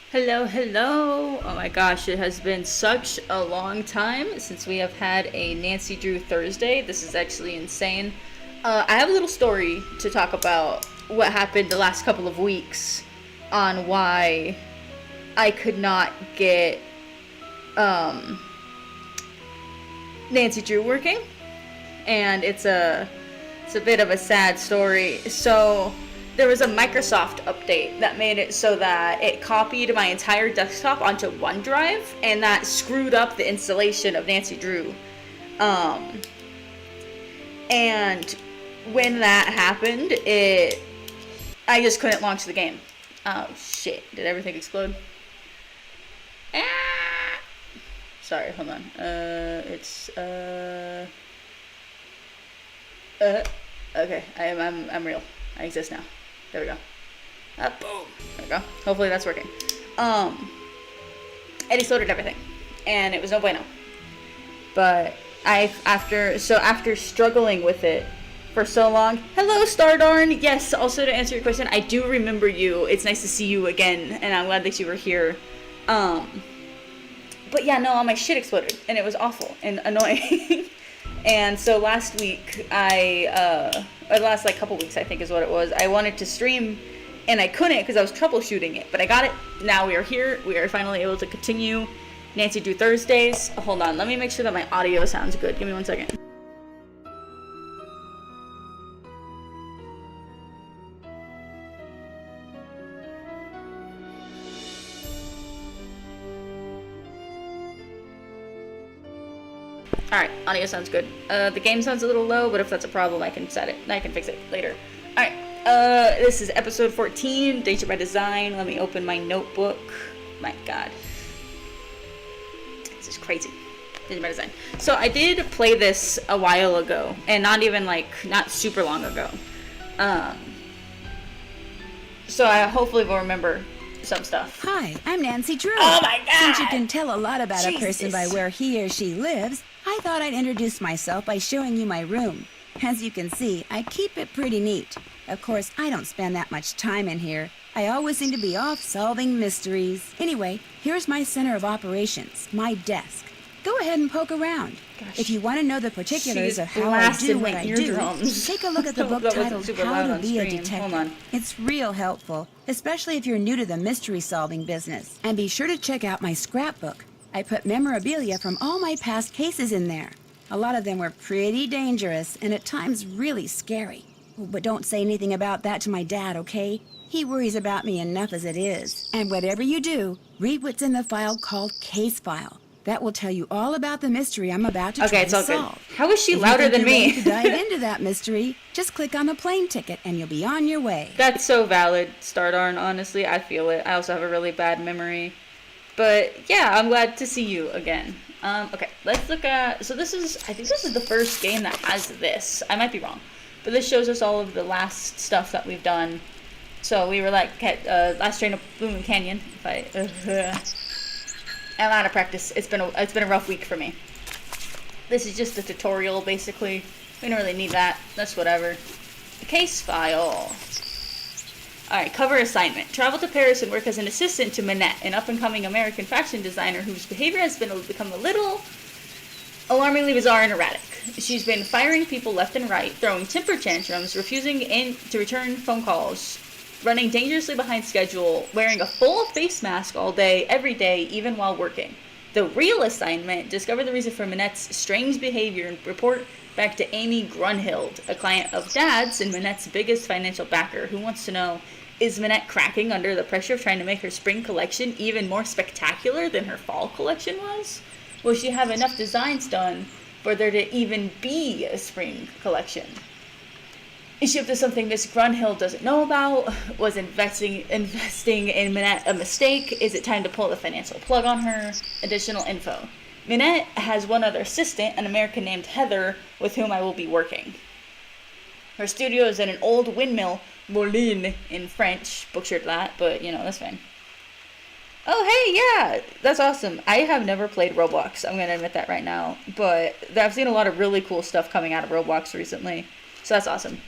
Hello, hello. Oh my gosh, it has been such a long time since we have had a Nancy Drew Thursday. This is actually insane. I have a little story to talk about what happened the last couple of weeks on why I could not get Nancy Drew working, and it's a bit of a sad story. So there was a Microsoft update that made it so that it copied my entire desktop onto OneDrive, and that screwed up the installation of Nancy Drew. And when that happened, I just couldn't launch the game. Oh shit! Did everything explode? Ah! Sorry, hold on. Okay. I'm real. I exist now. There we go. Boom. There we go. Hopefully that's working. It exploded everything, and it was no bueno. But after struggling with it for so long. Hello, Stardarn. Yes. Also, to answer your question, I do remember you. It's nice to see you again, and I'm glad that you were here. But yeah, no, all my shit exploded, and it was awful and annoying. And so last week, or the last couple weeks, I think is what it was, I wanted to stream, and I couldn't because I was troubleshooting it. But I got it. Now we are here. We are finally able to continue Nancy Drew Thursdays. Hold on. Let me make sure that my audio sounds good. Give me 1 second. Alright, audio sounds good. The game sounds a little low, but if that's a problem, I can set it. I can fix it later. Alright, this is episode 14, Danger by Design. Let me open my notebook. My god. This is crazy. Danger by Design. So I did play this a while ago, and not super long ago. So I hopefully will remember some stuff. Hi, I'm Nancy Drew. Oh my god! Since you can tell a lot about Jesus. a person by where he or she lives, I thought I'd introduce myself by showing you my room. As you can see, I keep it pretty neat. Of course, I don't spend that much time in here. I always seem to be off solving mysteries. Anyway, here's my center of operations, my desk. Go ahead and poke around. Gosh. If you want to know the particulars She's of how I do what blasting my I do, eardrums. take a look at the book That wasn't titled super How loud to on Be a stream. Detective. Hold on. It's real helpful, especially if you're new to the mystery solving business. And be sure to check out my scrapbook. I put memorabilia from all my past cases in there. A lot of them were pretty dangerous and at times really scary. But don't say anything about that to my dad, okay? He worries about me enough as it is. And whatever you do, read what's in the file called Case File. That will tell you all about the mystery I'm about to try it's to all good. solve. How is she If you louder think than you're me? ready to dive into that mystery, just click on the plane ticket and you'll be on your way. That's so valid, Stardarn, honestly. I feel it. I also have a really bad memory. But yeah, I'm glad to see you again. Okay, let's look at... So I think this is the first game that has this. I might be wrong. But this shows us all of the last stuff that we've done. So we were last train of Blooming Canyon. I'm out of practice. It's been a rough week for me. This is just a tutorial, basically. We don't really need that. That's whatever. The case file. Alright, cover assignment. Travel to Paris and work as an assistant to Minette, an up-and-coming American fashion designer whose behavior has become a little alarmingly bizarre and erratic. She's been firing people left and right, throwing temper tantrums, refusing to return phone calls, running dangerously behind schedule, wearing a full face mask all day, every day, even while working. The real assignment: discover the reason for Minette's strange behavior and report back to Amy Grunhild, a client of Dad's and Minette's biggest financial backer, who wants to know, is Minette cracking under the pressure of trying to make her spring collection even more spectacular than her fall collection was? Will she have enough designs done for there to even be a spring collection? Is she up to something Miss Grunhild doesn't know about? Was investing in Minette a mistake? Is it time to pull the financial plug on her? Additional info. Minette has one other assistant, an American named Heather, with whom I will be working. Her studio is in an old windmill, Moulin in French. Butchered that, but that's fine. Oh, hey, yeah, that's awesome. I have never played Roblox, I'm going to admit that right now, but I've seen a lot of really cool stuff coming out of Roblox recently, so that's awesome.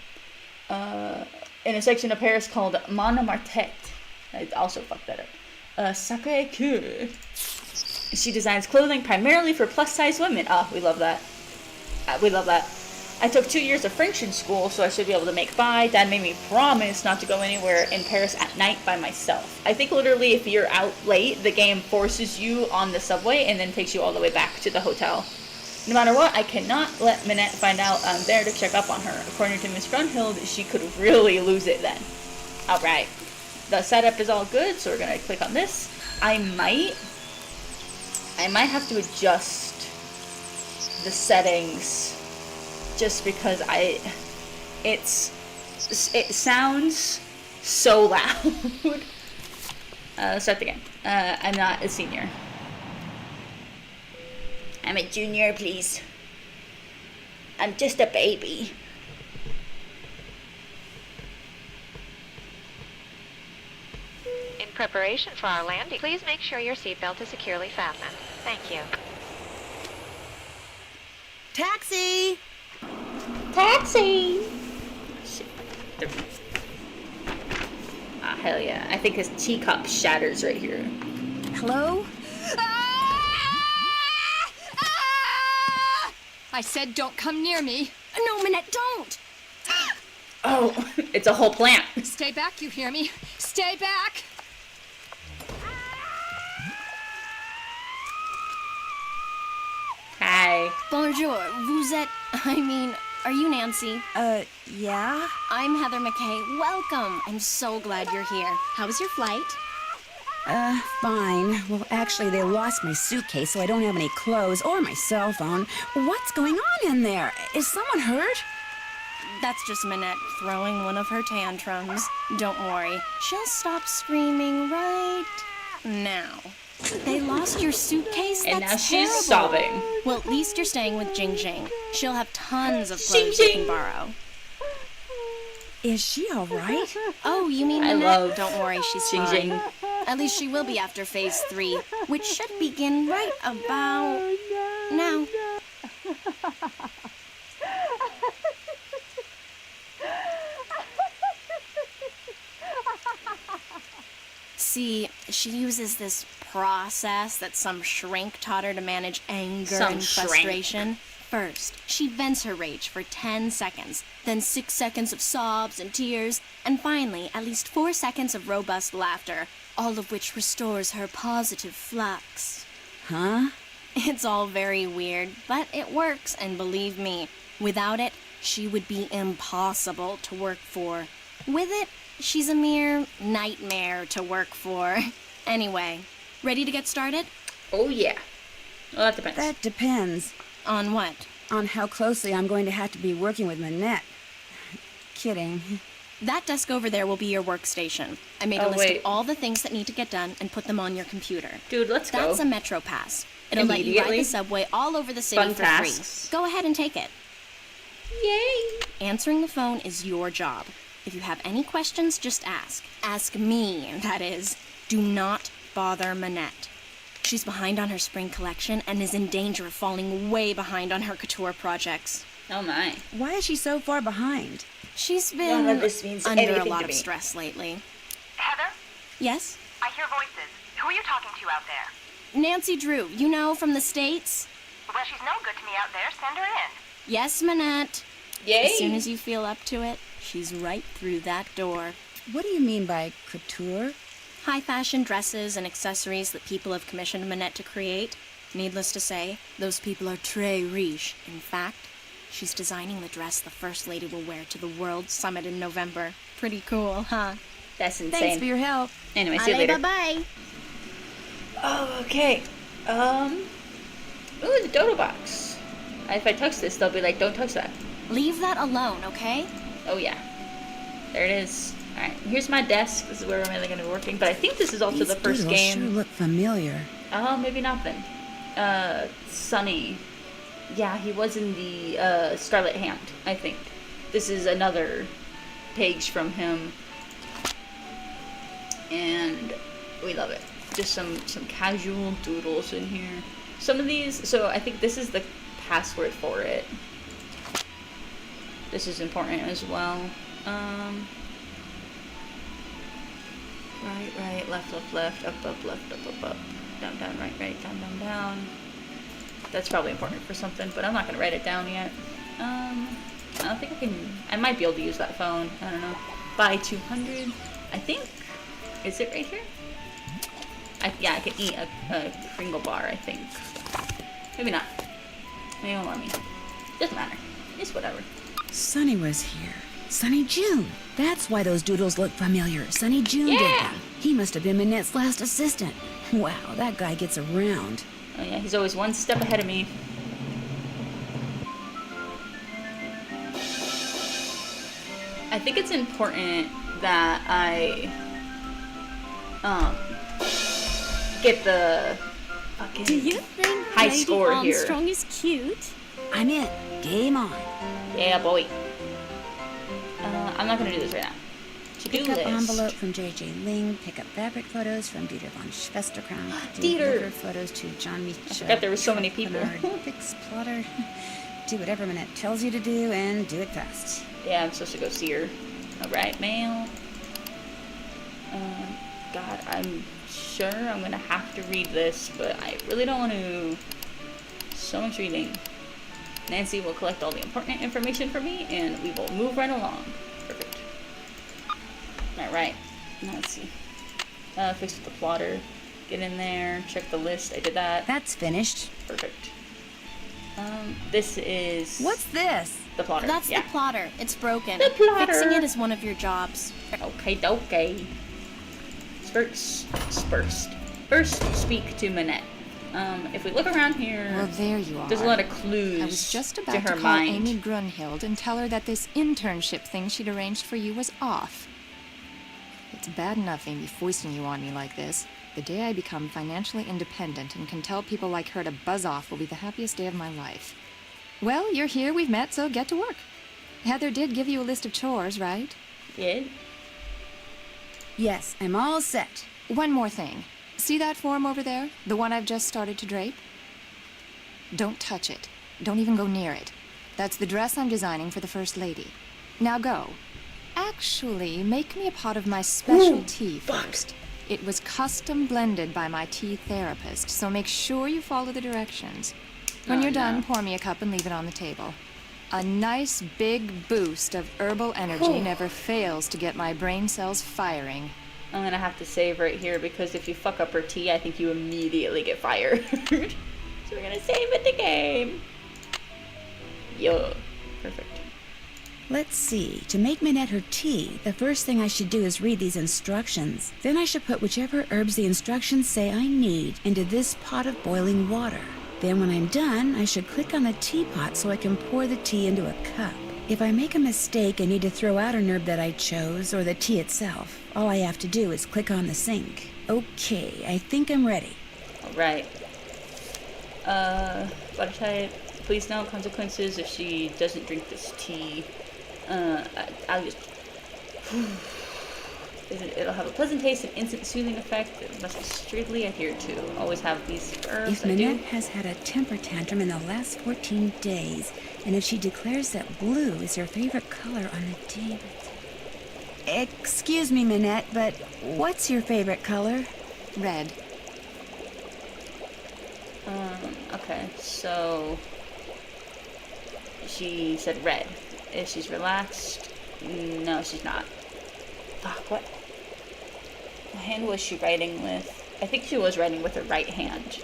In a section of Paris called Montmartre, I also fucked that up. Sakae-ku. She designs clothing primarily for plus-size women. Ah, we love that. We love that. I took 2 years of French in school, so I should be able to make by. Dad made me promise not to go anywhere in Paris at night by myself. I think literally if you're out late, the game forces you on the subway and then takes you all the way back to the hotel. No matter what, I cannot let Minette find out I'm there to check up on her. According to Miss Grunhild, she could really lose it then. Alright. The setup is all good, so we're going to click on this. I might have to adjust the settings just because it sounds so loud. Let's start the game. I'm not a senior. I'm a junior, please. I'm just a baby. In preparation for our landing, please make sure your seatbelt is securely fastened. Thank you. Taxi! Taxi! Shit. Ah, hell yeah. I think his teacup shatters right here. Hello? I said don't come near me. No, Minette, don't! Oh, it's a whole plant. Stay back, you hear me? Stay back! Hi. Bonjour, vous êtes... are you Nancy? Yeah? I'm Heather McKay. Welcome. I'm so glad you're here. How was your flight? Fine. Well, actually, they lost my suitcase, so I don't have any clothes or my cell phone. What's going on in there? Is someone hurt? That's just Minette throwing one of her tantrums. Don't worry. She'll stop screaming right now. They lost your suitcase? And That's now she's terrible. sobbing. Well, at least you're staying with Jing Jing. She'll have tons of Jing clothes you Jing. can borrow. Is she all right? Oh, you mean I Minette? love Don't worry, she's Jing fine. Jing. At least she will be after phase 3, which should begin right about now. See, she uses this process that some shrink taught her to manage anger Some and shrink. frustration. First, she vents her rage for 10 seconds, then 6 seconds of sobs and tears, and finally, at least 4 seconds of robust laughter, all of which restores her positive flux. Huh? It's all very weird, but it works, and believe me, without it, she would be impossible to work for. With it, she's a mere nightmare to work for. Anyway, ready to get started? Oh, yeah. Well, that depends. That depends On what? on how closely I'm going to have to be working with Minette. Kidding. That desk over there will be your workstation. I made a Oh, list wait. of all the things that need to get done and put them on your computer. Dude, let's go. That's a Metro Pass. It'll let you ride Immediately? the subway all over the city Fun for tasks. free. Go ahead and take it. Yay! Answering the phone is your job. If you have any questions, just ask. Ask me, that is. Do not bother Minette. She's behind on her spring collection and is in danger of falling way behind on her couture projects. Oh, my. Why is she so far behind? She's been None of this means under a anything lot to of me. stress lately. Heather, Yes? I hear voices. Who are you talking to out there? Nancy Drew, you know, from the States? Well, she's no good to me out there. Send her in. Yes, Minette. Yay! As soon as you feel up to it, she's right through that door. What do you mean by couture? High fashion dresses and accessories that people have commissioned Minette to create. Needless to say, those people are très riche. In fact, she's designing the dress the First Lady will wear to the World Summit in November. Pretty cool, huh? That's insane. Thanks for your help. Anyway, see you Allez, later. bye-bye. Oh, okay. Ooh, the dodo box. If I touch this, they'll be like, don't touch that. Leave that alone, okay? Oh, yeah. There it is. Alright, here's my desk. This is where I'm really going to be working. But I think this is also These the first doodles game. sure look familiar. Oh, maybe not then. Sunny. Yeah, he was in the Scarlet Hand, I think. This is another page from him. And we love it. Just some casual doodles in here. Some of these, so I think this is the password for it. This is important as well. Right, left, up, left, up, down, right, down. That's probably important for something, but I'm not gonna write it down yet. I don't think I can. I might be able to use that phone. I don't know. Buy 200. I think. Is it right here? Yeah, I can eat a Pringle bar. I think. Maybe not. Maybe it won't let me. Doesn't matter. It's whatever. Sonny was here. Sonny June. That's why those doodles look familiar. Sonny June did them. He must have been Minette's last assistant. Wow, that guy gets around. Oh yeah, he's always one step ahead of me. I think it's important that I get the fucking Do you think high Lady score Armstrong here. is cute? I'm in. Game on. Yeah, boy. I'm not gonna do this right now. To-do Pick up list. envelope from J.J. Ling. Pick up fabric photos from Dieter von Schwesterkrank. Dieter! Deliver photos to John Michel. I forgot there were so many people. Fix plotter. Do whatever Minette tells you to do and do it fast. Yeah, I'm supposed to go see her. Alright, mail. God, I'm sure I'm gonna have to read this, but I really don't want to. So much reading. Nancy will collect all the important information for me, and we will move right along. Perfect. Alright, now let's see. Fix the plotter. Get in there, check the list. I did that. That's finished. Perfect. This is... What's this? the plotter. That's yeah. the plotter. It's broken. The plotter. Fixing it is one of your jobs. Okay. First, speak to Minette. If we look around here, Well, there you are. there's a lot of clues I was just to about her to call mind. Amy Grunhild and tell her that this internship thing she'd arranged for you was off. It's bad enough Amy foisting you on me like this. The day I become financially independent and can tell people like her to buzz off will be the happiest day of my life. Well, you're here, we've met, so get to work. Heather did give you a list of chores, right? Yeah. Yes, I'm all set. One more thing. See that form over there? The one I've just started to drape? Don't touch it. Don't even go near it. That's the dress I'm designing for the First Lady. Now go. Actually, make me a pot of my special tea first. It was custom blended by my tea therapist, so make sure you follow the directions. When Oh, you're done, no. pour me a cup and leave it on the table. A nice big boost of herbal energy never fails to get my brain cells firing. I'm gonna have to save right here because if you fuck up her tea, I think you immediately get fired. So we're gonna save it the game. Yo, perfect. Let's see. To make Minette her tea, the first thing I should do is read these instructions. Then I should put whichever herbs the instructions say I need into this pot of boiling water. Then when I'm done, I should click on the teapot so I can pour the tea into a cup. If I make a mistake and need to throw out an herb that I chose, or the tea itself, all I have to do is click on the sink. Okay, I think I'm ready. Alright. Body type. Please no consequences if she doesn't drink this tea. I'll just... It'll have a pleasant taste and instant soothing effect. It must be strictly adhered to. Always have these herbs. If I do. Minette has had a temper tantrum in the last 14 days, and if she declares that blue is her favorite color on the day... Excuse me, Minette, but what's your favorite color? Red. Okay, so... She said red. If she's relaxed... No, she's not. Fuck, what hand was she writing with? I think she was writing with her right hand.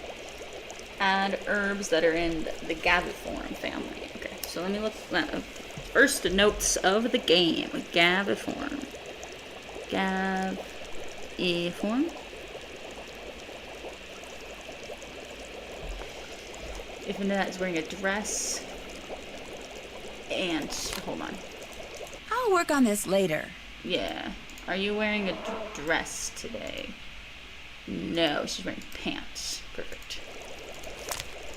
Add herbs that are in the Gaviform family. Okay, so let me look. First, the notes of the game. Gaviform. Gaviform. If Minette is wearing a dress. And, hold on. I'll work on this later. Yeah. Are you wearing a dress today? No, she's wearing pants. Perfect.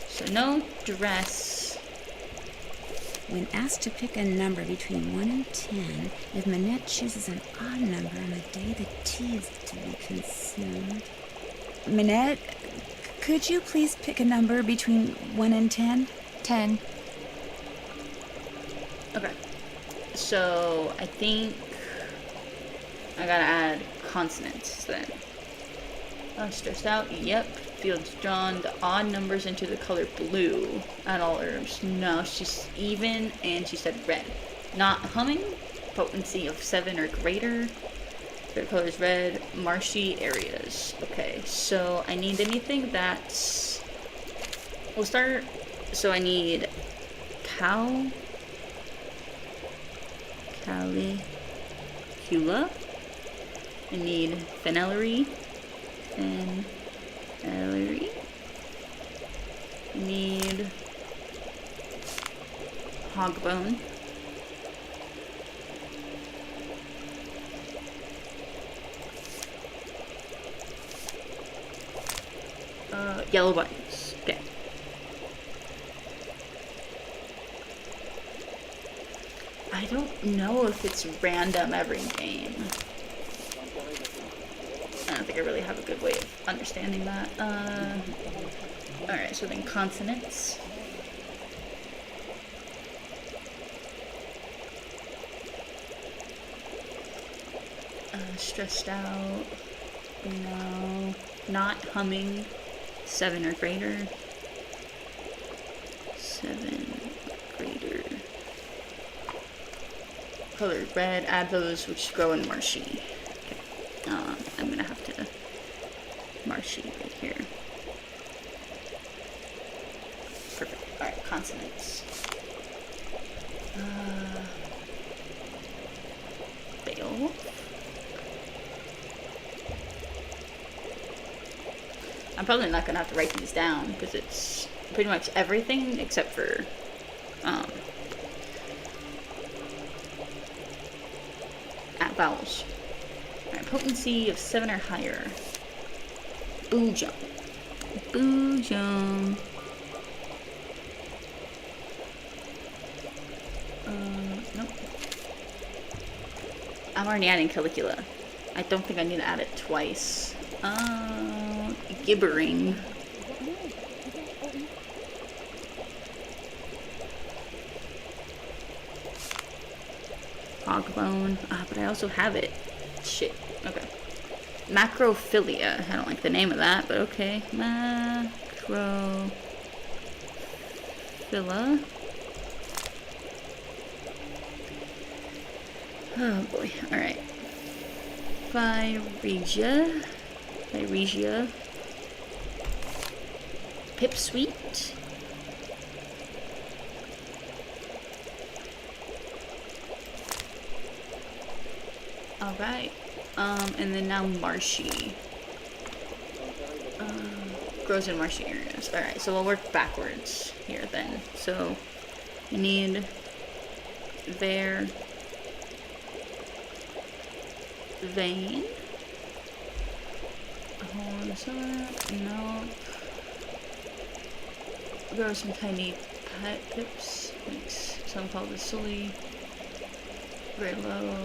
So no dress. When asked to pick a number between 1 and 10, if Minette chooses an odd number on the day the tea is to be consumed... Minette, could you please pick a number between 1 and 10? 10. Okay. So I think I gotta add consonants then. Stressed out, yep. Fields drawn the odd numbers into the color blue. Add all herbs. No, she's even, and she said red. Not humming. Potency of 7 or greater. Their color is red. Marshy areas. Okay, so I need anything that's... We'll start... So I need cow... Calicula. I need phenellery. Phenellery. I need hogbone. Yellow buttons. Okay. I don't know if it's random every game. I don't think I really have a good way of understanding that. Alright, so then consonants. Stressed out. No. Not humming. 7 or greater. 7 or greater. Color red. Add those which grow in marshy. Okay. I'm gonna have to marshy right here. Perfect. Alright, consonants. Bale. I'm probably not gonna have to write these down because it's pretty much everything except for vowels. Alright, potency of 7 or higher. Boojum. Boojum. Nope. I'm already adding Calicula. I don't think I need to add it twice. Gibbering. Hogbone. But I also have it. Shit. Okay. Macrophilia. I don't like the name of that, but okay. Macrophilia. Oh boy. Alright. Phyresia. Pipsweet. Alright. And then now marshy. Grows in marshy areas. Alright, so we'll work backwards here then. So you need their vein. No. Grow some tiny pips. Makes some called the sully. Very low.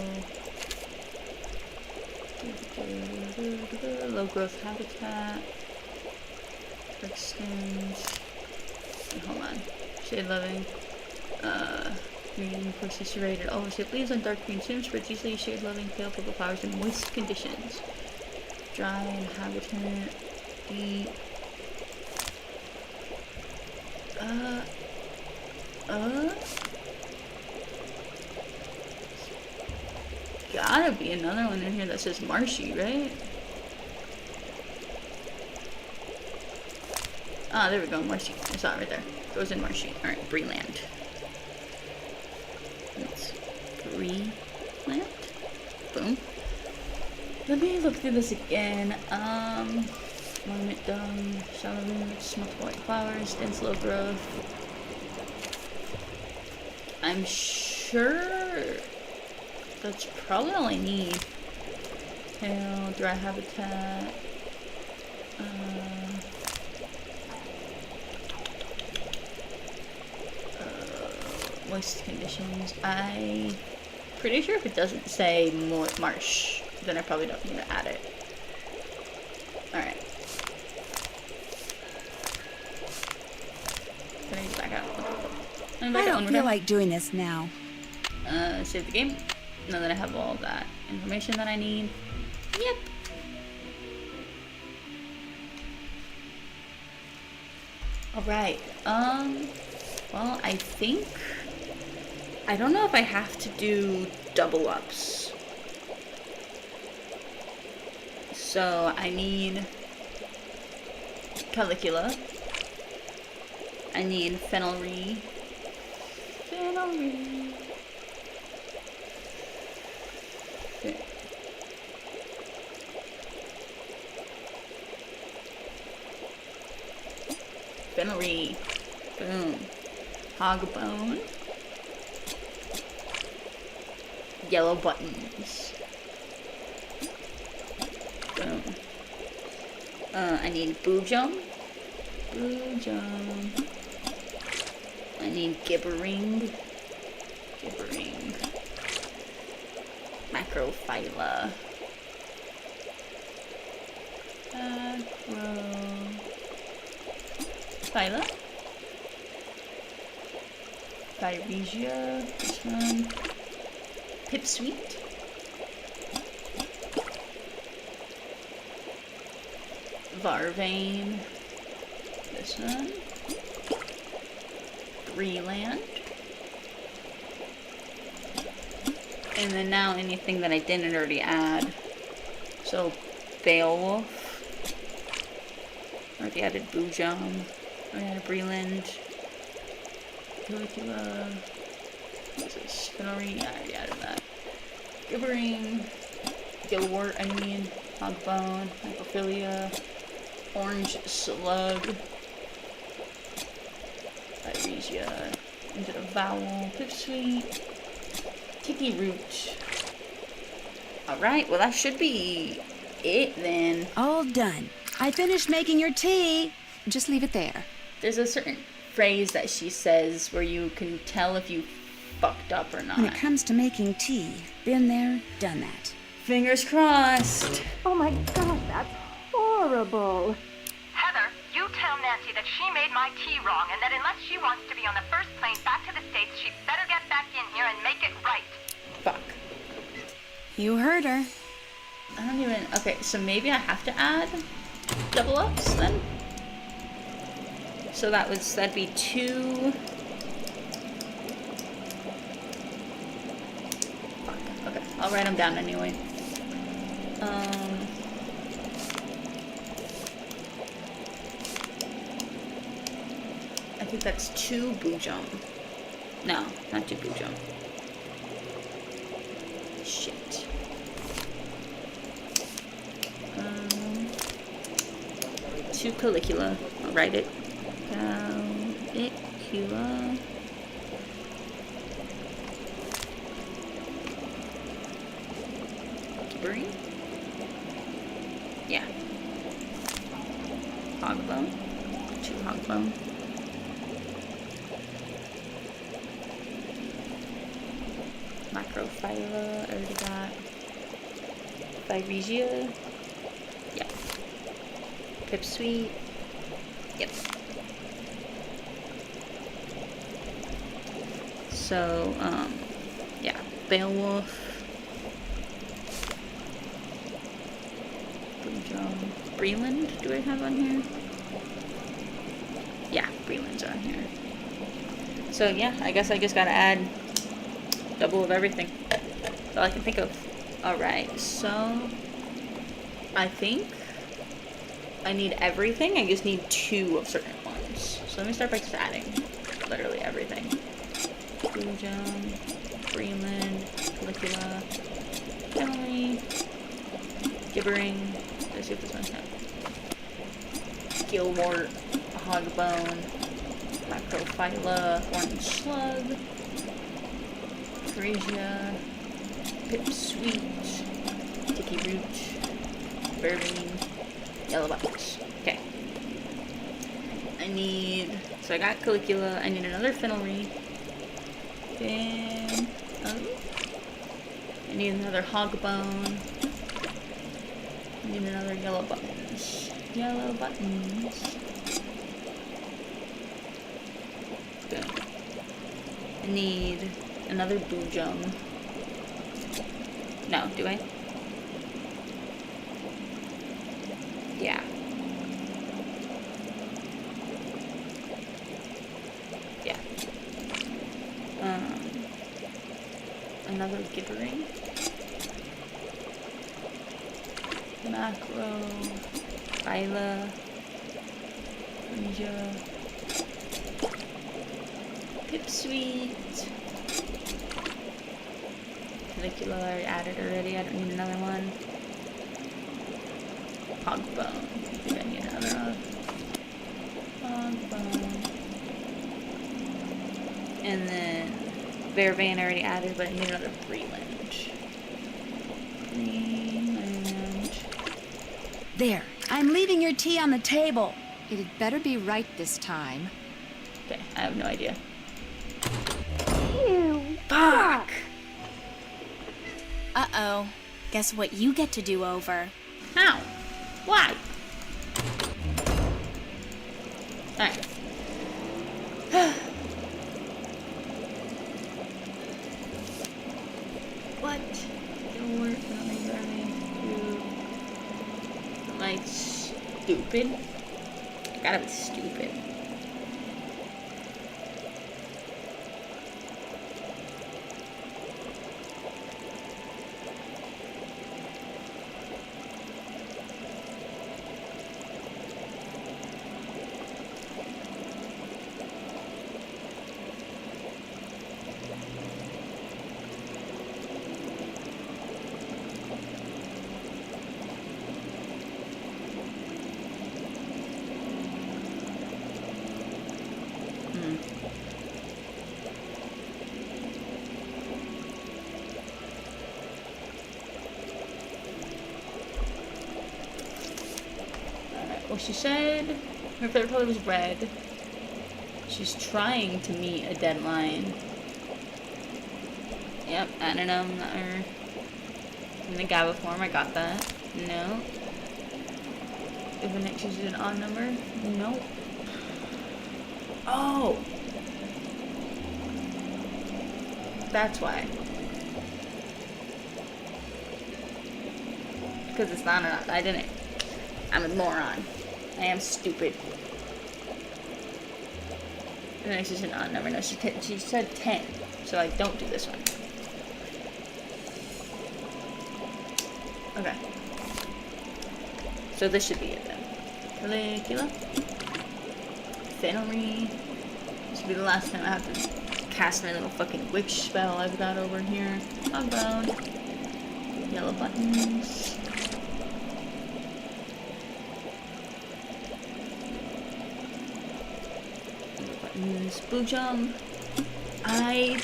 Low growth habitat. Extends. Hold on. Shade loving. Green persisterated. Overshaped leaves on dark green stems, spreads easily. Shade loving, pale purple flowers in moist conditions. Dry inhabitant. Deep. Gotta be another one in here that says marshy, right? Ah, there we go, marshy. I saw it right there. Goes in marshy. Alright, Breland. It's Breland. Boom. Let me look through this again. Monument dung, shallow roots, multiple white flowers, dense low growth. I'm sure that's probably all I need. Pale, dry habitat. Moist conditions. I'm pretty sure if it doesn't say marsh, then I probably don't need to add it. Alright. Can I use back out? I don't feel like doing this now. Save the game. Now that I have all that information that I need. Yep. Alright, well, I think... I don't know if I have to do double ups. So, I need Calicula. I need Fenelry. Fenelry. Boom. Hogbone. Yellow buttons. Boom. I need Boojum. Boojum. I need Gibbering. Gibbering. Macrophylla. Macrophylla. Thyresia. This one. Pipsweet. Varvane. This one. Breland. And then now anything that I didn't already add. So, Beowulf. Already added Boojum. Already added Breland. Calicula. What's this? Fenelry. I already added that. Gibbering. Gilwort, I mean. Hogbone. Macrophylla. Orange Slug. Thyresia. Into the Vowel. Pipsweet. Tiki Root. Alright, well that should be it then. All done. I finished making your tea. Just leave it there. There's a certain phrase that she says where you can tell if you fucked up or not. When it comes to making tea, been there, done that. Fingers crossed. Oh my god, that's horrible. Heather, you tell Nancy that she made my tea wrong and that unless she wants to be on the first plane back to the States, she better get back in here and make it right. Fuck. You heard her. I don't even... Okay, so maybe I have to add double ups then? So that'd be 2... Fuck. Okay, I'll write them down anyway. I think that's 2 Boojum. No, not 2 Boojum. Shit. 2 Calicula. I'll write it. Calicula. Gibbering? Yeah. Hogbone. 2 Hogbone. Macrophylla, already got. Thyresia. Yeah. Pipsweet. Yep. So, yeah. Beowulf. Breland, do I have on here? Yeah, Breland's on here. So, yeah, I guess I just gotta add double of everything. That's all I can think of. Alright, so I think I need everything. I just need 2 of certain ones. So let me start by just adding literally everything. Boojum, Breland, Calicula, Fenelry, Gibbering. Let's see if this one's not. Gilwort, Hogbone, Macrophylla, Orange Slug, Thyresia, Pipsweet, Tiki Root, Vervine, Yellow Buttons. Okay. So I got Calicula. I need another Fenelry. Then, I need another Hogbone. I need another Yellow Buttons. Yellow Buttons. Good. I need another Boojum. No, do I? another gibbering. Macro. Phyla. Ninja. Pipsweet. Calicula I added already. I don't need another one. Hogbone. I think I need another Hogbone. And then Bearvan I already added, but I need another Breland. There. I'm leaving your tea on the table. It had better be right this time. Okay, I have no idea. Ew. Fuck! Uh-oh. Guess what you get to do over? How? Why? Alright. What? Don't work. Am I stupid? I gotta be stupid. Well, she said her favorite color was red. She's trying to meet a deadline. Yep, added them or in the GABA form. I got that. No. If the next is an odd number, nope. Oh, that's why. Because it's not enough. I didn't. I'm a moron. I am stupid. And then she's an odd number. No, she said 10. So I don't do this one. Okay. So this should be it then. Calicula. Fennery. This should be the last time I have to cast my little fucking witch spell I've got over here. Hogbone. Yellow buttons. Spoo jump. I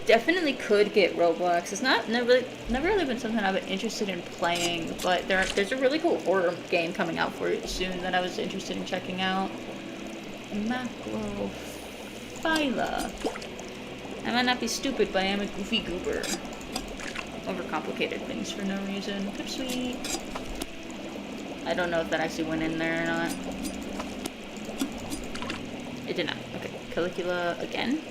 definitely could get Roblox. It's never really been something I've been interested in playing, but there's a really cool horror game coming out for it soon that I was interested in checking out. Macrophyla. I might not be stupid, but I am a goofy goober. Overcomplicated things for no reason. Pipsweet. I don't know if that actually went in there or not. It did not. Okay. Calicula again.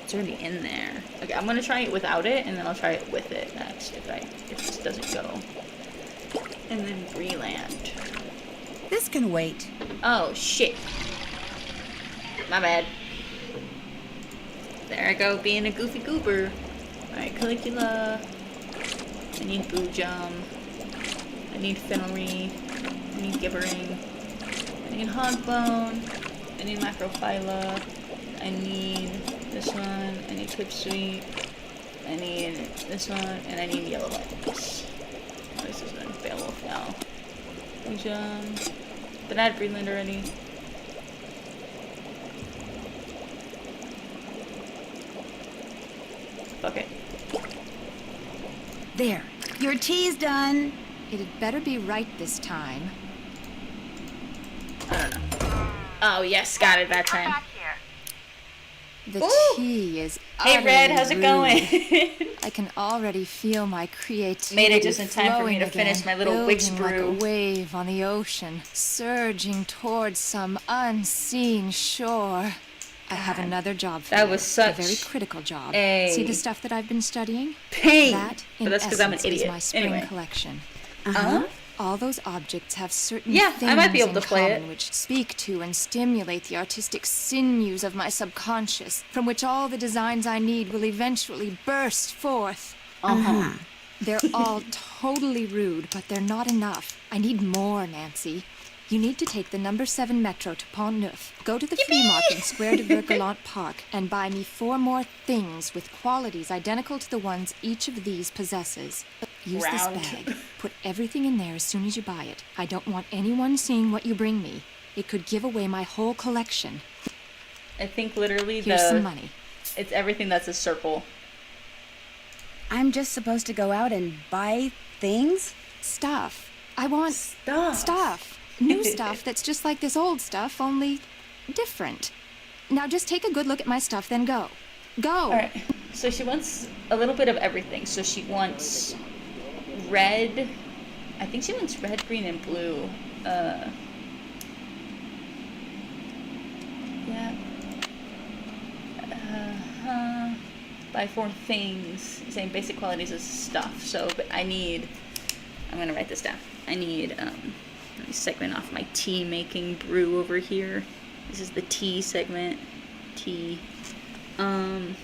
It's already in there. Okay, I'm gonna try it without it, and then I'll try it with it next if this doesn't go. And then Breland. This can wait. Oh shit. My bad. There I go, being a goofy goober. Alright, Calicula. I need Boojum. I need Fennery. I need Gibbering. I need Hogbone. I need Macrophyla. I need this one. I need Pipsweet. I need this one. And I need Yellow Buttons. This is a Beowulf now. Boojum. Did I add Breland already? Okay. There. Your tea's done. It had better be right this time. I don't know. Oh, yes, got it that time. Back here. The Ooh. tea is Hey, Red, how's it utterly going? rude. I can already feel my creativity Made it just in time for me to flowing finish again, my little witch building brew. like a wave on the ocean, surging towards some unseen shore. I have another job for That you. was such a very critical job. a See the stuff that I'm studying? pain. That, in But that's because I'm an essence, is idiot. my spring Anyway. collection. Uh-huh. All those objects have certain Yeah, things I might be able in to play common it. which speak to and stimulate the artistic sinews of my subconscious, from which all the designs I need will eventually burst forth. Uh-huh. They're all totally rude, but they're not enough. I need more, Nancy. You need to take the number 7 metro to Pont Neuf, go to the flea market in Square de Vergalant Park, and buy me 4 more things with qualities identical to the ones each of these possesses. Use Round. this bag. Put everything in there as soon as you buy it. I don't want anyone seeing what you bring me. It could give away my whole collection. I think literally Here's some money. it's everything that's a circle. I'm just supposed to go out and buy things? Stuff. I want stuff. New stuff that's just like this old stuff, only different. Now just take a good look at my stuff, then go. Go! Alright, so she wants a little bit of everything. So she wants red. I think she wants red, green, and blue. Yeah. Buy 4 things. Saying basic qualities of stuff. So, but I'm gonna write this down. I need, let me segment off my tea making brew over here. This is the tea segment. Tea. Quote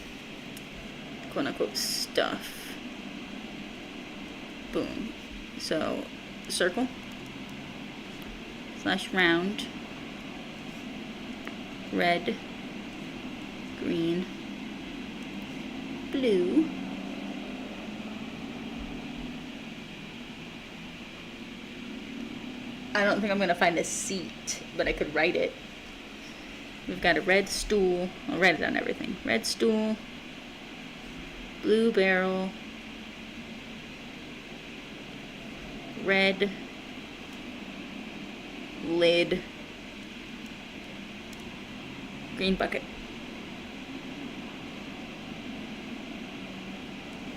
unquote stuff. Boom. So, circle. / round. Red. Green. Blue. I don't think I'm gonna find a seat, but I could write it. We've got a red stool. I'll write it on everything. Red stool. Blue barrel. Red lid. Green bucket.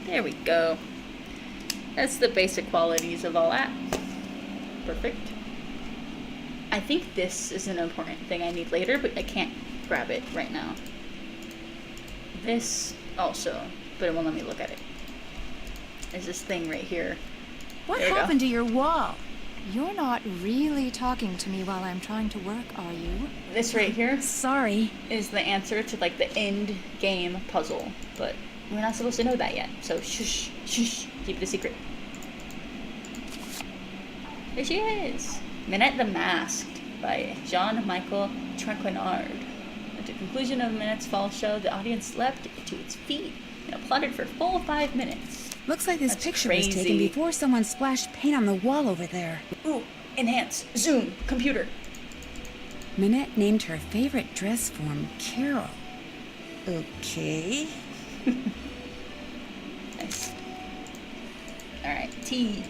There we go. That's the basic qualities of all that. Perfect. I think this is an important thing I need later, but I can't grab it right now. This also, but it won't let me look at it. There's this thing right here. What There we go. happened to your wall? You're not really talking to me while I'm trying to work, are you? This right here Sorry. is the answer to like the end game puzzle, but we're not supposed to know that yet. So shush, shush, keep it a secret. There she is. Minette the Masked by Jean-Michel Traquenard. At the conclusion of Minette's fall show, the audience leapt to its feet and applauded for a full 5 minutes. Looks like this That's picture was taken crazy. before someone splashed paint on the wall over there. Ooh, enhance, zoom, computer. Minette named her favorite dress form Carol. Okay. Nice. Alright, T.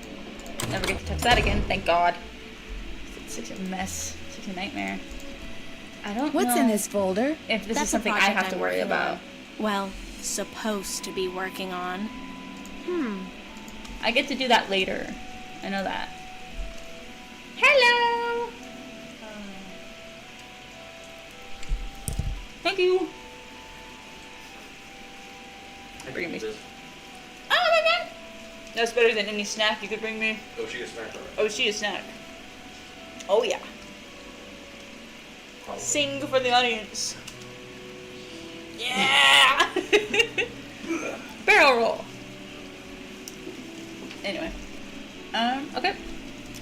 Never get to touch that again, thank God. It's such a mess, such a nightmare. I don't know What's in this folder? if this That's is something a I project have to I'm worry working about. on. Well, supposed to be working on. I get to do that later. I know that. Hello! Thank you! Bring me. Oh my god! That's better than any snack you could bring me. Oh, she gets snack already. Oh, she is snack. Oh yeah. Sing for the audience. Yeah! Barrel roll. Anyway. Okay.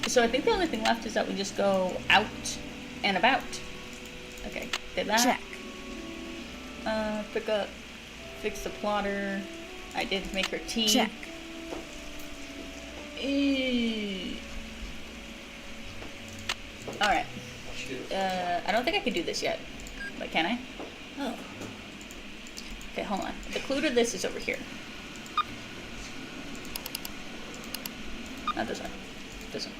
So I think the only thing left is that we just go out and about. Okay, did that. Check. Pick up, fix the plotter. I did make her tea. Check. Alright. I don't think I can do this yet. But can I? Oh. Okay, hold on. The clue to this is over here. Not this one. This one.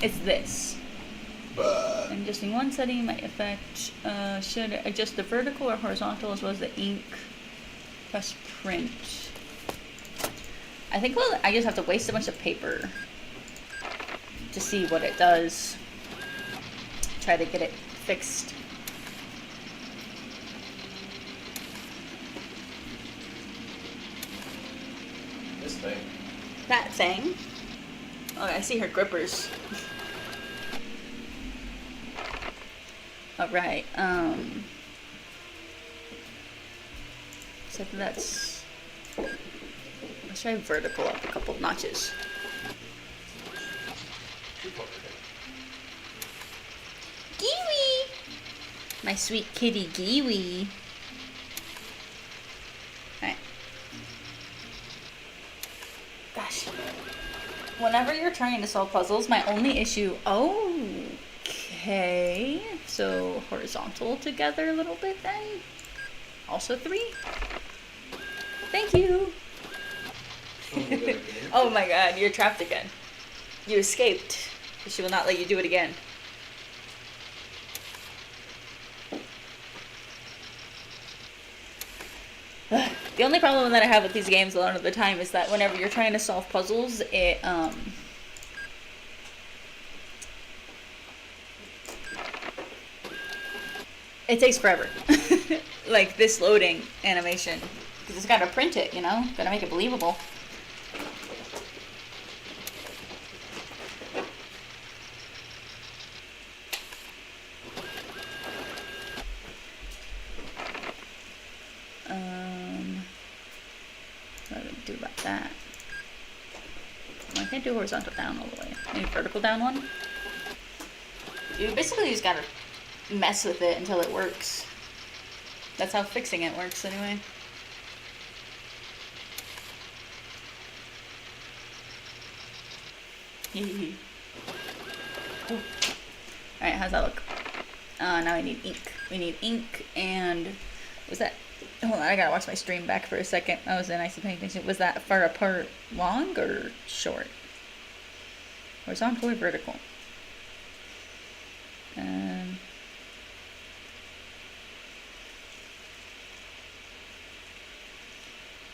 It's this. I'm adjusting one setting might affect, should I adjust the vertical or horizontal as well as the ink. Press print. I think I just have to waste a bunch of paper to see what it does. Try to get it fixed. This thing. that thing. Oh, I see her grippers. Alright, so that's... Let's try vertical up a couple of notches. Kiwi! My sweet kitty Kiwi. Alright. Gosh. Whenever you're trying to solve puzzles, my only issue... Okay. So, horizontal together a little bit then. Also 3. Thank you. Oh my god, you're trapped again. You escaped. She will not let you do it again. The only problem that I have with these games a lot of the time is that whenever you're trying to solve puzzles, it takes forever. Like this loading animation. Because it's gotta print it, you know? Gotta make it believable. What do we do about that? Well, I can't do horizontal down all the way. Maybe vertical down one? You basically just gotta mess with it until it works. That's how fixing it works anyway. Cool. Alright, how's that look? Now we need ink. We need ink and... Was that... Hold on, I gotta watch my stream back for a second. I wasn't actually paying attention. Was that far apart long or short? Horizontal or vertical?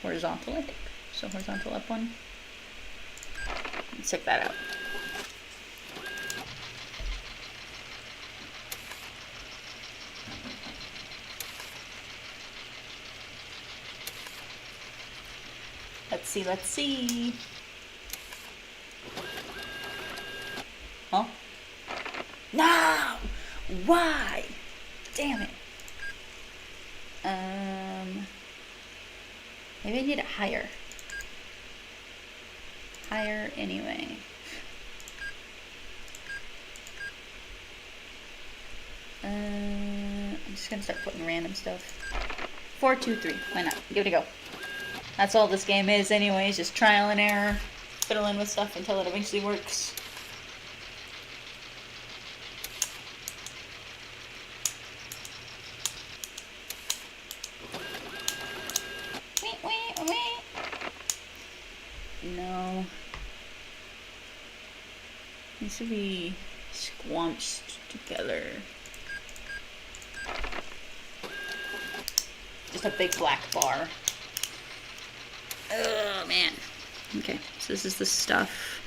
Horizontal, I think. So horizontal up one. Let's check that out. Let's see. Huh? No! Why? Damn it. Maybe I need it higher. Higher anyway. I'm just gonna start putting random stuff. 4, 2, 3. Why not? Give it a go. That's all this game is anyways, just trial and error. Fiddling with stuff until it eventually works. No. These should be squanched together. Just a big black bar. Oh man. Okay, so this is the stuff.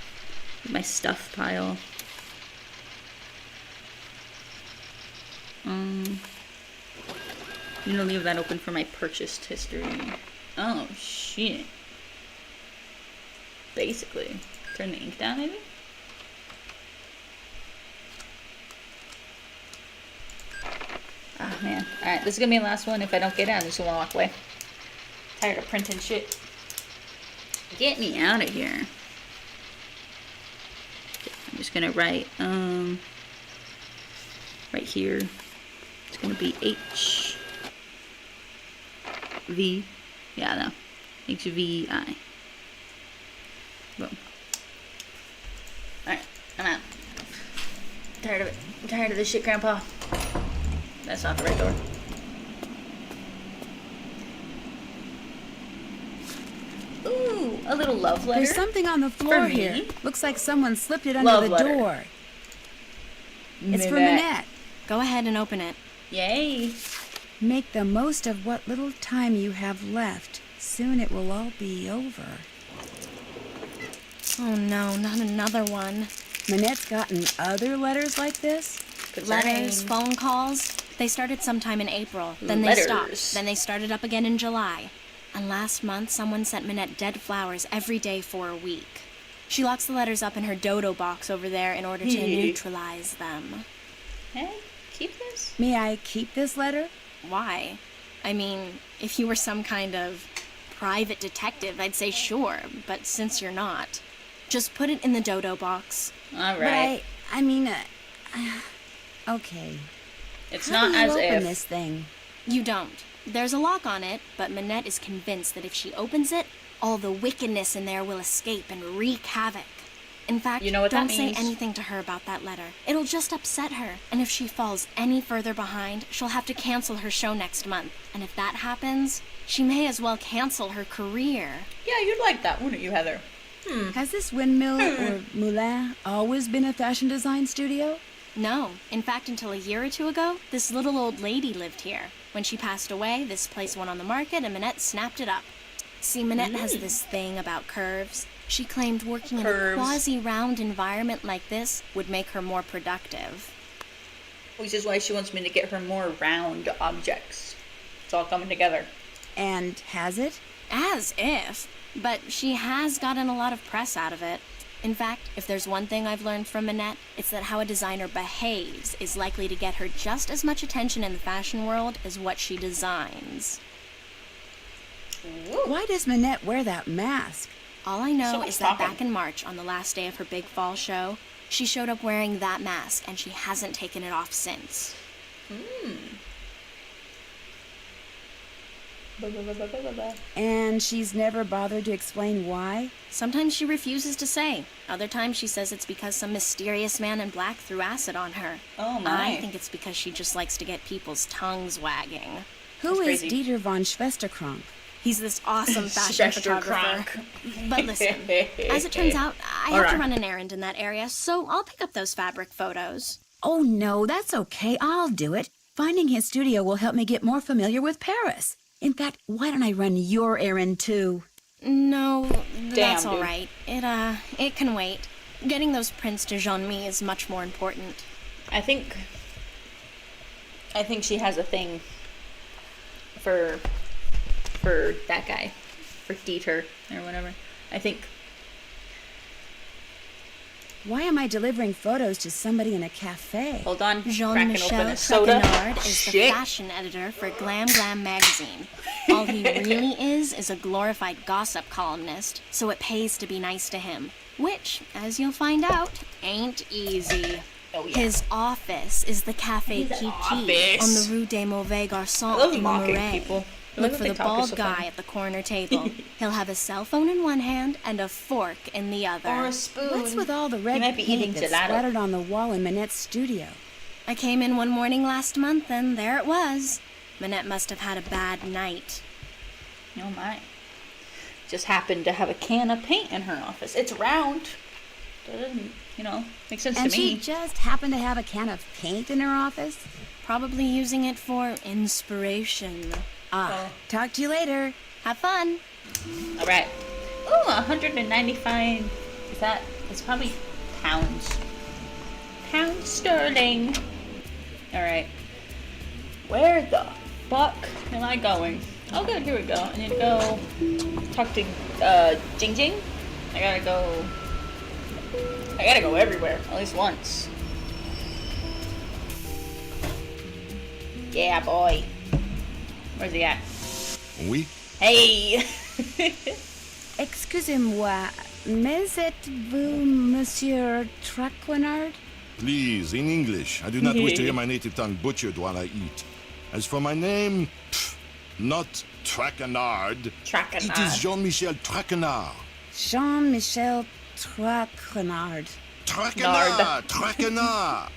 My stuff pile. I'm gonna leave that open for my purchased history. Oh shit. Basically. Turn the ink down maybe? Ah man. Alright, this is gonna be the last one. If I don't get it, I'm just gonna walk away. Tired of printing shit. Get me out of here. Okay, I'm just gonna write, right here. It's gonna be H V. Yeah, no. HVI. Boom. Alright, I'm out. Tired of it. I'm tired of this shit, Grandpa. That's not the right door. Ooh, a little love letter. There's something on the floor for me. here. Looks like someone slipped it under Love the letter. door. It's for Minette. Go ahead and open it. Yay. Make the most of what little time you have left. Soon it will all be over. Oh no, not another one. Minette's gotten other letters like this? Letters, phone calls. They started sometime in April. Then they Letters. stopped. Then they started up again in July. And last month, someone sent Minette dead flowers every day for a week. She locks the letters up in her dodo box over there in order to neutralize them. Hey, keep this? May I keep this letter? Why? I mean, if you were some kind of private detective, I'd say sure, but since you're not, just put it in the dodo box. All But right. I mean, okay. It's How not do you as open if. this thing? You don't. There's a lock on it, but Minette is convinced that if she opens it, all the wickedness in there will escape and wreak havoc. In fact, You know what that don't say means? anything to her about that letter. It'll just upset her, and if she falls any further behind, she'll have to cancel her show next month. And if that happens, she may as well cancel her career. Yeah, you'd like that, wouldn't you, Heather? Has this windmill or moulin always been a fashion design studio? No. In fact, until a year or two ago, this little old lady lived here. When she passed away, this place went on the market and Minette snapped it up. See, Minette has this thing about curves. She claimed working in a Curves. quasi-round environment like this would make her more productive. Which is why she wants me to get her more round objects. It's all coming together. And has it? As if. But she has gotten a lot of press out of it. In fact, if there's one thing I've learned from Minette, it's that how a designer behaves is likely to get her just as much attention in the fashion world as what she designs. Why does Minette wear that mask? All I know So much is that talking. back in March, on the last day of her big fall show, she showed up wearing that mask, and she hasn't taken it off since. And she's never bothered to explain why? Sometimes she refuses to say. Other times she says it's because some mysterious man in black threw acid on her. Oh, my. I think it's because she just likes to get people's tongues wagging. Who is crazy. Dieter von Schwesterkrank? He's this awesome fashion photographer. But listen, as it turns out, I have to Alright. run an errand in that area, so I'll pick up those fabric photos. Oh no, that's okay. I'll do it. Finding his studio will help me get more familiar with Paris. In fact, why don't I run your errand too? No, that's Damn, all dude. right. It can wait. Getting those prints to Jean-Mi is much more important. I think she has a thing for that guy, for Dieter or whatever. I think. Why am I delivering photos to somebody in a cafe? Hold on. Cracking Jean-Michel open a soda. Trequenard is the Shit. fashion editor for Glam Glam magazine. All he really is a glorified gossip columnist, so it pays to be nice to him. Which, as you'll find out, ain't easy. Oh, yeah. His office is the Cafe His Kiki office. on the Rue des Mauvais Garçons I love in mocking Marais. people. I Look love for that the they talk bald so guy funny. at the corner table. He'll have a cell phone in one hand and a fork in the other. Or a spoon. What's with all the red might be eating paint that's gelato. splattered on the wall in Minette's studio? I came in one morning last month and there it was. Minette must have had a bad night. Oh my. Just happened to have a can of paint in her office. It's round. That doesn't, make sense And to she me. just happened to have a can of paint in her office? Probably using it for inspiration. Talk to you later. Have fun. All right. Ooh, 195. It's probably pounds. Pounds sterling. All right. Where the fuck am I going? Oh, good. Here we go. I need to go talk to Jing Jing. I gotta go everywhere at least once. Yeah, boy. Where's he at? Oui? Hey. Excusez-moi, mais êtes-vous Monsieur Traquenard? Please, in English. I do not wish to hear my native tongue butchered while I eat. As for my name, not Traquenard. Traquenard. It is Jean-Michel Traquenard. Jean-Michel Traquenard. Traquenard! Traquenard!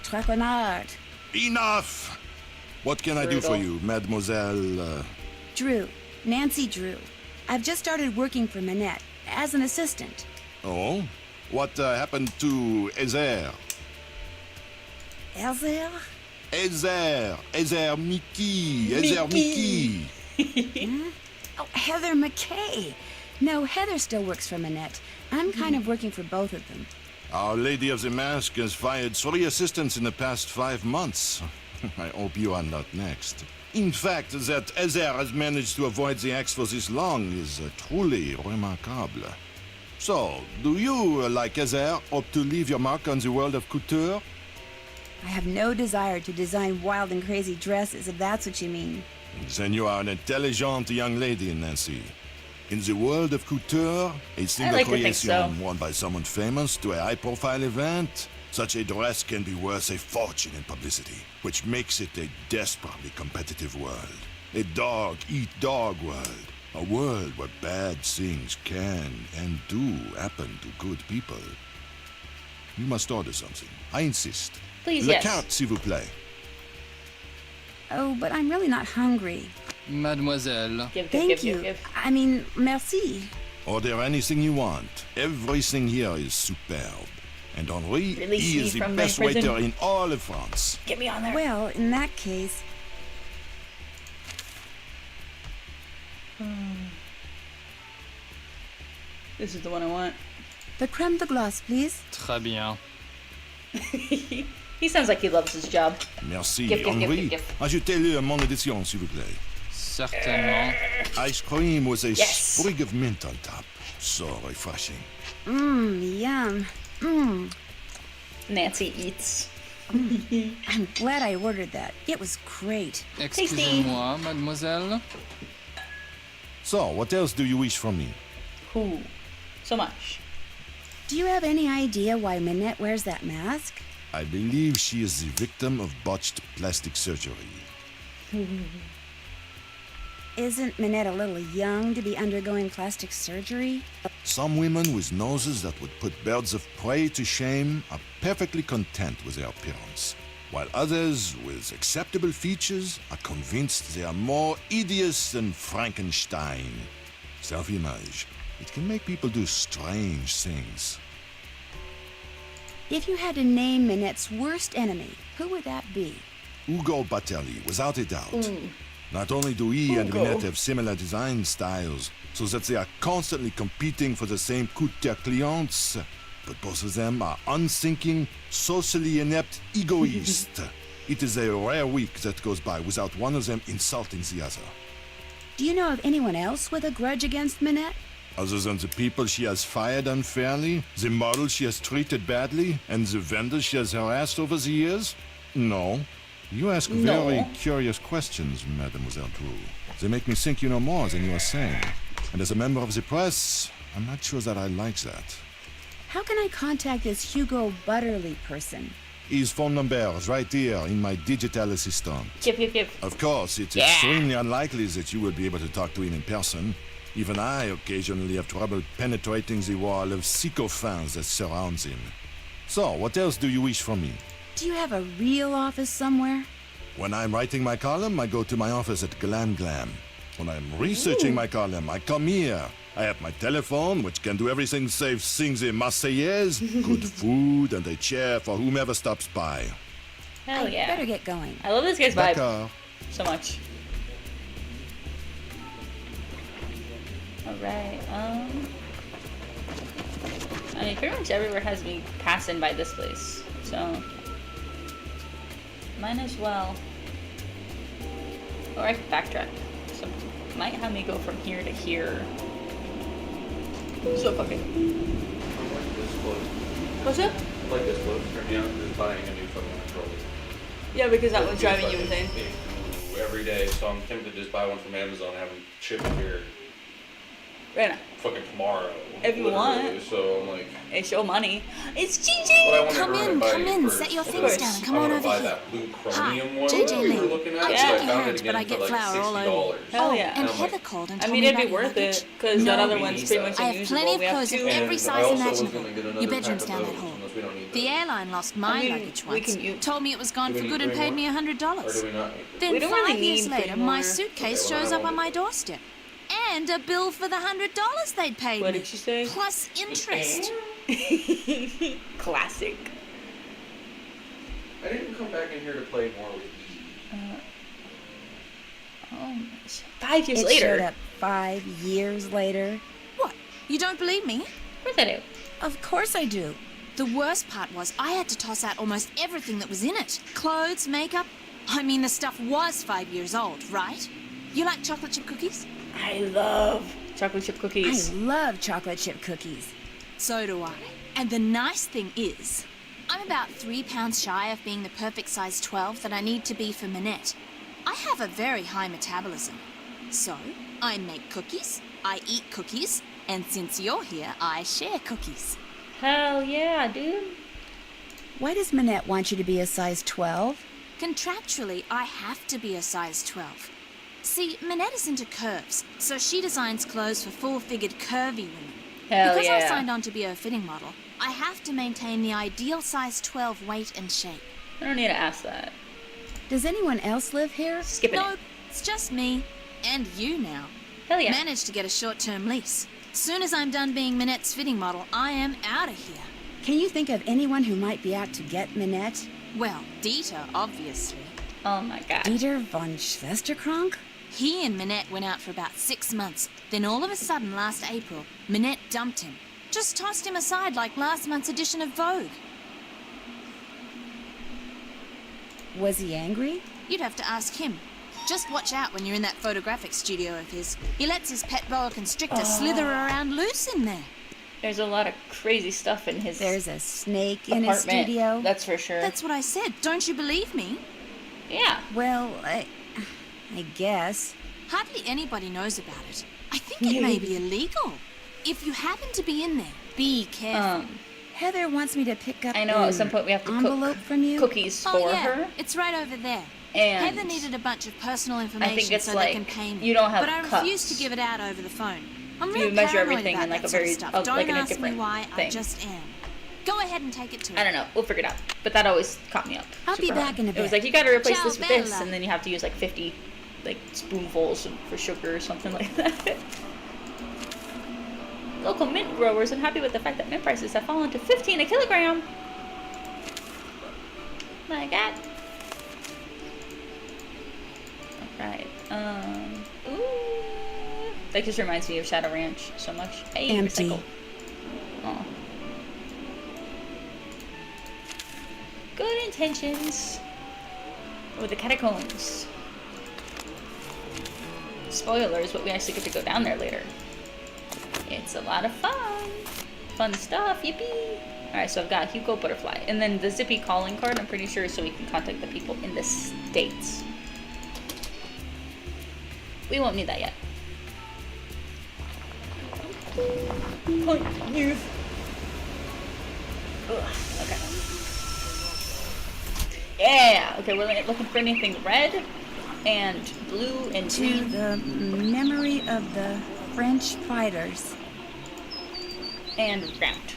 Traquenard. Enough! What can I do for you, Mademoiselle? Drew. Nancy Drew. I've just started working for Minette as an assistant. Oh? What happened to Ezer? Elzer? Ezer Mickey! Oh, Heather McKay. No, Heather still works for Minette. I'm kind of working for both of them. Our Lady of the Mask has fired 3 assistants in the past 5 months. I hope you are not next. In fact, that Ezer has managed to avoid the axe for this long is truly remarkable. So, do you, like Ezer, hope to leave your mark on the world of couture? I have no desire to design wild and crazy dresses, if that's what you mean. Then you are an intelligent young lady, Nancy. In the world of couture, a single like to think creation so. worn by someone famous to a high-profile event, such a dress can be worth a fortune in publicity, which makes it a desperately competitive world. A dog-eat-dog world. A world where bad things can and do happen to good people. You must order something. I insist. Please, Le yes. carte, s'il vous plaît. Oh, but I'm really not hungry. Mademoiselle. Thank you. I mean, merci. Order anything you want. Everything here is superb. And Henri, Release he me is the from my best prison. waiter in all of France. Get me on there. Well, in that case, This is the one I want. the creme de glace, please. Très bien. He sounds like he loves his job. Merci, Gif, gif, gif, Henri. gif, gif. Ajoutez-le à mon édition, s'il vous plaît. Certainement. Ice cream with a Yes. sprig of mint on top. So refreshing. Yum. Nancy eats. I'm glad I ordered that. It was great. Excusez-moi, mademoiselle. So, what else do you wish from me? Ooh, so much. Do you have any idea why Minette wears that mask? I believe she is the victim of botched plastic surgery. Isn't Minette a little young to be undergoing plastic surgery? Some women with noses that would put birds of prey to shame are perfectly content with their appearance, while others with acceptable features are convinced they are more hideous than Frankenstein. Self-image. It can make people do strange things. If you had to name Minette's worst enemy, who would that be? Ugo Batelli, without a doubt. Not only do he and Ugo. Minette have similar design styles, so that they are constantly competing for the same couture clients, but both of them are unthinking, socially inept egoists. It is a rare week that goes by without one of them insulting the other. Do you know of anyone else with a grudge against Minette? Other than the people she has fired unfairly, the models she has treated badly, and the vendors she has harassed over the years? No. You ask very curious questions, Mademoiselle Drew. They make me think you know more than you are saying. And as a member of the press, I'm not sure that I like that. How can I contact this Hugo Butterly person? His phone number is right here in my digital assistant. Yep. Of course, it's extremely unlikely that you will be able to talk to him in person. Even I occasionally have trouble penetrating the wall of sycophants that surrounds him. So, what else do you wish from me? Do you have a real office somewhere? When I'm writing my column, I go to my office at Glam Glam. When I'm researching my column, I come here. I have my telephone, which can do everything save sing the Marseillaise, good food, and a chair for whomever stops by. Hell I yeah. better get going. I love this guy's vibe D'accord. so much. Alright, I mean, pretty much everywhere has me passing by this place, so might as well. Or I can backtrack. So might have me go from here to here. So fucking. I like this look. What's that? I like this look. For me, I'm just buying a new fucking controller. Yeah, because that one's driving you insane. Every day, so I'm tempted to just buy one from Amazon and have them ship it here Right now. fucking tomorrow. If you literally. want. So I'm like, It's your money. It's what I GG! wanted Come to run in, it by come you in, first. set your Of things course, down and come I on wanna over buy here. that blue Hi, chromium one JJ that we were Lee. looking at. I'll but shake I your found hands, it but again I for get like flour all over. $60. Hell Oh, yeah. and I'm Heather like, called and I told mean, me it'd be about your worth luggage. it, because that No, other we one's need pretty that. much I have unusable. plenty of We have clothes of two. every And size I also was imaginable. gonna get another Your pack bedroom's of down that those, hall. unless we don't need The those. airline lost my I mean, luggage we once. can Told me it was gone Do for we good need and three paid more? me Or $100. do we not? Then We don't really 5 years need later, three my more. suitcase Okay, well, shows I up on won't my do it. doorstep. And a bill for the $100 they'd paid What me. did she say? Plus interest. Classic. I didn't come back in here to play more with you. Oh, 5 years It later. showed up 5 years later. What? You don't believe me? Of course I do. Of course I do. The worst part was I had to toss out almost everything that was in it. Clothes, makeup, I mean, the stuff was 5 years old, right? You like chocolate chip cookies? I love chocolate chip cookies. I love chocolate chip cookies. So do I. And the nice thing is, I'm about 3 pounds shy of being the perfect size 12 that I need to be for Minette. I have a very high metabolism. So, I make cookies, I eat cookies, and since you're here, I share cookies. Hell yeah, dude. Why does Minette want you to be a size 12? Contractually, I have to be a size 12. See, Minette is into curves, so she designs clothes for full-figured curvy women. Hell because I yeah. signed on to be a fitting model, I have to maintain the ideal size 12 weight and shape. I don't need to ask that. Does anyone else live here? Skipping No, it. it's just me. And you now. Hell yeah. Managed to get a short-term lease. Soon as I'm done being Minette's fitting model, I am out of here. Can you think of anyone who might be out to get Minette? Well, Dieter, obviously. Oh my god. Dieter von Schwesterkrank? He and Minette went out for about 6 months. Then all of a sudden, last April, Minette dumped him. Just tossed him aside like last month's edition of Vogue. Was he angry? You'd have to ask him. Just watch out when you're in that photographic studio of his. He lets his pet boa constrictor slither around loose in there. There's a lot of crazy stuff in his There's a snake in his apartment. studio. That's for sure. That's what I said. Don't you believe me? Yeah. Well, I guess. Hardly anybody knows about it. I think it may be illegal. If you happen to be in there, be careful. Heather wants me to pick up I know an at some point we have to envelope cook from you. cookies Oh, for yeah. her. It's right over there. And Heather needed a bunch of personal information it's so like, they can pay me. you don't have but I cups. refuse to give it out over the phone. I'm You real measure paranoid everything about in like that a sort of very stuff. like Don't in a ask me different why. thing. I just am. Go ahead and take it to her. I don't know. We'll figure it out. But that always caught me up. I'll be super back hard. in a It was bit. like you got to replace Ciao, this with this, Bella. and then you have to use like 50 like spoonfuls for sugar or something like that. Local mint growers are happy with the fact that mint prices have fallen to 15 a kilogram. My God. Alright. Ooh. That just reminds me of Shadow Ranch so much. Hey, Empty. recycle. Oh. Good intentions. With the catacombs. Spoilers, but we actually get to go down there later. It's a lot of fun. Fun stuff, yippee. Alright, so I've got Hugo Butterfly. And then the Zippy calling card, I'm pretty sure, is so we can contact the people in the States. We won't need that yet. Point youth. Okay. Yeah! Okay, we're looking for anything red and blue and To green. the memory of the French fighters. And round.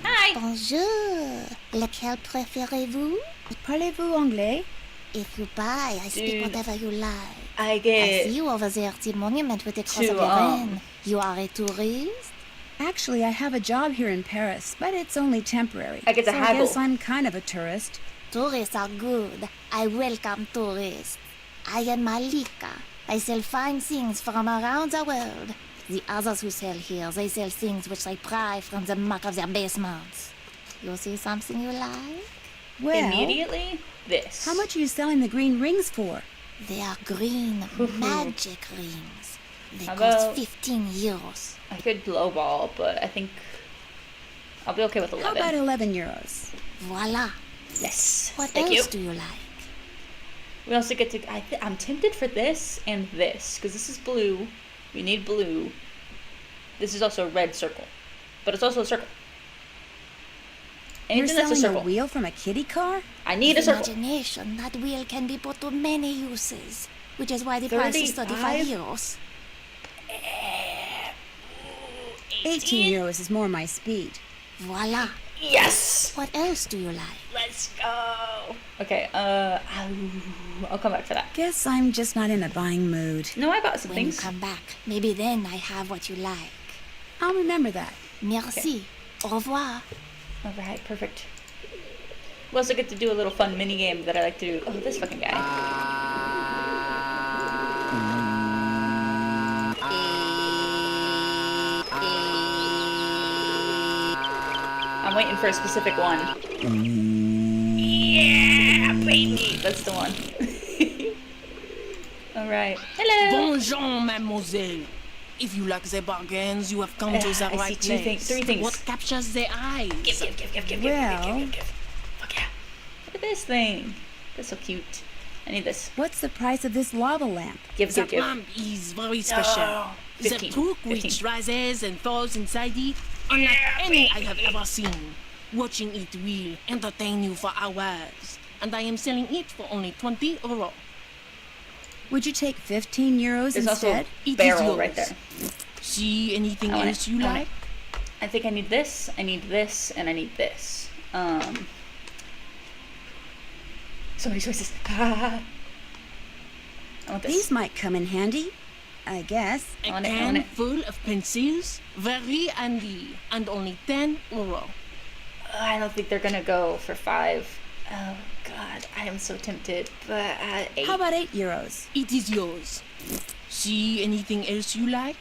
Hi! Bonjour. Lequel préférez-vous? Parlez-vous anglais? If you buy, I speak Dude, whatever you like. I I get see you over there at the monument with the cross to, of Lorraine. You are a tourist? Actually, I have a job here in Paris, but it's only temporary. I get to so haggle. I guess I'm kind of a tourist. Tourists are good. I welcome tourists. I am Malika. I sell fine things from around the world. The others who sell here, they sell things which they pry from the muck of their basements. You see something you like? Well, immediately this. how much are you selling the green rings for? They are green magic rings. They How cost about- 15 euros. I could lowball, but I think I'll be okay with How 11. about 11 euros? Voila. Yes. What Thank else you. do you like? We also get to. I'm tempted for this and this because this is blue. We need blue. This is also a red circle, but it's also a circle. You're Anything that's a selling a circle. wheel from a kiddie car? I need a circle. Imagination, that wheel can be put to many uses, which is why the price is 35 euros. 18 euros is more my speed. Voila. Yes. What else do you like? Let's go. Okay. I'll come back for that. Guess I'm just not in a buying mood. No, I bought some When you things. come back, maybe then I have what you like. I'll remember that. Merci. Au revoir. All right. Perfect. We also get to do a little fun mini game that I like to do. Oh, this fucking guy. I'm waiting for a specific one. Yeah, baby. That's the one. right. Hello. Bonjour, mademoiselle. If you like the bargains, you have come to the I right see place. three things. What captures the eyes? Give. Well, Fuck yeah. Look at this thing. That's so cute. I need this. what's the price of this lava lamp? Give. That lamp is very special. Oh, 15, The book 15. which rises and falls inside it, unlike any I have ever seen. Watching it will entertain you for hours. And I am selling it for only 20 euro. Would you take 15 euros There's also instead? a barrel right there. See anything I want else it. you I want like? I think I need this, and I need this. So many choices. I want this. These might come in handy, I guess. A I want can it. full of pencils, very handy, and only 10 euro. I don't think they're gonna go for 5. Oh God, I am so tempted. But 8. How about 8 euros? It is yours. See anything else you like?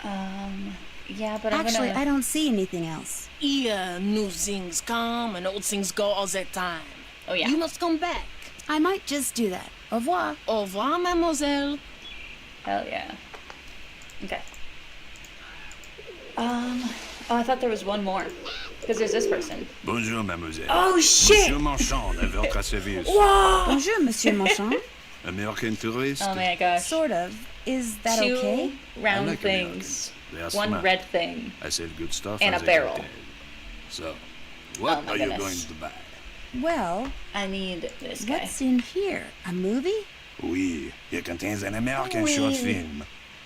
Yeah, but Actually, I'm gonna. I don't see anything else. Here, new things come and old things go all the time. Oh yeah. You must come back. I might just do that. Au revoir. Au revoir, mademoiselle. Hell yeah. Okay. Oh, I thought there was one more. Because there's this person. Bonjour, mademoiselle. Oh shit! Monsieur Marchand à votre service. Whoa! Bonjour, Monsieur Marchand. American tourist. Oh my gosh. Sort of. Is that 2 okay? round I like things. They are 1 smart. red thing. I sell good stuff And as a they barrel. can tell. So, what Oh my are you goodness. going to buy? Well, I need this guy. what's in here? A movie? Oui, it contains an American Oui. short film.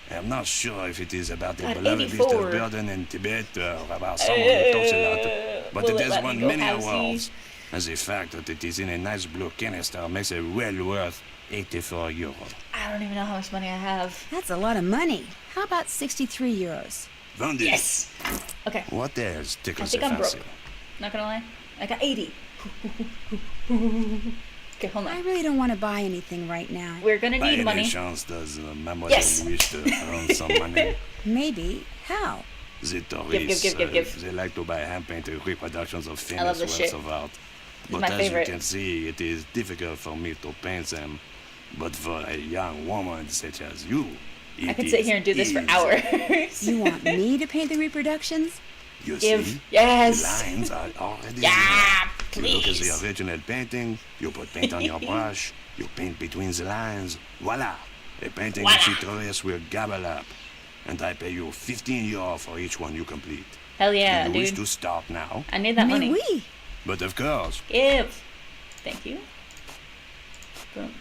I'm not sure if it is about the God, beloved beast 84. of burden in Tibet or about someone who talks a lot. But will it it has let won me go many halvesies? awards. And the fact that it is in a nice blue canister makes it well worth 84 euro. I don't even know how much money I have. That's a lot of money. How about 63 euros? Vendu. Yes! Okay. What else I tickles think your I'm fancy? broke. Not gonna lie. I got 80. Okay, hold I on. really don't want to buy anything right now. We're gonna By need any money. chance does Mademoiselle Yes. wish to earn some money? Maybe. How? The tourists, give. they like to buy hand-painted reproductions of love famous this works shit. of art. is But my as favorite. you can see, it is difficult for me to paint them. But for a young woman such as you, I it can sit is here and do this for easy. hours. You want me to paint the reproductions? You Give. see, Yes. the lines are already Yeah, there. You look at please. the original painting, you put paint on your brush, you paint between the lines, voila! A painting that the tourists will gobble up. And I pay you 15 euro for each one you complete. Hell yeah, Do you wish dude. to start now? I need that Mais money. oui. But of course, Give. Thank you. Boom.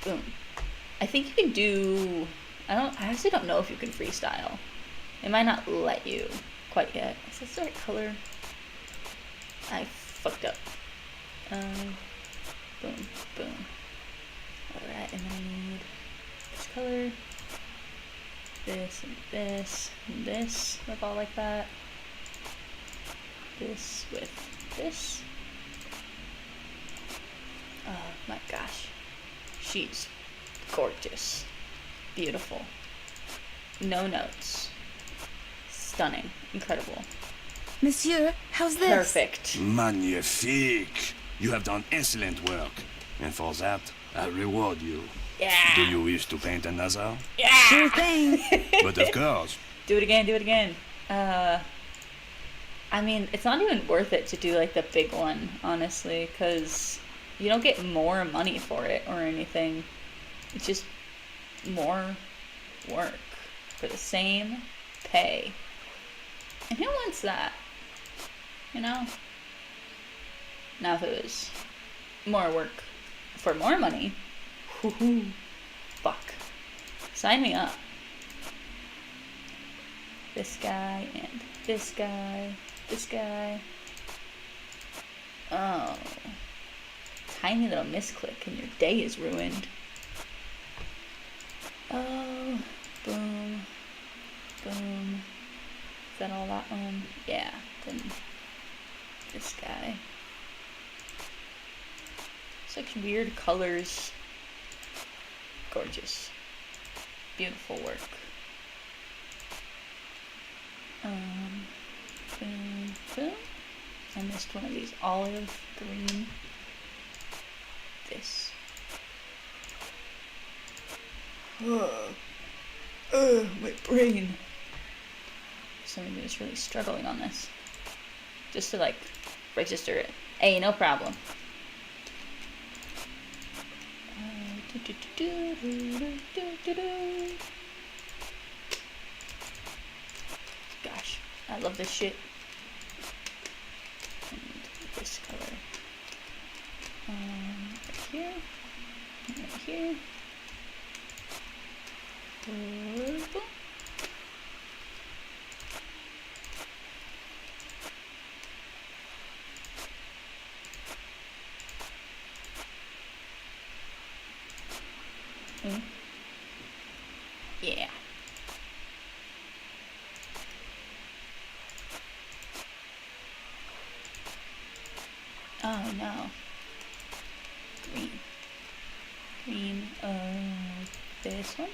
Boom. I think you can do. I actually don't know if you can freestyle. It might not let you quite yet. Is this the right color? I fucked up. Boom. Boom. Alright, and then I need this color. This and this and this. Look all like that. This with this. Oh my gosh. She's gorgeous. Beautiful. No notes. Stunning. Incredible. Monsieur, how's this? Perfect. magnifique! You have done excellent work. And for that, I reward you. Yeah. Do you wish to paint another? Yeah. Sure thing. But of course, Do it again, do it again. I mean, it's not even worth it to do like the big one, honestly, because you don't get more money for it or anything. It's just more work for the same pay. And who wants that? You know? Now if it was more work for more money, whoo-hoo, fuck. Sign me up. This guy and this guy, this guy. Oh. Tiny little misclick and your day is ruined. Oh, boom, boom. Is that all that one? Yeah, then this guy. Such weird colors. Gorgeous. Beautiful work. Boom, boom. I missed one of these olive green. This. My brain. Somebody is really struggling on this. Just to like register it. Hey, no problem. Gosh, I love this shit. And this color. Right here. Right here. Purple. Yeah. Oh no. Green. Green. This one.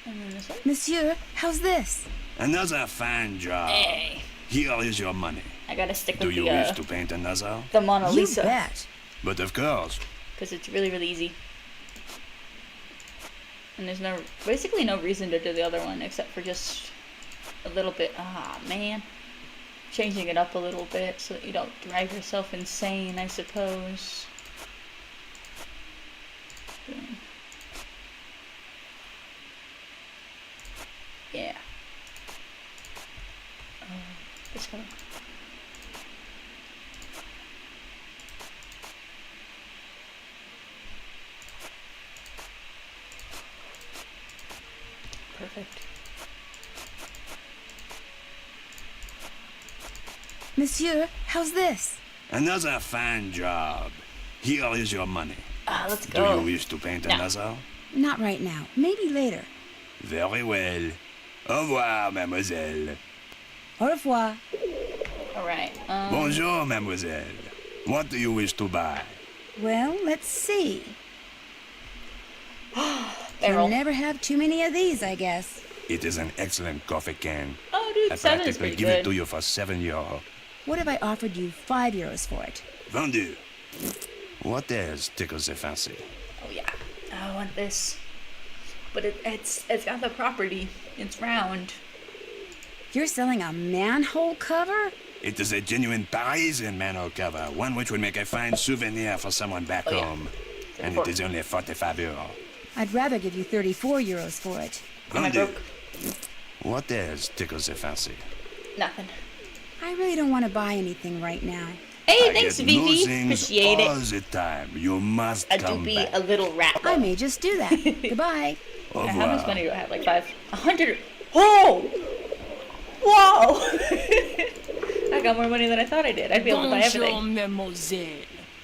And then this one. Monsieur, how's this? Another fine job. Hey. Here is your money. I gotta stick Do with you the, wish to paint another? the Mona Lisa. You bet. But of course. Because it's really, really easy. And there's basically no reason to do the other one except for just a little bit, man. Changing it up a little bit so that you don't drive yourself insane, I suppose. Yeah. This color. Perfect. Monsieur, how's this? Another fine job. Here is your money. Let's Do go. you wish to paint No. another? Not right now. Maybe later. Very well. Au revoir, mademoiselle. Au revoir. Alright. Bonjour, mademoiselle. What do you wish to buy? Well, let's see. Barrel. You'll never have too many of these, I guess. It is an excellent coffee can. Oh, dude, I 7 is practically pretty give good. it to you for €7. What if I offered you €5 for it? Vendu. What else tickles the fancy? Oh yeah, I want this. But it's got the property. It's round. You're selling a manhole cover? It is a genuine Parisian manhole cover, one which would make a fine souvenir for someone back Oh, yeah. home. And it is only €45. I'd rather give you €34 for it. Am I Vendu. broke? What else tickles the fancy? Nothing. I really don't want to buy anything right now. Hey, I thanks, get Vivi. new things Appreciate all it. the time. You must I come do be back. a little rat. I may just do that. Goodbye. Au How much revoir. money do I have? Like 100. Oh! Whoa! I got more money than I thought I did. I'd be able to buy Bonjour, everything. mademoiselle.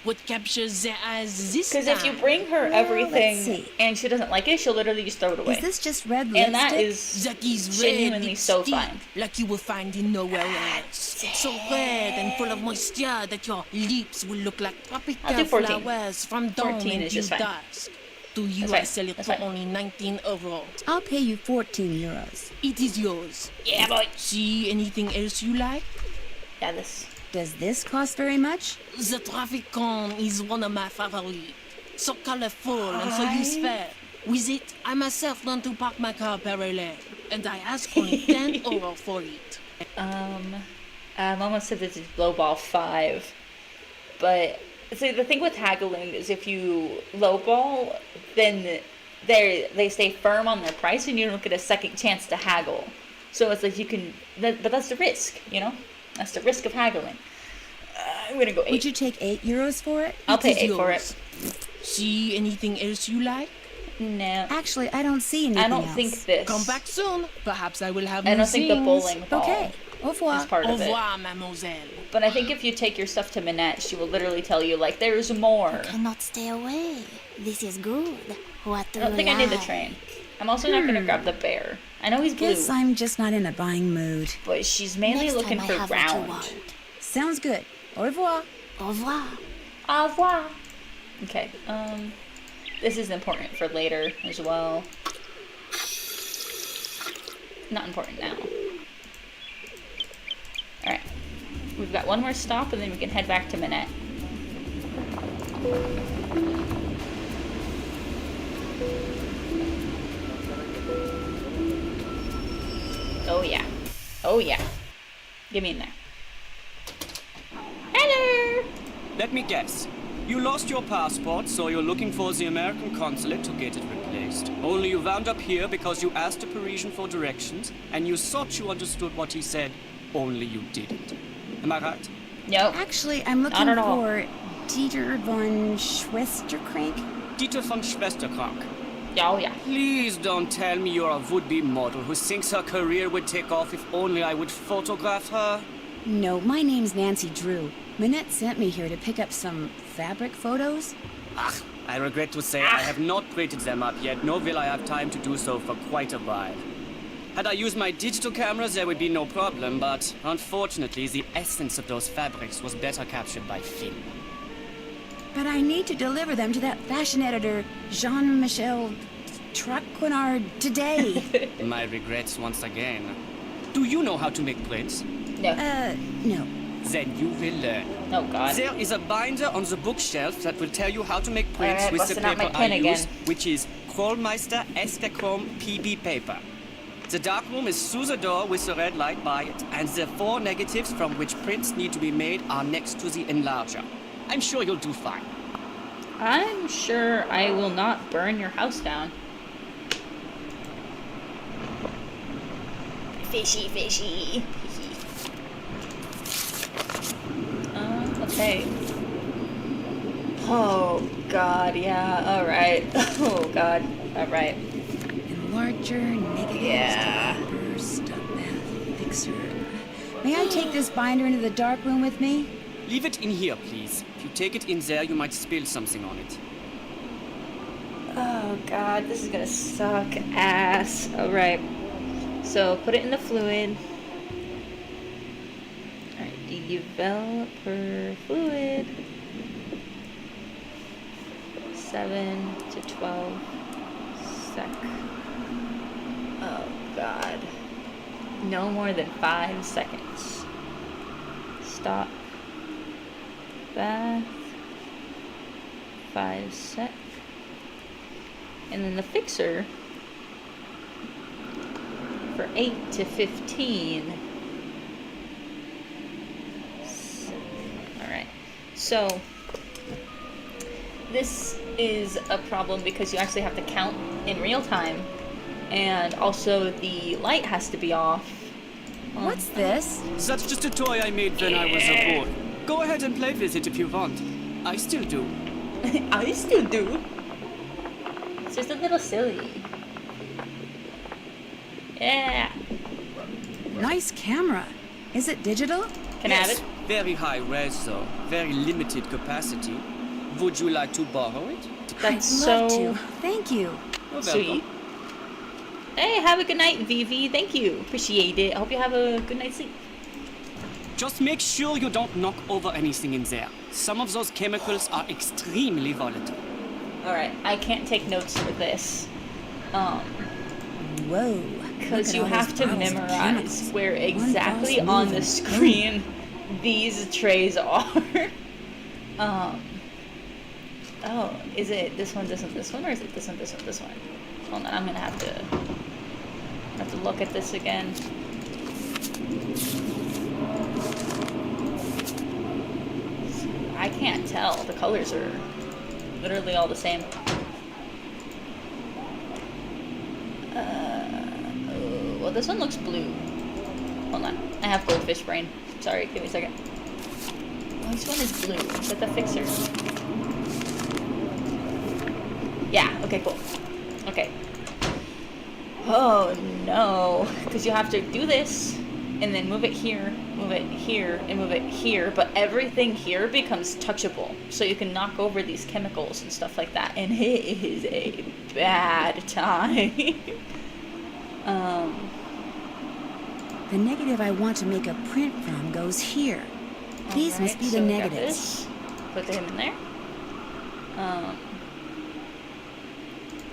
What captures the eyes this Because time? if you bring her let's everything see. and she doesn't like it, she'll literally just throw it away. Is this just red and that lipstick? is That is genuinely red so lipstick, fine. like you will find in nowhere else. So red and full of moisture that your lips will look like I'll tropical do 14. flowers from dawn 14 is until just fine. dusk. To you, That's I fine. sell it That's for fine. only €19. I'll pay you €14. It is yours. Yeah, boy. See anything else you like? Yeah, this. Does this cost very much? The traffic cone is one of my favorites. So colorful and so useful. With it, I myself learned to park my car parallel, and I ask only €10 for it. Mama said this is lowball 5, but see the thing with haggling is if you lowball, then they stay firm on their price and you don't get a second chance to haggle. So it's like you can, but that's the risk, you know. That's the risk of haggling. I'm gonna go 8. Would you take €8 for it? I'll pay It is 8 for yours. it. See anything else you like? No, Actually, I don't see anything I don't else. think this. Come back soon. Perhaps I will have I new don't think the things. bowling ball Okay. Au revoir. is part Au of it. revoir, mademoiselle. But I think if you take your stuff to Minette, she will literally tell you like, "There's more." Cannot stay away. This is good. What do I don't you think I need the like? train. I'm also not gonna grab the bear. I know he's blue, Guess I'm just not in a buying mood. but she's mainly Next looking time for I have what you round. want. Sounds good. Au revoir. Au revoir. Au revoir. Okay. This is important for later as well. Not important now. All right. We've got one more stop, and then we can head back to Minette. Oh yeah. Oh yeah. Get me in there. Hello! Let me guess. You lost your passport, so you're looking for the American consulate to get it replaced. Only you wound up here because you asked a Parisian for directions, and you thought you understood what he said, only you didn't. Am I right? No. Actually, I'm looking for Dieter von Schwesterkrank. Dieter von Schwesterkrank. Oh, yeah. Please don't tell me you're a would-be model who thinks her career would take off if only I would photograph her. No, my name's Nancy Drew. Minette sent me here to pick up some fabric photos. I regret to say I have not printed them up yet, nor will I have time to do so for quite a while. Had I used my digital cameras, there would be no problem, but unfortunately, the essence of those fabrics was better captured by film. But I need to deliver them to that fashion editor, Jean-Michel Traquenard, today. My regrets once again. Do you know how to make prints? No. No. Then you will learn. Oh, God. There is a binder on the bookshelf that will tell you how to make prints Alright, with the busting out my paper I pen use, again. which is Krollmeister Esterchrome PB paper. The darkroom is through the door with the red light by it, and the 4 negatives from which prints need to be made are next to the enlarger. I'm sure you'll do fine. I'm sure I will not burn your house down. Fishy, fishy. Okay. Oh, God, yeah, alright. Oh, God, alright. Enlarger, negative, Yeah. fixer. May I take this binder into the dark room with me? Leave it in here, please. If you take it in there, you might spill something on it. Oh, God, this is gonna suck ass. Alright. So, put it in the fluid. Alright, developer fluid. 7 to 12 sec. Oh, God. No more than 5 seconds. Stop. Bath. 5 sec. And then the fixer for 8 to 15. Alright. So this is a problem because you actually have to count in real time. And also the light has to be off. What's this? That's just a toy I made when I was a boy. Go ahead and play with it if you want. I still do. I still do. It's just a little silly. Yeah. Nice camera. Is it digital? Can I have it? Very high res though. Very limited capacity. Would you like to borrow it? That's I'd love so to. Thank you. You're sweet. welcome. Hey, have a good night, Vivi. Thank you. Appreciate it. I hope you have a good night's sleep. Just make sure you don't knock over anything in there. Some of those chemicals are extremely volatile. Alright, I can't take notes for this. Whoa. Because Look you at all have those to bottles of memorize chemicals. where One exactly false on move the and screen these trays are. Oh, is it this one, or is it this one, this one? Hold on, I'm gonna have to look at this again. I can't tell. The colors are literally all the same. Oh, well, this one looks blue. Hold on. I have goldfish brain. Sorry, give me a second. Oh, this one is blue. Is that the fixer? Yeah, okay, cool. Okay. Oh, no. Because you have to do this, and then move it here, and move it here, but everything here becomes touchable. So you can knock over these chemicals and stuff like that, and it is a bad time. The negative I want to make a print from goes here. These must be the so we got negatives. this. Put him in there.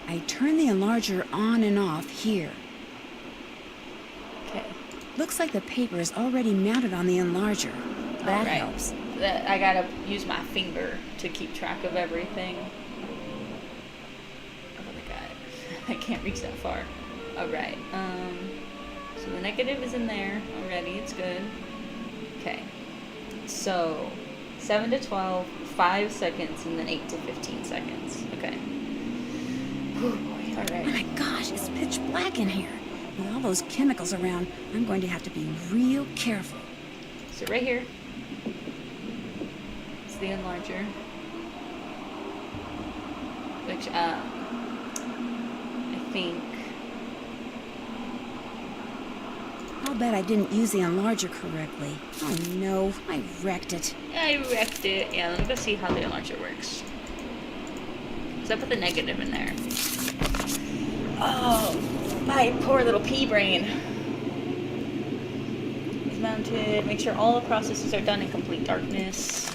I turn the enlarger on and off here. Okay. Looks like the paper is already mounted on the enlarger. That Alright. helps. I gotta use my finger to keep track of everything. Oh my god. I can't reach that far. Alright, so the negative is in there already, it's good. Okay, so 7 to 12, 5 seconds, and then 8 to 15 seconds. Okay. Whew, boy, alright. Oh my gosh, it's pitch black in here. With all those chemicals around, I'm going to have to be real careful. So right here is the enlarger. Which, I think... I'll bet I didn't use the enlarger correctly. Oh no, I wrecked it. I wrecked it. Yeah, let me go see how the enlarger works. So I put the negative in there. Oh, my poor little pea brain. It's mounted. Make sure all the processes are done in complete darkness.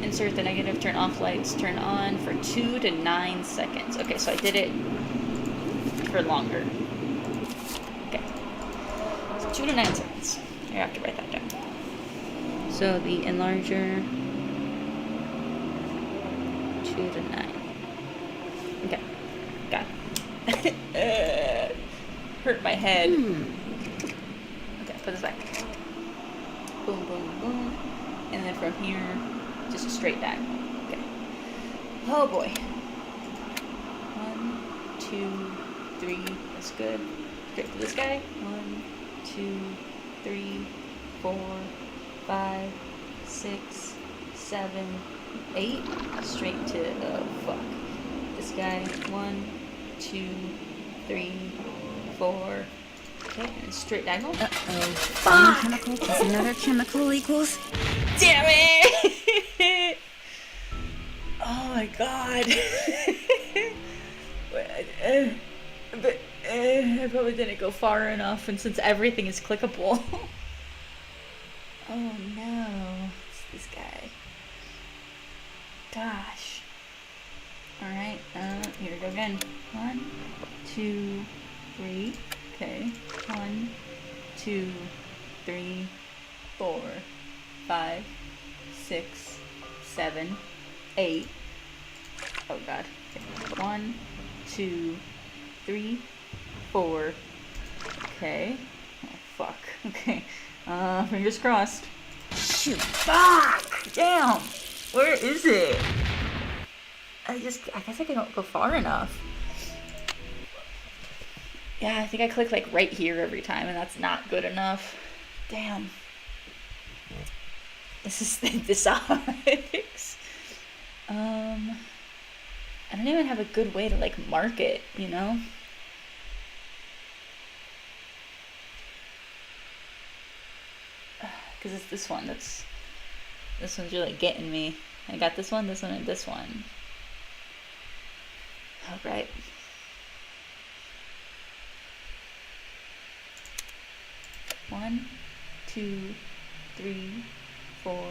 Insert the negative, turn off lights, turn on for 2 to 9 seconds. Okay, so I did it for longer. Okay. So 2 to 9 seconds. I have to write that down. So the enlarger, 2 to 9. Okay, got it. Hurt my head. Okay, put this back. Boom, boom, boom. And then from here, just a straight back. Okay. Oh boy. 1, 2, 3. That's good. Straight to this guy. 1, 2, 3, 4, 5, 6, 7, 8. Straight to fuck. This guy. 1, 2, 3, 4. Okay, and straight diagonal. Uh-oh. One chemical plus another chemical equals... Damn it! Oh my god. But I probably didn't go far enough, and since everything is clickable. Oh no. It's this guy. Gosh. Alright, here we go again. 1, 2, 3. Okay. 1, 2, 3, 4, 5, 6, 7, 8. Oh god. Okay. 1, 2, 3, 4. Okay. Oh fuck. Okay. Fingers crossed. Shoot. Fuck! Damn! Where is it? I guess I can't go far enough. Yeah, I think I click like right here every time, and that's not good enough. Damn. This sucks. I don't even have a good way to like mark it, you know? Because it's this one this one's really getting me. I got this one, and this one. Alright. One, 2, 3, 4.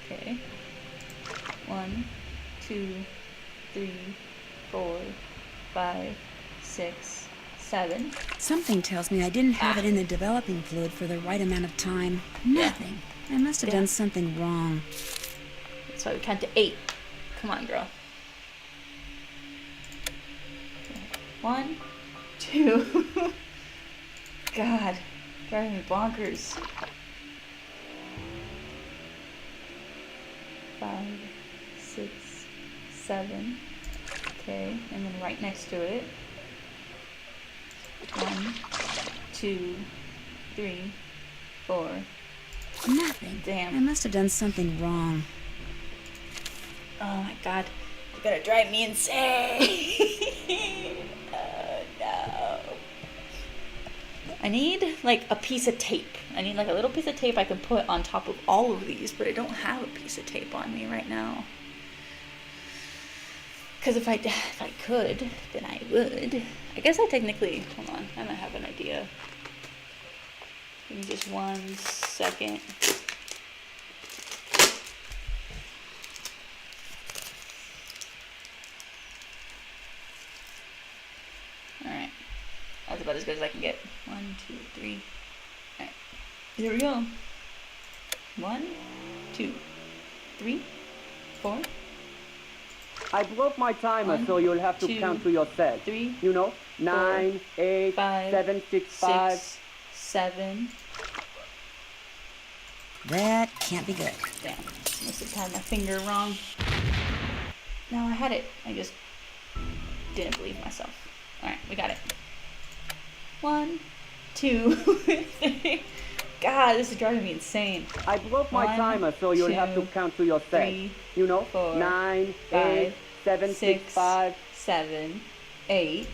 Okay. 1, 2, 3, 4, 5, 6, 7. Something tells me I didn't have it in the developing fluid for the right amount of time. Nothing. I must have done something wrong. That's why we count to 8. Come on, girl. 1, 2. God, driving me bonkers. 5, 6, 7. Okay, and then right next to it. 1, 2, 3, 4. Nothing. Damn. I must have done something wrong. Oh my god, you're gonna drive me insane. Oh no. I need like a piece of tape. I need like a little piece of tape I can put on top of all of these, but I don't have a piece of tape on me right now. Because if I could, then I would. I guess I technically, hold on, I might have an idea. Give me just 1 second. Alright. That's about as good as I can get. 1, 2, 3. Alright. Here we go. 1, 2, 3, 4, I broke my timer, 1, so you'll have to 2, count to yourself. 3, You know, 9, 4, 8, 5, 7, 6, 5. 6, 7. That can't be good. Damn, must have had my finger wrong. No, I had it. I just didn't believe myself. Alright, we got it. 1, 2, 3. God, this is driving me insane. I broke my 1, timer, so you'll 2, have to count to yourself. 3, you know, 4, 9, 5, 8, 7, 6, 5. 7, 8.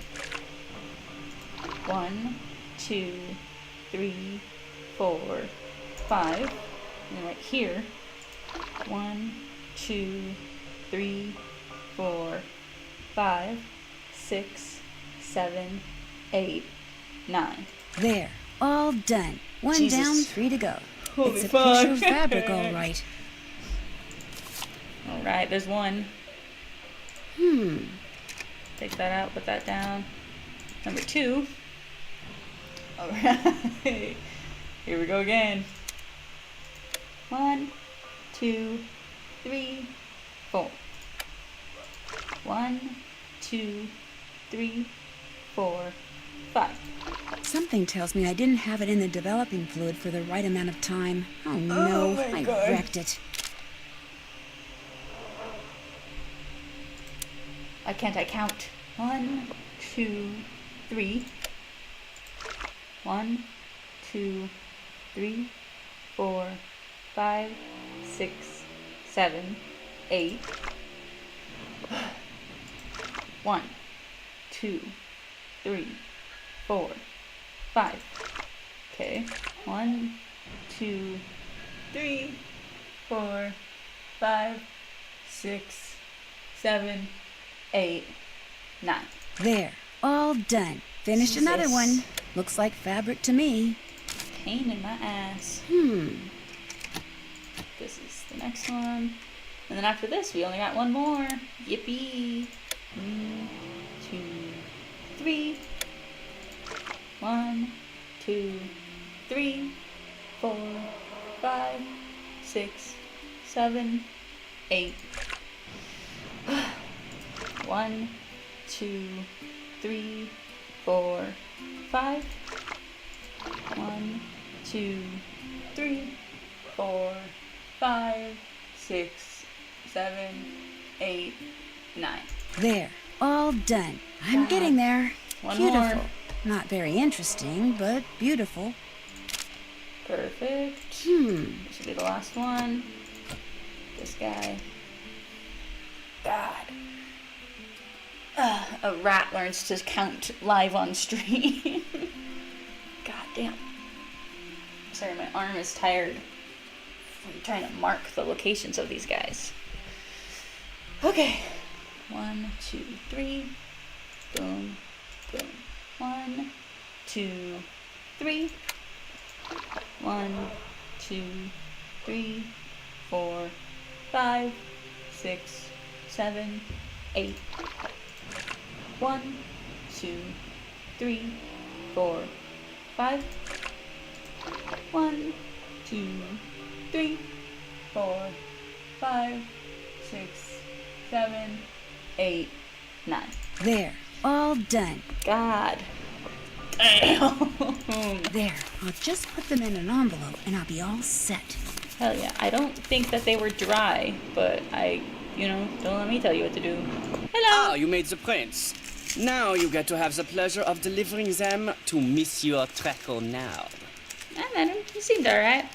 1, 2, 3, 4, 5. And then right here. 1, 2, 3, 4, 5, 6, 7, 8, 9. There, all done. 1 Jesus. down, 3 to go. Holy it's a fuck. picture of fabric, all right. All right, there's one. Take that out, put that down. Number 2. All right. Here we go again. 1, 2, 3, 4. 1, 2, 3, 4, 5. Something tells me I didn't have it in the developing fluid for the right amount of time. Oh no, my I God. wrecked it. Why can't I count? 1, 2, 3. 1, 2, 3, 4, 5, 6, 7, 8. 1, 2, 3, 4, 5. Okay. 1, 2, 3, 4, 5, 6, 7, 8, 9. There, all done. Finished another Jesus. one. Looks like fabric to me. Pain in my ass. This is the next one. And then after this, we only got one more. Yippee. 1, 2, 3. 1, 2, 3, 4, 5, 6, 7, 8. 1, 2, 3, 4, 5. 1, 2, 3, 4, 5, 6, 7, 8, 9. There, all done. I'm getting there. One Beautiful. more. Not very interesting, but beautiful. Perfect. This should be the last one. This guy. God. A rat learns to count live on stream. God damn. Sorry, my arm is tired. I'm trying to mark the locations of these guys. Okay. 1, 2, 3. Boom. Boom. 1, 2, 3. 1, 2, 3, 4, 5, 6, 7, 8. 1, 2, 3, 4, 5. 1, 2, 3, 4, 5, 6, 7, 8, 9. There, all done. God. Damn. There, I'll just put them in an envelope and I'll be all set. Hell yeah. I don't think that they were dry, but don't let me tell you what to do. Hello. Ah, you made the prints. Now you get to have the pleasure of delivering them to Monsieur Treconard. I met him. He seemed alright.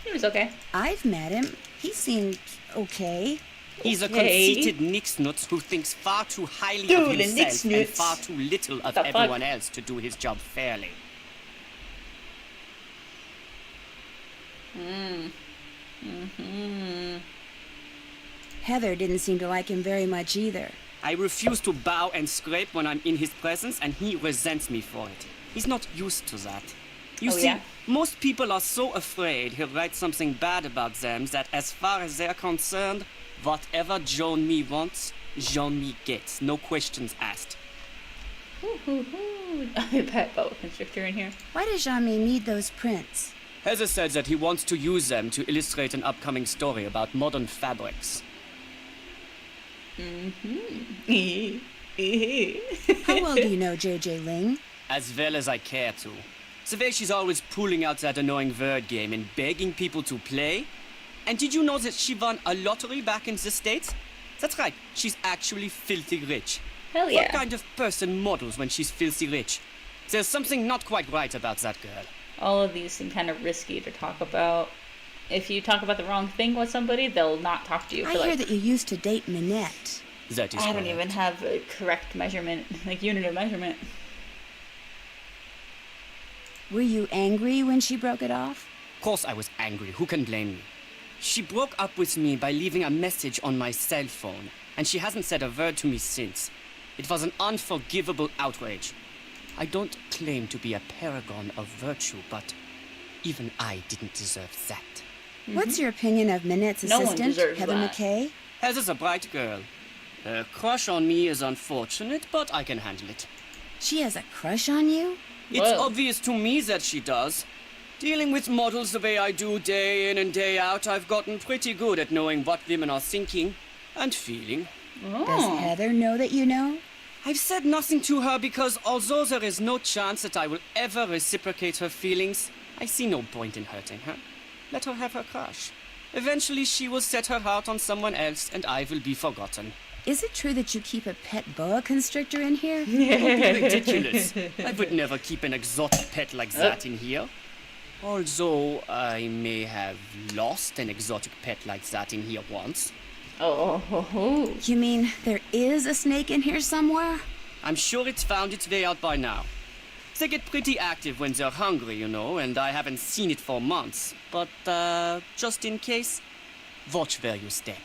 He was okay. I've met him. He seemed okay. He's a conceited nixnut who thinks far too highly of Dude, a himself and nixnut. far too little of The everyone fuck? else to do his job fairly. Heather didn't seem to like him very much either. I refuse to bow and scrape when I'm in his presence, and he resents me for it. He's not used to that. You Oh, see, yeah? most people are so afraid he'll write something bad about them that as far as they're concerned, whatever Jean-Mi wants, Jean-Mi gets. No questions asked. I bet boa constrictor in here. Why does Jean-Mi need those prints? Heather said that he wants to use them to illustrate an upcoming story about modern fabrics. How well do you know J.J. Ling? As well as I care to. The way she's always pulling out that annoying word game and begging people to play. And did you know that she won a lottery back in the States? That's right, she's actually filthy rich. Hell yeah. What kind of person models when she's filthy rich? There's something not quite right about that girl. All of these seem kind of risky to talk about. If you talk about the wrong thing with somebody, they'll not talk to you. I hear that you used to date Minette. That is I haven't correct. even have a correct measurement, like unit of measurement. Were you angry when she broke it off? Of course I was angry. Who can blame me? She broke up with me by leaving a message on my cell phone, and she hasn't said a word to me since. It was an unforgivable outrage. I don't claim to be a paragon of virtue, but even I didn't deserve that. What's your opinion of Minette's No one assistant, deserves Heather that. McKay? Heather's a bright girl. Her crush on me is unfortunate, but I can handle it. She has a crush on you? It's Whoa. obvious to me that she does. Dealing with models the way I do day in and day out, I've gotten pretty good at knowing what women are thinking and feeling. Does Heather know that you know? I've said nothing to her because although there is no chance that I will ever reciprocate her feelings, I see no point in hurting her. Let her have her crush. Eventually she will set her heart on someone else and I will be forgotten. Is it true that you keep a pet boa constrictor in here? Don't be ridiculous. I would never keep an exotic pet like that in here. Although I may have lost an exotic pet like that in here once. Oh. You mean there is a snake in here somewhere? I'm sure it's found its way out by now. They get pretty active when they're hungry, you know, and I haven't seen it for months. But, just in case, watch where you step.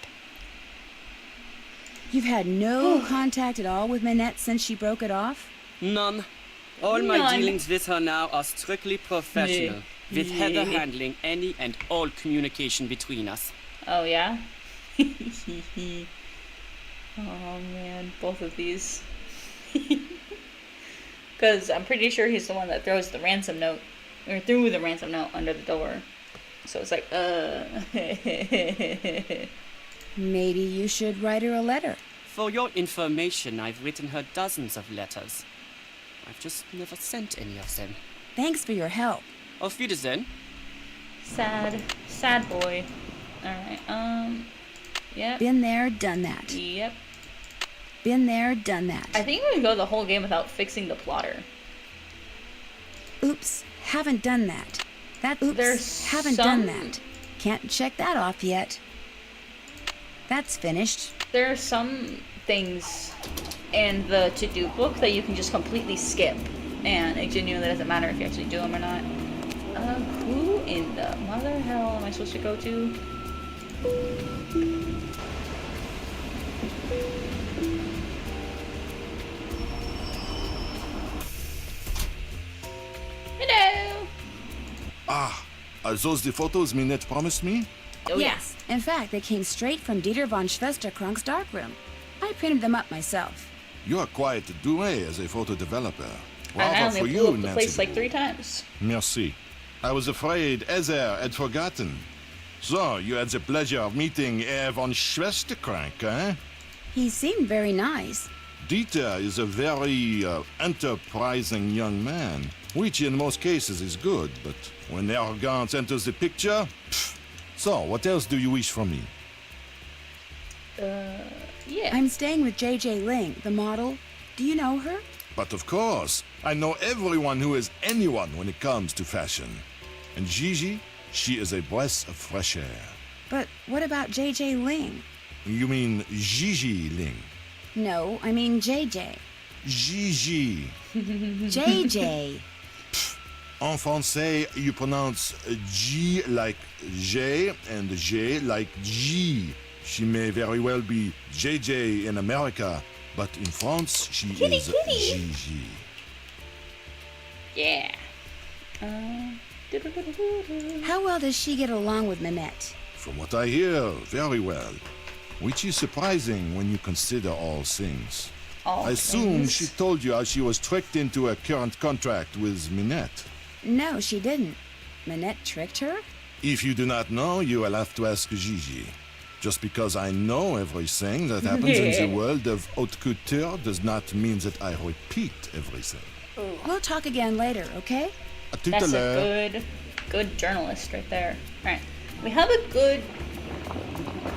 You've had no contact at all with Minette since she broke it off? None. All my None. dealings with her now are strictly professional, with Heather handling any and all communication between us. Oh, yeah? Oh, man. Both of these. Because I'm pretty sure he's the one that throws the ransom note, or threw the ransom note under the door. So it's like, Maybe you should write her a letter. For your information, I've written her dozens of letters. I've just never sent any of them. Thanks for your help. Auf Wiedersehen. Sad boy. Alright, yep. Been there, done that. Yep. Been there, done that. I think we can go the whole game without fixing the plotter. Oops, haven't done that. There's haven't some- done that. Can't check that off yet. That's finished. There are some things in the to-do book that you can just completely skip, and it genuinely doesn't matter if you actually do them or not. Who in the mother hell am I supposed to go to? Hello! Ah, are those the photos Minette promised me? Oh, yes. In fact, they came straight from Dieter von Schwesterkrank's darkroom. I printed them up myself. You are quite doué as a photo developer. And I Bravo for only you, blew up the Nancy place like Boo. 3 times. Merci. I was afraid Ezer had forgotten. So, you had the pleasure of meeting Herr von Schwesterkrank, eh? He seemed very nice. Dieter is a very enterprising young man, which in most cases is good, but when arrogance enters the picture, pfft. So, what else do you wish from me? Yeah. I'm staying with J.J. Ling, the model. Do you know her? But of course, I know everyone who is anyone when it comes to fashion. And Gigi, she is a breath of fresh air. But what about J.J. Ling? You mean Gigi Ling? No, I mean J.J. Gigi. J.J. En français, you pronounce G like J and J like G. She may very well be JJ in America, but in France, she is Gigi. Yeah. How well does she get along with Minette? From what I hear, very well. Which is surprising when you consider all things. I assume she told you how she was tricked into a current contract with Minette. No, she didn't. Minette tricked her? If you do not know, you will have to ask Gigi. Just because I know everything that happens in the world of haute couture does not mean that I repeat everything. We'll talk again later, okay? À tout à That's l'heure. a good journalist right there. Alright. We have a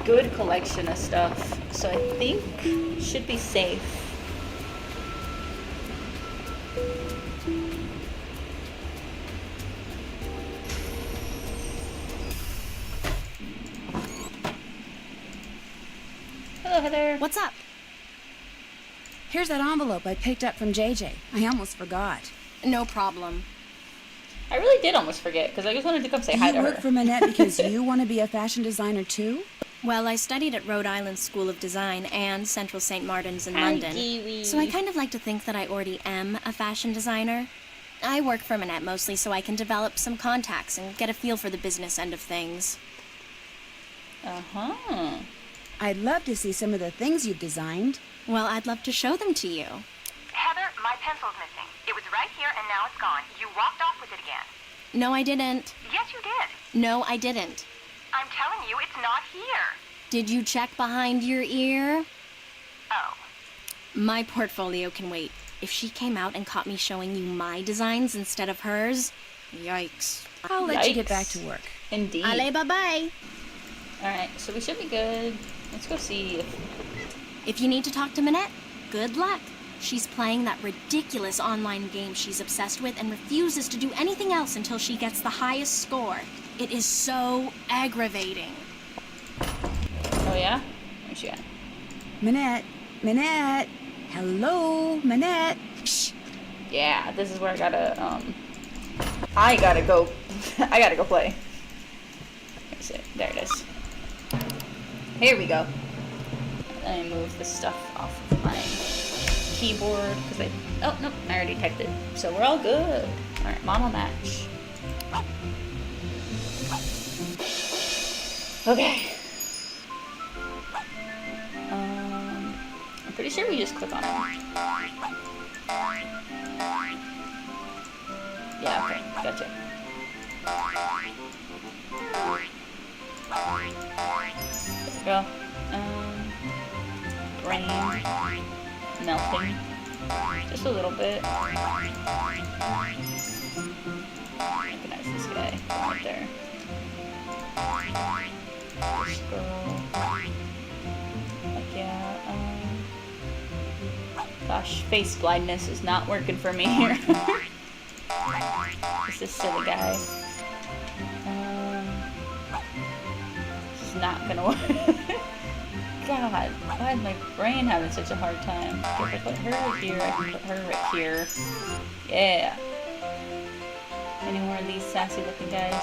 good collection of stuff, so I think should be safe. Hello, Heather. What's up? Here's that envelope I picked up from JJ. I almost forgot. No problem. I really did almost forget, because I just wanted to come say Do hi you to work her. for Minette because you want to be a fashion designer too? Well, I studied at Rhode Island School of Design and Central St. Martin's in Hi, London. Dewey. So I kind of like to think that I already am a fashion designer. I work for Minette mostly so I can develop some contacts and get a feel for the business end of things. Uh-huh. I'd love to see some of the things you've designed. Well, I'd love to show them to you. Heather, my pencil's missing. It was right here and now it's gone. You walked off with it again. No, I didn't. Yes, you did. No, I didn't. I'm telling you, it's not here. Did you check behind your ear? Oh. My portfolio can wait. If she came out and caught me showing you my designs instead of hers, yikes. I'll let you get Yikes. back to work. Indeed. Allez, bye-bye. Alright, so we should be good. Let's go see if... If you need to talk to Minette, good luck. She's playing that ridiculous online game she's obsessed with and refuses to do anything else until she gets the highest score. It is so aggravating. Oh, yeah? Where's she at? Minette, hello, Minette. Shh. Yeah, this is where I gotta go. I gotta go play. Where's it? There it is. Here we go. Let me move this stuff off of my keyboard, because oh, nope, I already typed it. So we're all good. Alright, model match. Okay. I'm pretty sure we just click on it. Yeah, okay, gotcha. There we go. Brain melting. Just a little bit. Recognize this guy right there. This girl. Like, yeah, gosh, face blindness is not working for me here. This is silly guy. This is not gonna work. God, why is my brain having such a hard time? Okay, if I put her here, I can put her right here. Yeah. Any more of these sassy looking guys?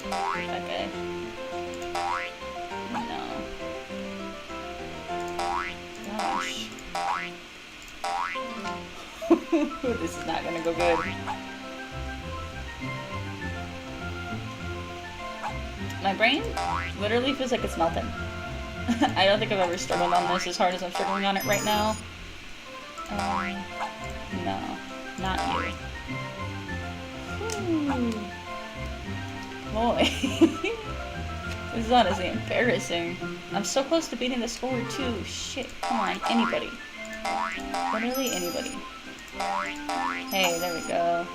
Okay. No. Gosh. This is not gonna go good. My brain literally feels like it's melting. I don't think I've ever struggled on this as hard as I'm struggling on it right now. No, not you. Boy. This is honestly embarrassing. I'm so close to beating the score too. Shit, come on, anybody. Literally anybody. Hey, there we go.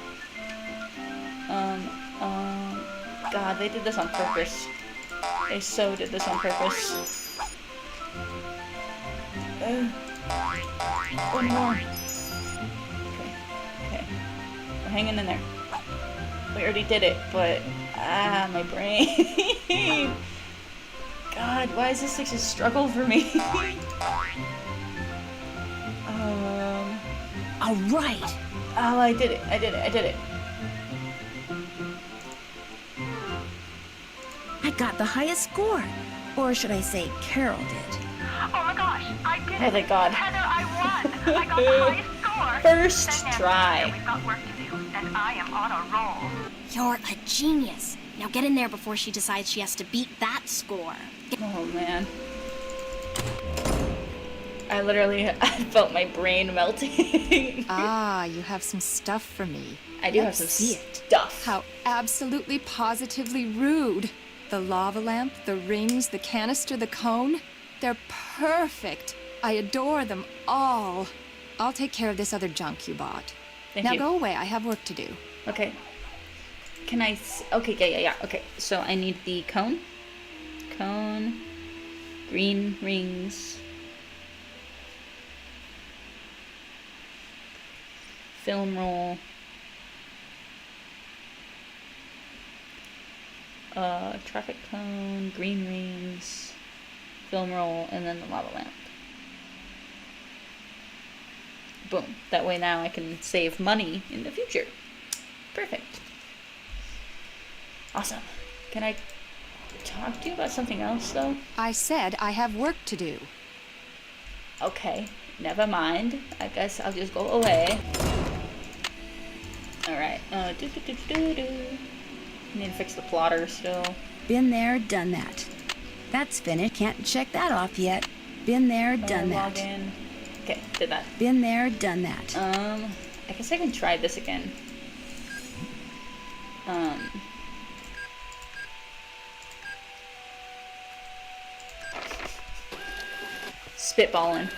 God, they did this on purpose. They so did this on purpose. One more. Okay. We're hanging in there. We already did it, but my brain. God, why is this such a struggle for me? All right. Oh, I did it. I got the highest score. Or should I say Carol did. Oh my gosh, I did it! Oh, thank God. Heather, I won! I got the highest score! First Send Nancy try. here, we've got work to do, and I am on a roll. You're a genius. Now get in there before she decides she has to beat that score. Oh, man. I literally felt my brain melting. Ah, you have some stuff for me. I do have Let's some see it. stuff. How absolutely positively rude. The lava lamp, the rings, the canister, the cone. They're perfect. I adore them all. I'll take care of this other junk you bought. Thank now you. go away. I have work to do. Okay. Can I... Okay, yeah. Okay, so I need the cone. Cone. Green rings. Film roll. Traffic cone, green rings, film roll, and then the lava lamp. Boom. That way now I can save money in the future. Perfect. Awesome. Can I talk to you about something else, though? I said I have work to do. Okay. Never mind. I guess I'll just go away. Alright. Need to fix the plotter still. Been there, done that. That's finished. Can't check that off yet. Been there, done that. Login. Okay, did that. Been there, done that. I guess I can try this again. Spitballing.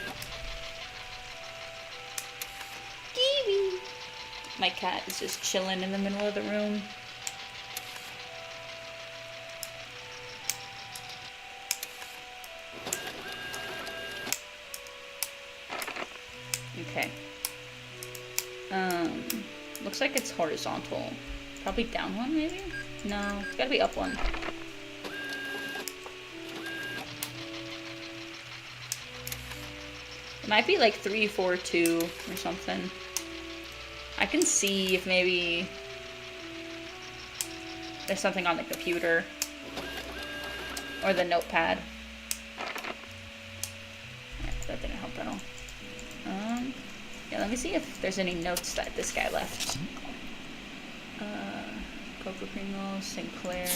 Kiwi. My cat is just chilling in the middle of the room. Okay. Looks like it's horizontal. Probably down one, maybe? No, it's gotta be up one. It might be like 3, 4, 2 or something. I can see if maybe there's something on the computer or the notepad. That didn't help at all. Yeah, let me see if there's any notes that this guy left. Cocoa Pringles, Sinclair.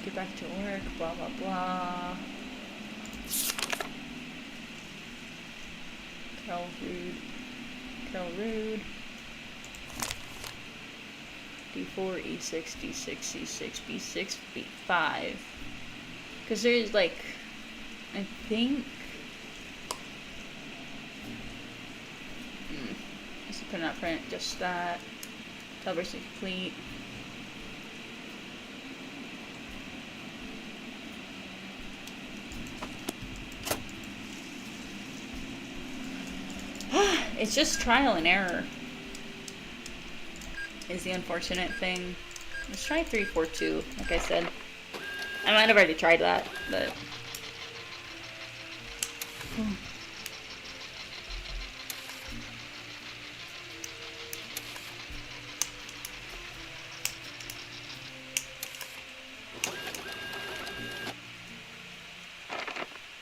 Get back to work, blah, blah, blah. Carol Rude. D4, E6, D6, C6, B6, B5. Because there's like, I think... Just put it out print, just that. Celebration complete. It's just trial and error. Is the unfortunate thing. Let's try 3, 4, 2, like I said. I might have already tried that, but...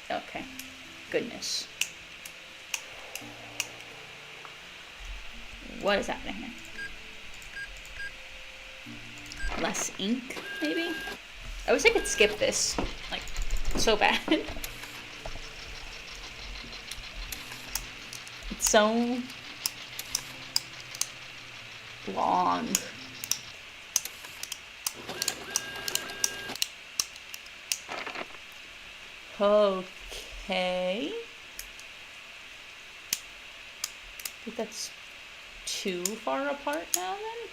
Okay. Goodness. What is happening here? Less ink, maybe? I wish I could skip this. Like, so bad. It's so long. Okay. I think that's too far apart now then?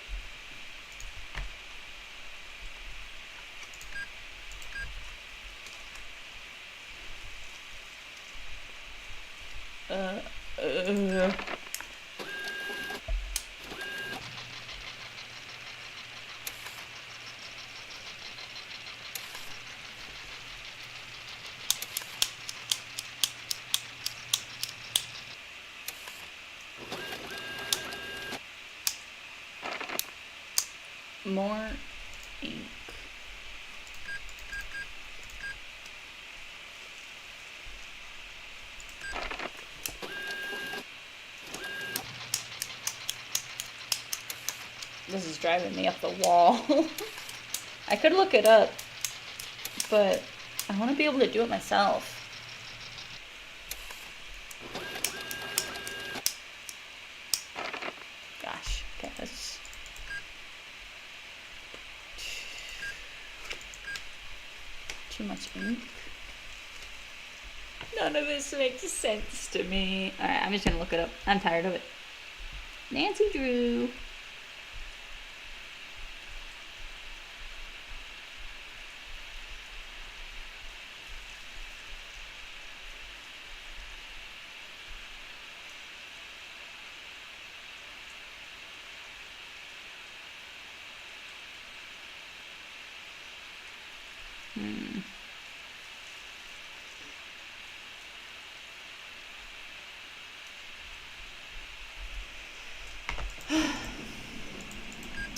More ink. This is driving me up the wall. I could look it up, but I want to be able to do it myself. Gosh, okay, let's... Too much ink. None of this makes sense to me. Alright, I'm just gonna look it up. I'm tired of it. Nancy Drew.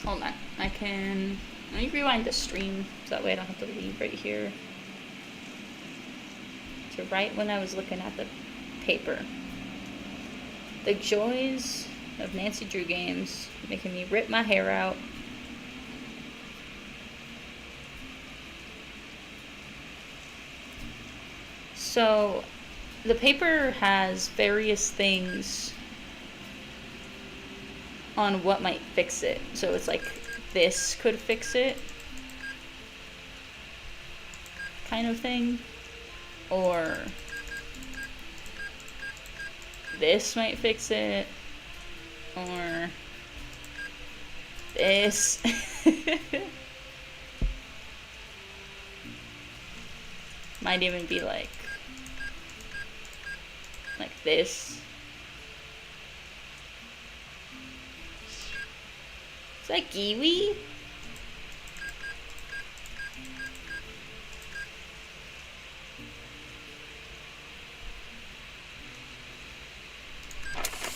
Hold on. Let me rewind the stream so that way I don't have to leave right here. To right when I was looking at the paper. The joys of Nancy Drew games, making me rip my hair out. So, the paper has various things on what might fix it. So it's like, this could fix it, kind of thing. Or this might fix it. Or this. Might even be like this. Is that kiwi?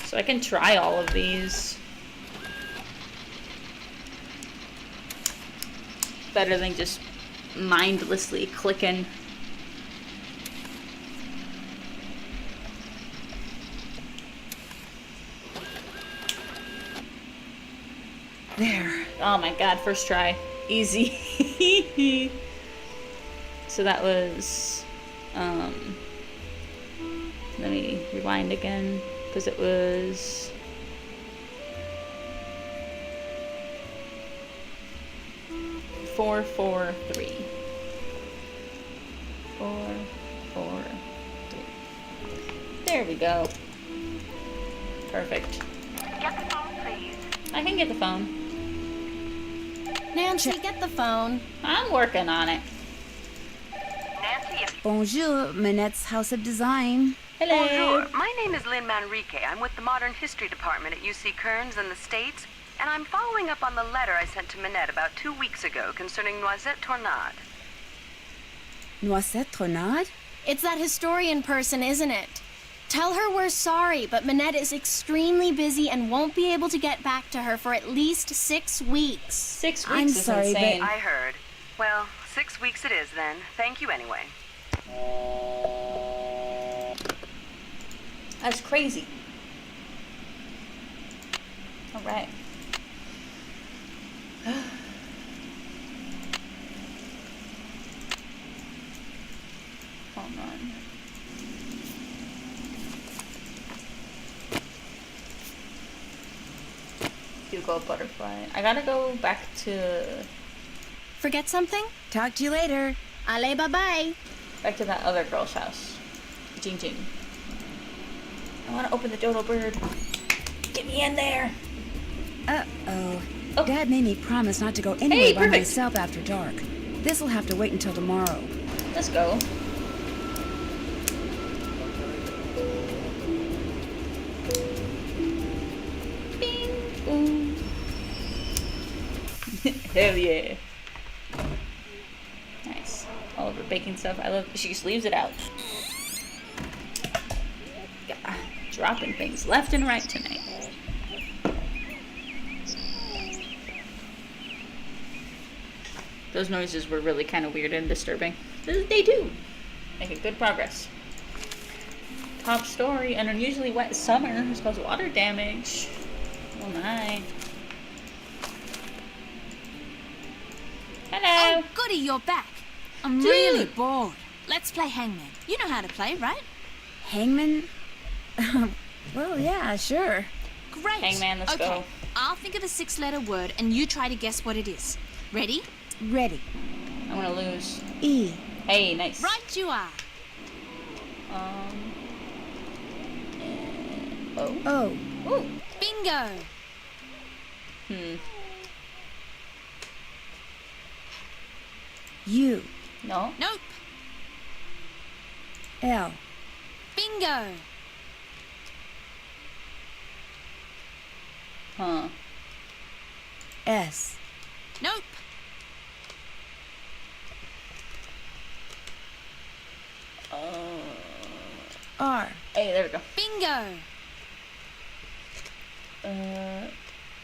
So I can try all of these. Better than just mindlessly clicking. There. Oh my god, first try. Easy. So that was, let me rewind again, because it was 4, 4, 3. 4, 4, 3. There we go. Perfect. Get the phone, please. I can get the phone. Nancy, get the phone. I'm working on it. Nancy, if Bonjour, Manette's House of Design. Hello. Bonjour. My name is Lynn Manrique. I'm with the Modern History Department at UC Kearns in the States, and I'm following up on the letter I sent to Manette about 2 weeks ago concerning Noisette Tornade. Noisette Tornade? It's that historian person, isn't it? Tell her we're sorry, but Manette is extremely busy and won't be able to get back to her for at least 6 weeks. 6 weeks I'm is sorry, insane. I heard. Well, 6 weeks it is then. Thank you anyway. That's crazy. All right. Hold on. Hugo Butterfly. I gotta go back to... Forget something? Talk to you later. Allez, bye-bye. Back to that other girl's house. Jing Jing. I want to open the dodo bird. Get me in there. Uh-oh. Oh. Dad made me promise not to go anywhere by perfect. myself after dark. This'll have to wait until tomorrow. Let's go. Bing, boom. Hell yeah. Nice. All of her baking stuff. I love. She just leaves it out. God, dropping things left and right tonight. Those noises were really kind of weird and disturbing. They do. Making good progress. Top story. An unusually wet summer has caused water damage. Oh my. Hello. Oh, goody, you're back. I'm really bored. Let's play Hangman. You know how to play, right? Hangman? Well, yeah, sure. Great. Hangman, let's go. I'll think of a 6-letter word and you try to guess what it is. Ready? Ready. I'm gonna lose. E. Hey, nice. Right you are. Oh. Ooh. Bingo. U. No. Nope. L. Bingo. Huh. S. Nope. R. Hey, there we go. Bingo.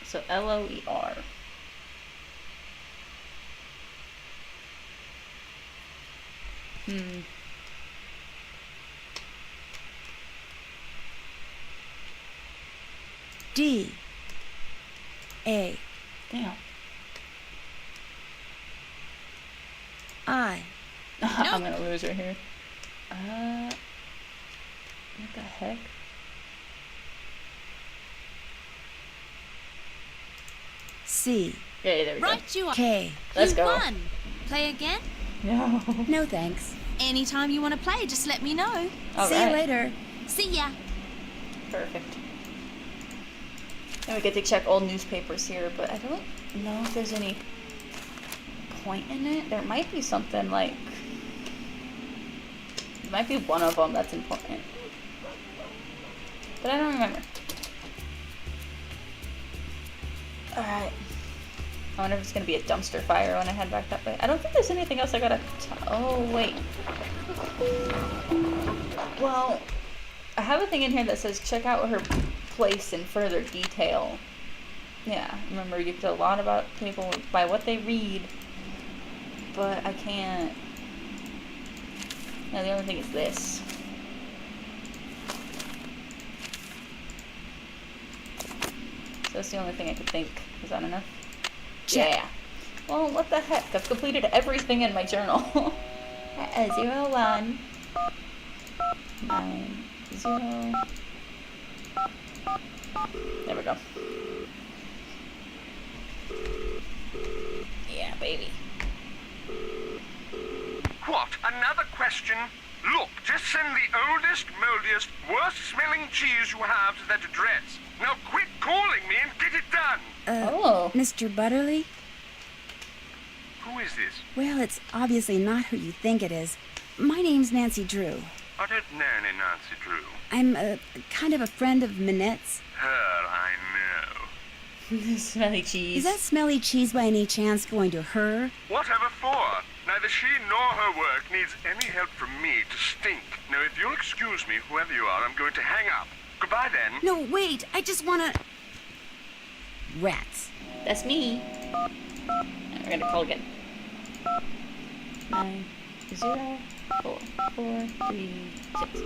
So Loer. D. A. Damn. I. I'm gonna lose right here. What the heck? C. Okay, there we go. Right you are. K. Let's you go. won. Play again? No. No thanks. Anytime you want to play, just let me know. See you later. See ya. Perfect. And we get to check old newspapers here, but I don't know if there's any point in it. There might be something like... There might be one of them that's important. But I don't remember. Alright. I wonder if it's going to be a dumpster fire when I head back that way. I don't think there's anything else I gotta... Oh, wait. Well, I have a thing in here that says check out her place in further detail. Yeah, remember you get a lot about people by what they read, but I can't. No, the only thing is this. So that's the only thing I could think. Is that enough? Check. Yeah. Well, what the heck? I've completed everything in my journal. 0, 1, 9, 0. There we go. Yeah, baby. What? Another question? Look, just send the oldest, moldiest, worst-smelling cheese you have to that address. Now quit calling me and get it done! Mr. Butterly? Who is this? Well, it's obviously not who you think it is. My name's Nancy Drew. I don't know any Nancy Drew. I'm kind of a friend of Minette's. Her I know. Smelly cheese. Is that smelly cheese by any chance going to her? Whatever for? Neither she nor her work needs any help from me to stink. Now, if you'll excuse me, whoever you are, I'm going to hang up. Goodbye, then. No, wait. I just wanna... Rats. That's me. We're gonna call again. 9, 0, 4, 4, 3, 6.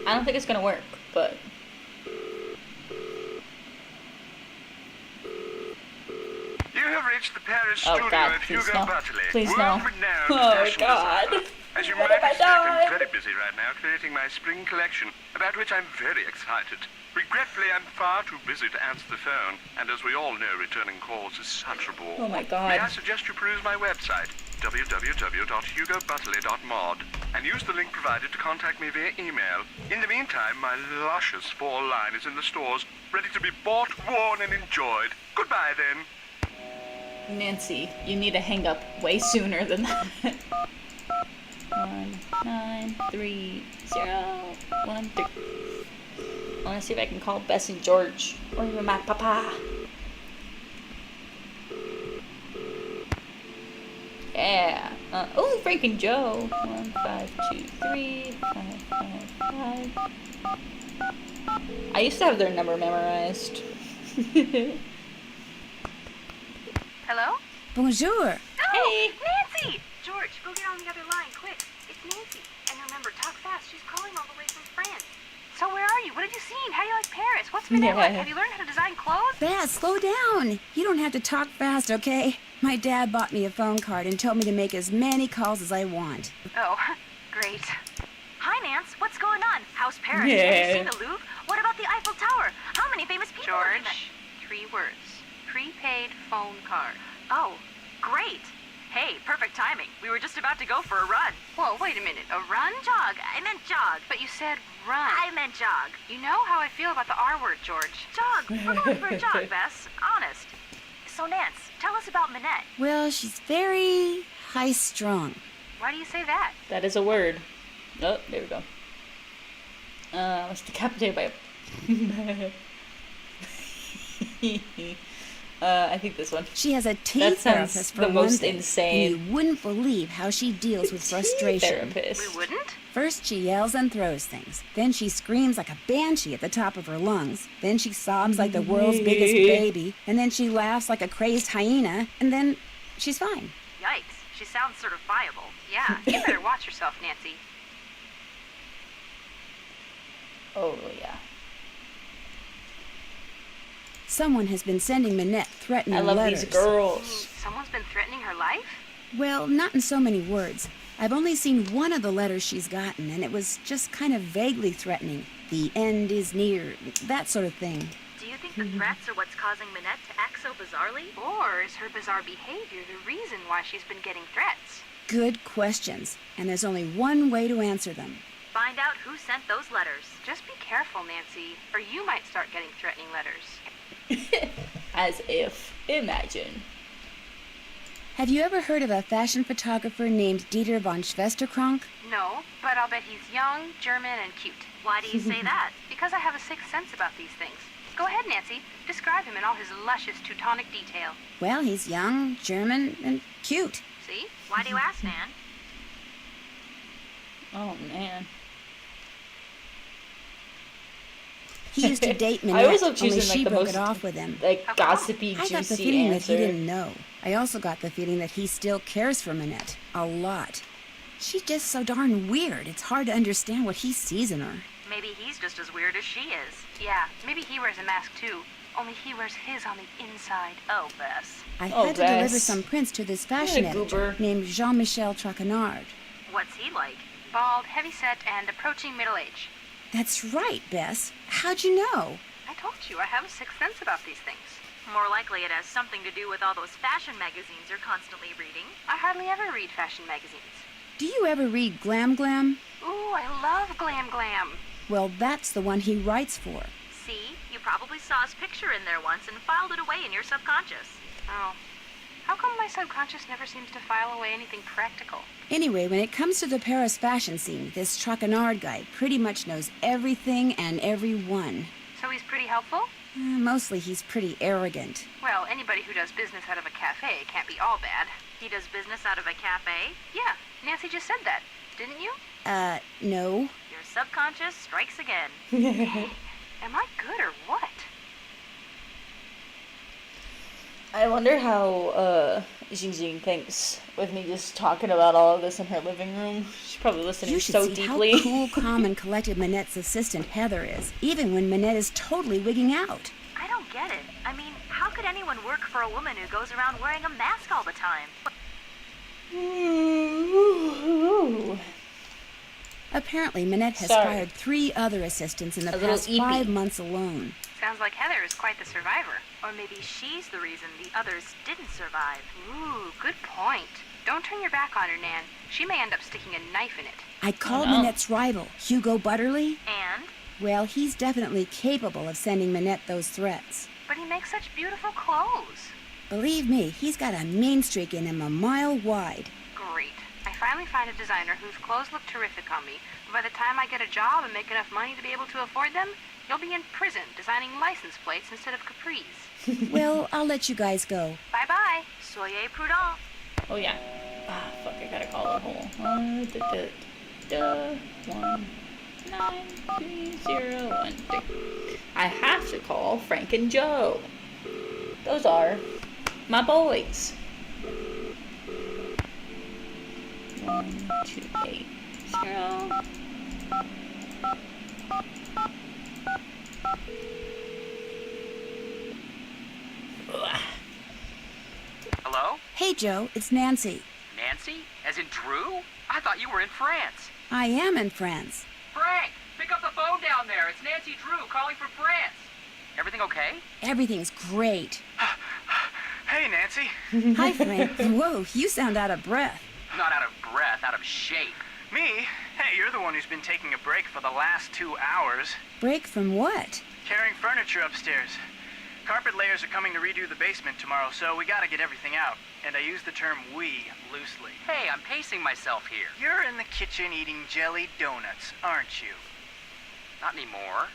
I don't think it's gonna work, but... You have reached the Paris Oh, studio God, of please Hugo no. Butterly, Please no. world-renowned Oh, fashion God. designer. As you What might have I expect, I'm done? very busy right now creating my spring collection, about which I'm very excited. Regretfully, I'm far too busy to answer the phone, and as we all know, returning calls is such a bore. Oh my God. May I suggest you peruse my website, www.hugobutterly.mod, and use the link provided to contact me via email. In the meantime, my luscious fall line is in the stores, ready to be bought, worn, and enjoyed. Goodbye, then. Nancy, you need to hang up way sooner than that. 1, 9, 3, 0, 1, 3. I want to see if I can call Bess and George, or even my papa. Yeah. Oh, Frank and Joe. 1, 5, 2, 3, 5, 5, 5. I used to have their number memorized. Hello? Bonjour. Hey! Nancy! George, go get on the other line, quick. It's Nancy. And remember, talk fast. She's calling all the way from France. So where are you? What have you seen? How do you like Paris? What's Minette like? Have you learned how to design clothes? Beth, slow down. You don't have to talk fast, okay? My dad bought me a phone card and told me to make as many calls as I want. Oh, great. Hi, Nance. What's going on? How's Paris? Yeah. Have you seen the Louvre? What about the Eiffel Tower? How many famous people have you met? George, 3 words. Prepaid phone card. Oh, great. Hey, perfect timing. We were just about to go for a run. Whoa, wait a minute. A run? Jog. I meant jog. But you said run. I meant jog. You know how I feel about the R word, George. Jog. We're going for a jog, Bess. Honest. So, Nance, tell us about Minette. Well, she's very high-strung. Why do you say that? That is a word. Oh, there we go. Was decapitated by a... I think this one. She has a That tea sounds therapist for the one most thing, insane. and you wouldn't believe how she deals with frustration. Therapist. We wouldn't? First, she yells and throws things. Then she screams like a banshee at the top of her lungs. Then she sobs like the world's biggest baby. And then she laughs like a crazed hyena. And then she's fine. Yikes. She sounds certifiable. Yeah, you better watch yourself, Nancy. Oh, yeah. Someone has been sending Minette threatening I love letters. these girls. Someone's been threatening her life? Well, not in so many words. I've only seen one of the letters she's gotten, and it was just kind of vaguely threatening. The end is near, that sort of thing. Do you think the threats are what's causing Minette to act so bizarrely? Or is her bizarre behavior the reason why she's been getting threats? Good questions, and there's only one way to answer them. Find out who sent those letters. Just be careful, Nancy, or you might start getting threatening letters. As if. Imagine. Have you ever heard of a fashion photographer named Dieter von Schwesterkrank? No, but I'll bet he's young, German, and cute. Why do you say that? Because I have a sixth sense about these things. Go ahead, Nancy. Describe him in all his luscious Teutonic detail. Well, he's young, German, and cute. See? Why do you ask, Nan? Oh, man. He used to date I Minette, always love only choosing, she like, the broke most, it off with him. like, gossipy, I got the juicy feeling that answer. he didn't know. I also got the feeling that he still cares for Minette. A lot. She's just so darn weird. It's hard to understand what he sees in her. Maybe he's just as weird as she is. Yeah, maybe he wears a mask too. Only he wears his on the inside. Oh, Bess. I Oh, had to deliver Bess. some prints to this fashion What a editor goober. named Jean-Michel Traquenard. What's he like? Bald, heavy-set, and approaching middle age. That's right, Bess. How'd you know? I told you, I have a sixth sense about these things. More likely it has something to do with all those fashion magazines you're constantly reading. I hardly ever read fashion magazines. Do you ever read Glam Glam? Ooh, I love Glam Glam. Well, that's the one he writes for. See? You probably saw his picture in there once and filed it away in your subconscious. Oh. How come my subconscious never seems to file away anything practical? Anyway, when it comes to the Paris fashion scene, this Traquenard guy pretty much knows everything and everyone. So he's pretty helpful? Mostly he's pretty arrogant. Well, anybody who does business out of a cafe can't be all bad. He does business out of a cafe? Yeah, Nancy just said that, didn't you? No. Your subconscious strikes again. Am I good or what? I wonder how Xing thinks with me just talking about all of this in her living room. She's probably listening You should so see deeply. how cool, calm, and collected Minette's assistant Heather is, even when Minette is totally wigging out. I don't get it. I mean, how could anyone work for a woman who goes around wearing a mask all the time? Apparently, Minette has Sorry. fired 3 other assistants in the A little past eepy. 5 months alone. Sounds like Heather is quite the survivor. Or maybe she's the reason the others didn't survive. Ooh, good point. Don't turn your back on her, Nan. She may end up sticking a knife in it. I called no. Minette's rival, Hugo Butterly. And? Well, he's definitely capable of sending Minette those threats. But he makes such beautiful clothes. Believe me, he's got a mean streak in him a mile wide. Great. I finally find a designer whose clothes look terrific on me. But by the time I get a job and make enough money to be able to afford them, you'll be in prison designing license plates instead of capris. Well, I'll let you guys go. Bye-bye. Soyez prudent. Oh, yeah. Ah, fuck, I gotta call them whole. 1-9-3-0-1-3. I have to call Frank and Joe. Those are my boys. 1280. Hello? Hey, Joe, it's Nancy. Nancy? As in Drew? I thought you were in France. I am in France. Frank, pick up the phone down there. It's Nancy Drew calling from France. Everything okay? Everything's great. Hey, Nancy. Hi, Frank. Whoa, you sound out of breath. Not out of breath, out of shape. Me? Hey, you're the one who's been taking a break for the last 2 hours. Break from what? Carrying furniture upstairs. Carpet layers are coming to redo the basement tomorrow, so we gotta get everything out. And I use the term we loosely. Hey, I'm pacing myself here. You're in the kitchen eating jelly donuts, aren't you? Not anymore.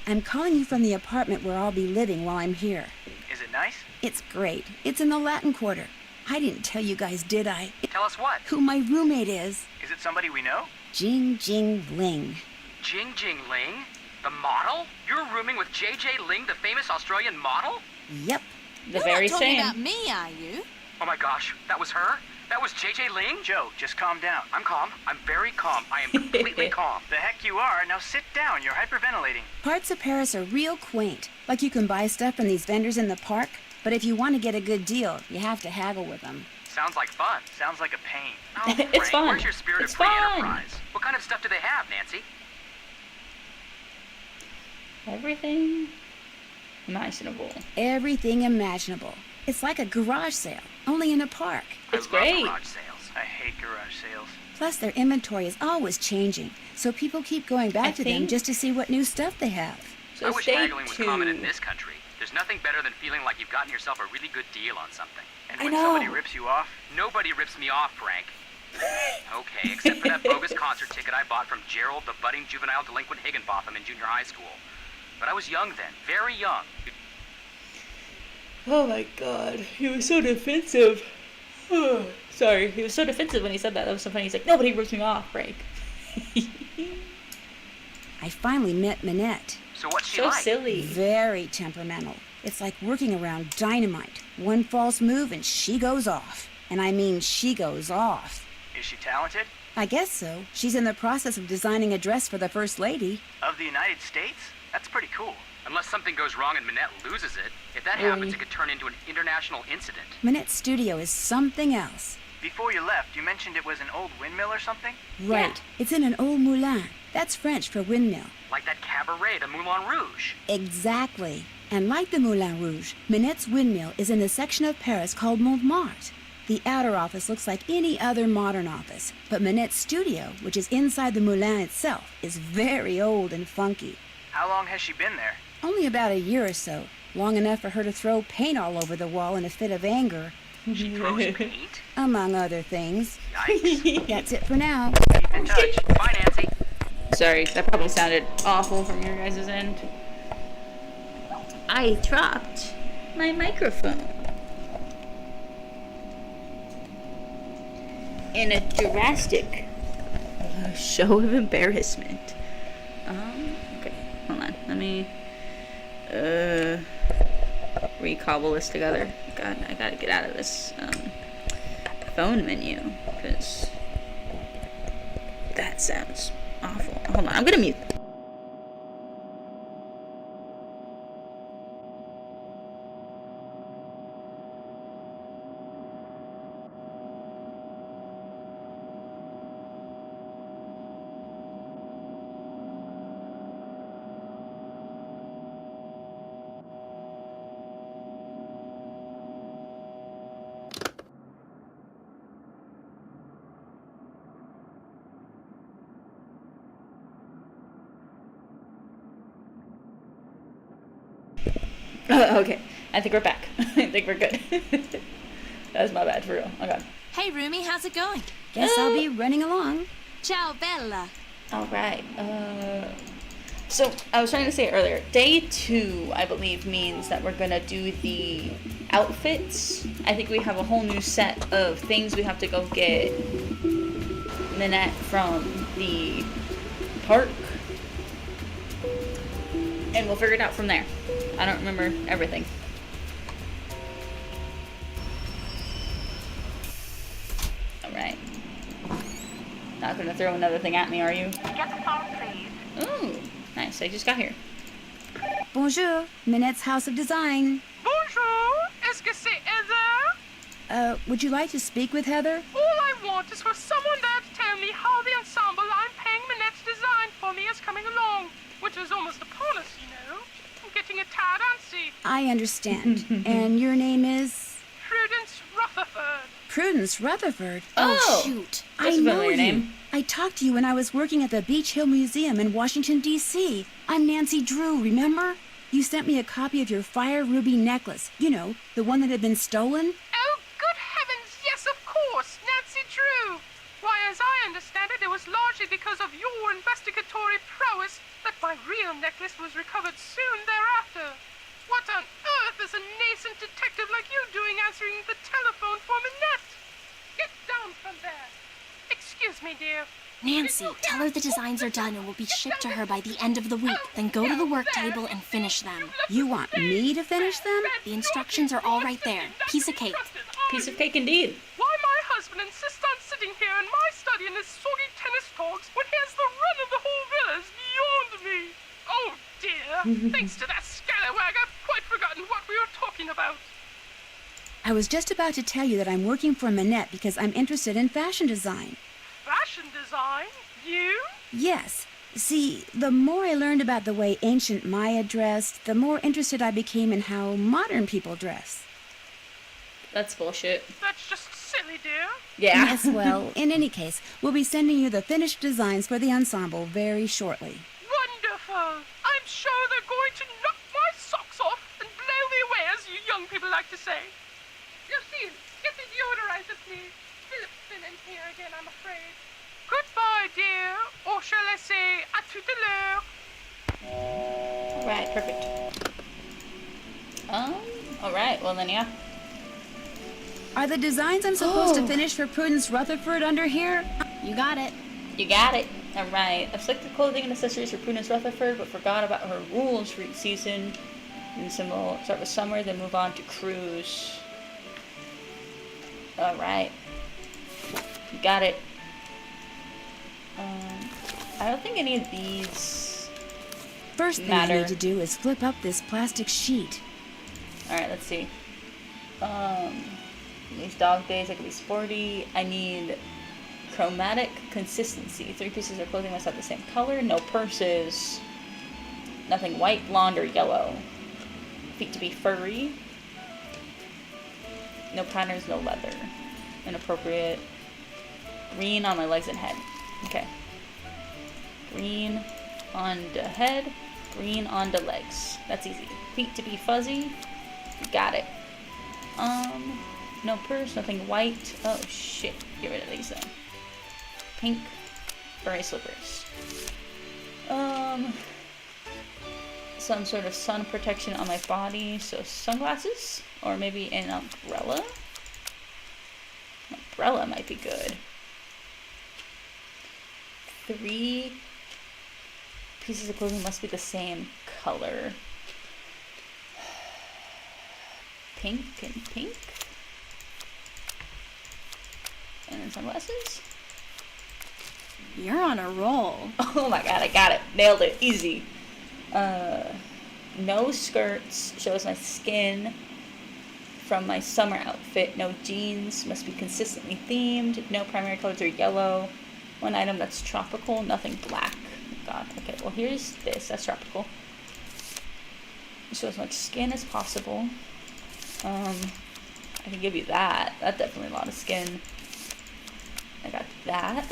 I'm calling you from the apartment where I'll be living while I'm here. Is it nice? It's great. It's in the Latin Quarter. I didn't tell you guys, did I? Tell us what? Who my roommate is. Is it somebody we know? Jing Jing Ling. Jing Jing Ling? The model? You're rooming with J.J. Ling, the famous Australian model? Yep. The very You're not same. talking about me, are you? Oh my gosh, that was her? That was J.J. Ling? Joe, just calm down. I'm calm. I'm very calm. I am completely calm. The heck you are. Now sit down. You're hyperventilating. Parts of Paris are real quaint. Like you can buy stuff from these vendors in the park, but if you want to get a good deal, you have to haggle with them. Sounds like fun. Sounds like a pain. Oh, Frank, It's fun. Where's your spirit It's of free fun. enterprise? What kind of stuff do they have, Nancy? Everything imaginable. Everything imaginable. It's like a garage sale, only in a park. It's I great. love garage sales. I hate garage sales. Plus, their inventory is always changing, so people keep going back to them think- just to see what new stuff they have. So I wish stay haggling was common in tuned. this country. There's nothing better than feeling like you've gotten yourself a really good deal on something. And I when know. somebody rips you off, Nobody rips me off, Frank. Okay, except for that bogus concert ticket I bought from Gerald, the budding juvenile delinquent Higginbotham in junior high school. But I was young then, very young. Oh my god, he was so defensive. Sorry, he was so defensive when he said that. That was so funny. He's like, nobody rips me off, Frank. I finally met Minette. So what's she So like? silly. Very temperamental. It's like working around dynamite. One false move and she goes off. And I mean she goes off. is she talented? I guess so. She's in the process of designing a dress for the First Lady. Of the United States? That's pretty cool. Unless something goes wrong and Minette loses it. If that happens, it could turn into an international incident. Minette's studio is something else. Before you left, you mentioned it was an old windmill or something? Right. It's in an old moulin. That's French for windmill. Like that cabaret, the Moulin Rouge. Exactly. And like the Moulin Rouge, Minette's windmill is in the section of Paris called Montmartre. The outer office looks like any other modern office, but Minette's studio, which is inside the moulin itself, is very old and funky. How long has she been there? Only about a year or so, long enough for her to throw paint all over the wall in a fit of anger. She throws paint? Among other things. Yikes. That's it for now. Keep in touch. Bye, Nancy. Sorry, that probably sounded awful from your guys' end. I dropped my microphone. In a drastic show of embarrassment. Okay, hold on. Let me recobble this together. God, I gotta get out of this phone menu because that sounds awful. Hold on, I'm gonna mute. Okay, I think we're back. I think we're good. That was my bad, for real. Okay. Hey, Rumi, how's it going? Guess I'll be running along. Ciao, Bella. Alright, so I was trying to say earlier, day 2, I believe, means that we're gonna do the outfits. I think we have a whole new set of things we have to go get Minette from the park. And we'll figure it out from there. I don't remember everything. Alright. Not gonna throw another thing at me, are you? Get the phone, please. Ooh, nice. I just got here. Bonjour, Minette's House of Design. Bonjour, est-ce que c'est Heather? Would you like to speak with Heather? All I want is for someone there to tell me how the ensemble I'm paying Minette's design for me is coming along. Winter's almost upon us, you know. Get getting a tad antsy. I understand. And your name is? Prudence Rutherford. Prudence Rutherford? Oh, shoot. I That's a know familiar you. name. I talked to you when I was working at the Beach Hill Museum in Washington, D.C. I'm Nancy Drew, remember? You sent me a copy of your fire ruby necklace. You know, the one that had been stolen. Oh, good heavens, yes, of course, Nancy Drew. Why, as I understand it, it was largely because of your investigatory prowess that my real necklace was recovered soon thereafter. What on earth is a nascent detective like you doing answering the telephone for Minette? Get down from there. Excuse me, dear. Nancy, tell her the designs are done and will be shipped to her by the end of the week. Then go to the work table and finish them. You want me to finish them? The instructions are all right there. Piece of cake. Piece of cake indeed. Why my husband insists on sitting here in my study in his soggy tennis togs when he has the run of the whole villa is beyond me. Oh dear, thanks to that scallywag, I've quite forgotten what we were talking about. I was just about to tell you that I'm working for Minette because I'm interested in fashion design. Fashion design? You? Yes. See, the more I learned about the way ancient Maya dressed, the more interested I became in how modern people dress. That's bullshit. That's just silly, dear. Yeah. Yes, well, in any case, we'll be sending you the finished designs for the ensemble very shortly. Wonderful. I'm sure they're going to knock my socks off and blow me away, as you young people like to say. Lucille, get the deodorizer, please. Philip's been in here again, I'm afraid. Goodbye, dear. Or shall I say, à tout à l'heure. Right, perfect. Alright, well then, yeah. Are the designs I'm supposed to finish for Prudence Rutherford under here? You got it. You got it. Alright. I've selected clothing and accessories for Prudence Rutherford, but forgot about her rules for each season. And so we'll start with summer, then move on to cruise. Alright. You got it. I don't think any of these First thing matter. I need to do is flip up this plastic sheet. Alright, let's see. These dog days, I could be sporty. I need chromatic consistency. 3 pieces of clothing must have the same color. No purses. Nothing white, blonde, or yellow. Feet to be furry. No patterns, no leather. Inappropriate. Green on my legs and head. Okay. Green on the head. Green on the legs. That's easy. Feet to be fuzzy. Got it. No purse, nothing white. Oh shit. Get rid of these then. Pink. Furry slippers. Some sort of sun protection on my body. So sunglasses? Or maybe an umbrella? An umbrella might be good. 3 pieces of clothing must be the same color. Pink and pink. And then sunglasses. You're on a roll. Oh my god, I got it. Nailed it. Easy. No skirts. Shows my skin from my summer outfit. No jeans. Must be consistently themed. No primary colors are yellow. One item that's tropical. Nothing black. Oh god. Okay, well here's this. That's tropical. Show as much skin as possible. I can give you that. That's definitely a lot of skin. I got that.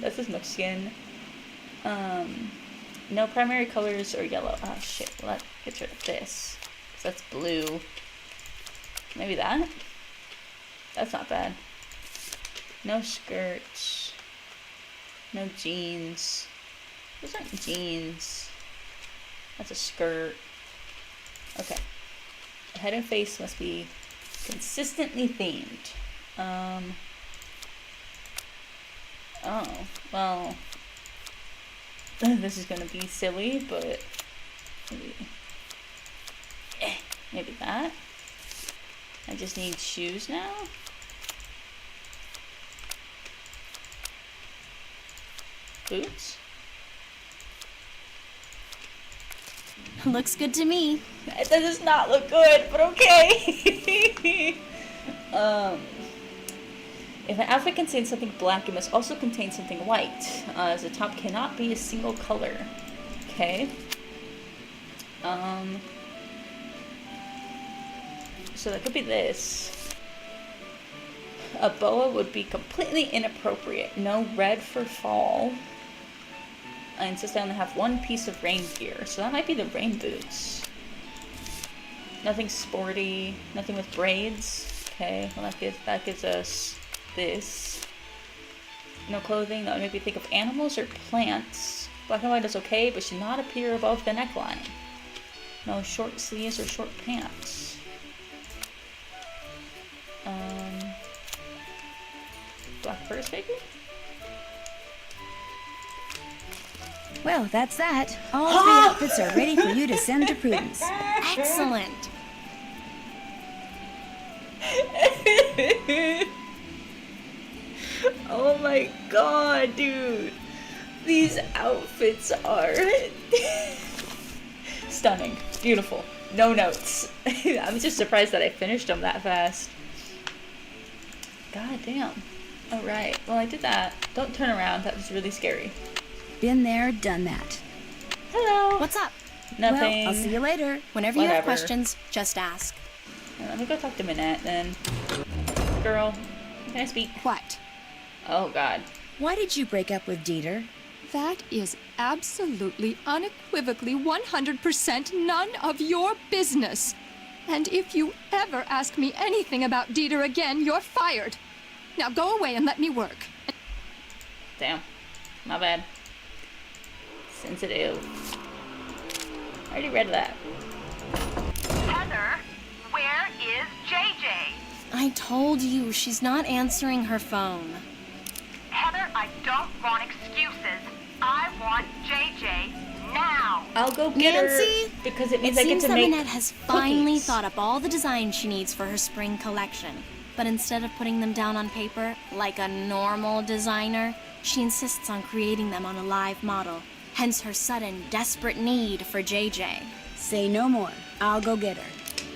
That's as much skin. No primary colors or yellow. Oh shit, let's get rid of this. So that's blue. Maybe that? That's not bad. No skirts. No jeans. Those aren't jeans. That's a skirt. Okay. Head and face must be consistently themed. Oh, well, this is gonna be silly, but maybe that. I just need shoes now. Boots? Looks good to me. That does not look good, but okay. If an outfit contains something black, it must also contain something white, as the top cannot be a single color. Okay. So that could be this. A boa would be completely inappropriate. No red for fall. I insist I only have one piece of rain gear, so that might be the rain boots. Nothing sporty, nothing with braids. Okay, well that gives us this. No clothing, that would make me think of animals or plants. Black and white is okay, but should not appear above the neckline. No short sleeves or short pants. Black purse, maybe? Well, that's that. All 3 outfits are ready for you to send to Prudence. Excellent. Oh my god, dude. These outfits are stunning. Beautiful. No notes. I'm just surprised that I finished them that fast. God damn. Alright, well I did that. Don't turn around, that was really scary. Been there, done that. Hello. What's up? Nothing. Well, I'll see you later. Whenever you have questions, just ask. Let me go talk to Minette then. Girl, can I speak? What? Oh god. Why did you break up with Dieter? That is absolutely, unequivocally, 100% none of your business. And if you ever ask me anything about Dieter again, you're fired. Now go away and let me work. Damn. My bad. Sensitive. I already read that. Heather, where is JJ? I told you, she's not answering her phone. Heather, I don't want excuses. I want JJ now. I'll go get Nancy, her because it means it I get seems to that make Minette has finally cookies. thought up all the designs she needs for her spring collection. But instead of putting them down on paper, like a normal designer, she insists on creating them on a live model. Hence her sudden, desperate need for JJ. Say no more. I'll go get her.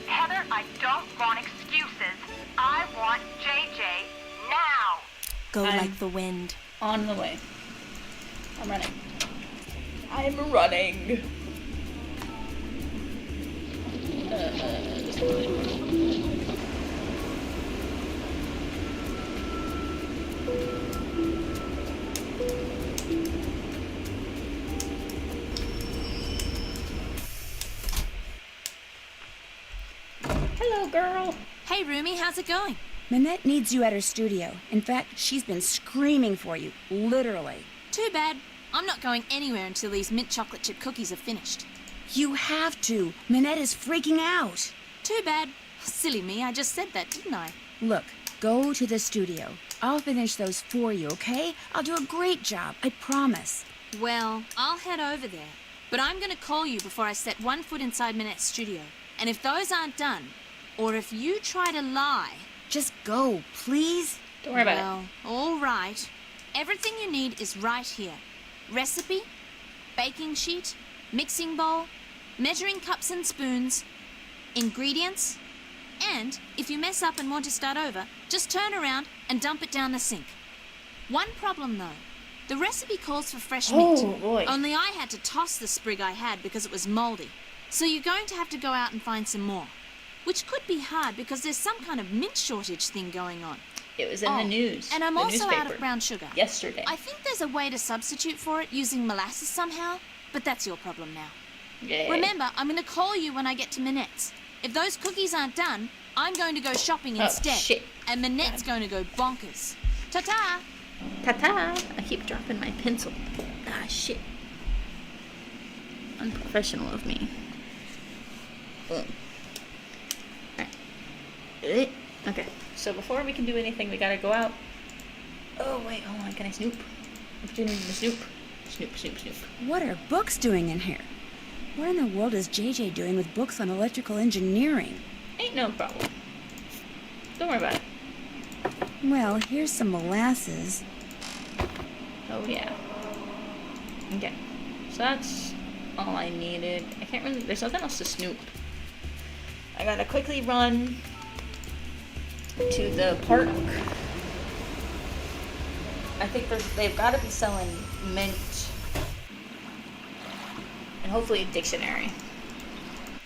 Heather, I don't want excuses. I want JJ now. Go like the wind. On the way. I'm running. I'm running. Hello, girl. Hey, Rumi, how's it going? Minette needs you at her studio. In fact, she's been screaming for you, literally. Too bad. I'm not going anywhere until these mint chocolate chip cookies are finished. You have to. Minette is freaking out. Too bad. Silly me, I just said that, didn't I? Look, go to the studio. I'll finish those for you, okay? I'll do a great job, I promise. Well, I'll head over there. But I'm gonna call you before I set one foot inside Minette's studio. And if those aren't done, or if you try to lie... Just go, please. Don't worry about it. Well, all right. Everything you need is right here. Recipe, baking sheet, mixing bowl, measuring cups and spoons, ingredients, and if you mess up and want to start over, just turn around and dump it down the sink. One problem though. The recipe calls for fresh mint. Boy. Only I had to toss the sprig I had because it was moldy. So you're going to have to go out and find some more. Which could be hard because there's some kind of mint shortage thing going on. It was in the news. And I'm the also out newspaper. of brown sugar. Yesterday. I think there's a way to substitute for it using molasses somehow, but that's your problem now. Yeah. Remember, I'm going to call you when I get to Minette's. If those cookies aren't done, I'm going to go shopping instead. Shit. And Minette's going to go bonkers. Ta-ta! Ta-ta! I keep dropping my pencil. Ah, shit. Unprofessional of me. Alright. Okay, so before we can do anything, we gotta go out. Oh, wait, hold on, can I snoop? Opportunity to snoop. Snoop, snoop, snoop. What are books doing in here? What in the world is JJ doing with books on electrical engineering? Ain't no problem. Don't worry about it. Well, here's some molasses. Oh, yeah. Okay, so that's all I needed. I can't really, there's nothing else to snoop. I gotta quickly run to the park. I think they've got to be selling mint and hopefully a dictionary.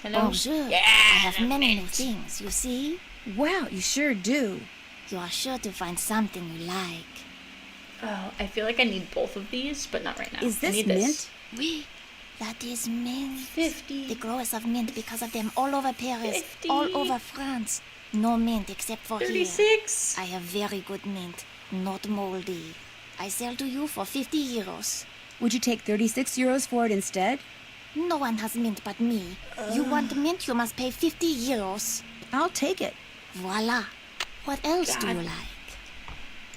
Hello? Bonjour. Yeah, I have the many new mint. things, you see? Wow, you sure do. You are sure to find something you like. Oh, I feel like I need both of these, but not right now. Is I this need mint? this. Oui, that is mint. 50. The growers of mint because of them all over Paris, 50. all over France. No mint except for 36. here. I have very good mint, not moldy. I sell to you for 50 euros. Would you take 36 euros for it instead? No one has mint but me. You want mint, you must pay 50 euros. I'll take it. Voila. What else do you God. like?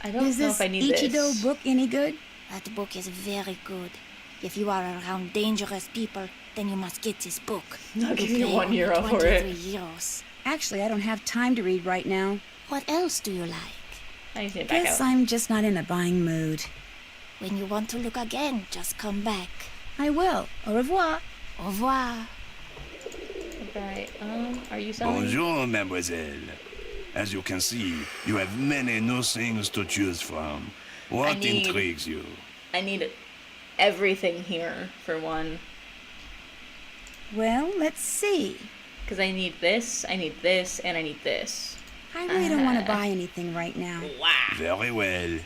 I don't Is know this if I need Ichido this. book any good? That book is very good. If you are around dangerous people, then you must get this book. I'll give you pay €1 only for it. 23 euros. Actually, I don't have time to read right now. What else do you like? I need to get back Guess out. I'm just not in a buying mood. When you want to look again, just come back. I will. Au revoir. Au revoir. Right. Are you selling? Bonjour, mademoiselle. As you can see, you have many new things to choose from. What need- intrigues you? I need everything here for one. Well, let's see. Because I need this, and I need this. I really don't want to buy anything right now. Very well.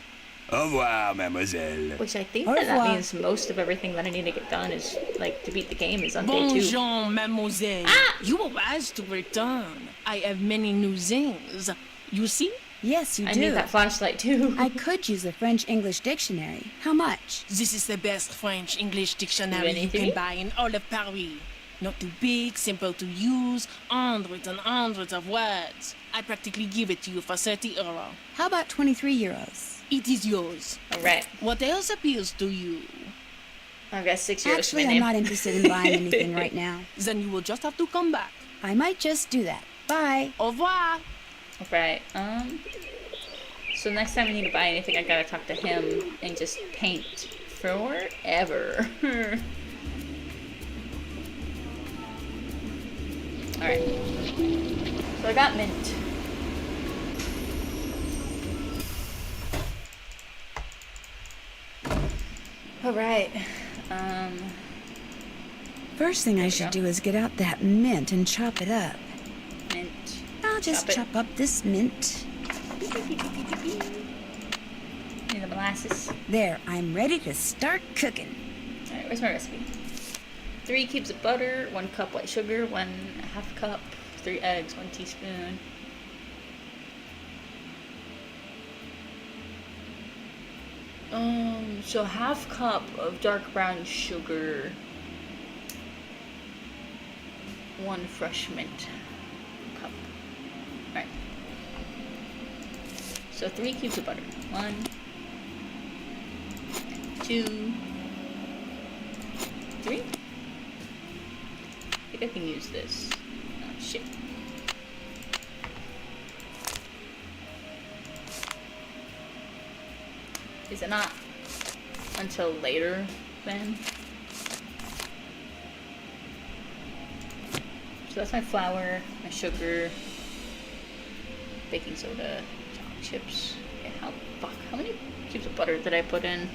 Au revoir, mademoiselle. Which I think Au that revoir. means most of everything that I need to get done is, like, to beat the game is on day 2. Bonjour, mademoiselle. You were wise to return. I have many new things. You see? Yes, you I do. need that flashlight too. I could use the French-English dictionary. How much? This is the best French-English dictionary you anything? can buy in all of Paris. Not too big, simple to use, hundreds and hundreds of words. I practically give it to you for 30 euro. How about 23 euros? It is yours. Alright. What else appeals to you? I've got 6 euros Actually, for my I'm name. not interested in buying anything right now. Then you will just have to come back. I might just do that. Bye. Au revoir. Right. So next time we need to buy anything, I gotta talk to him and just paint forever. Alright. So I got mint. Alright. First thing I should do is get out that mint and chop it up. Mint. I'll just Chop it. chop up this mint. Need the molasses. There, I'm ready to start cooking. Alright, where's my recipe? 3 cubes of butter, 1 cup white sugar, 1/2 cup, 3 eggs, 1 teaspoon. So 1/2 cup of dark brown sugar, 1 fresh mint cup. Alright. So 3 cubes of butter. 1, 2, 3. I think I can use this. Oh, shit. Is it not until later then? So that's my flour, my sugar, baking soda, chocolate chips. Okay, how many cubes of butter did I put in?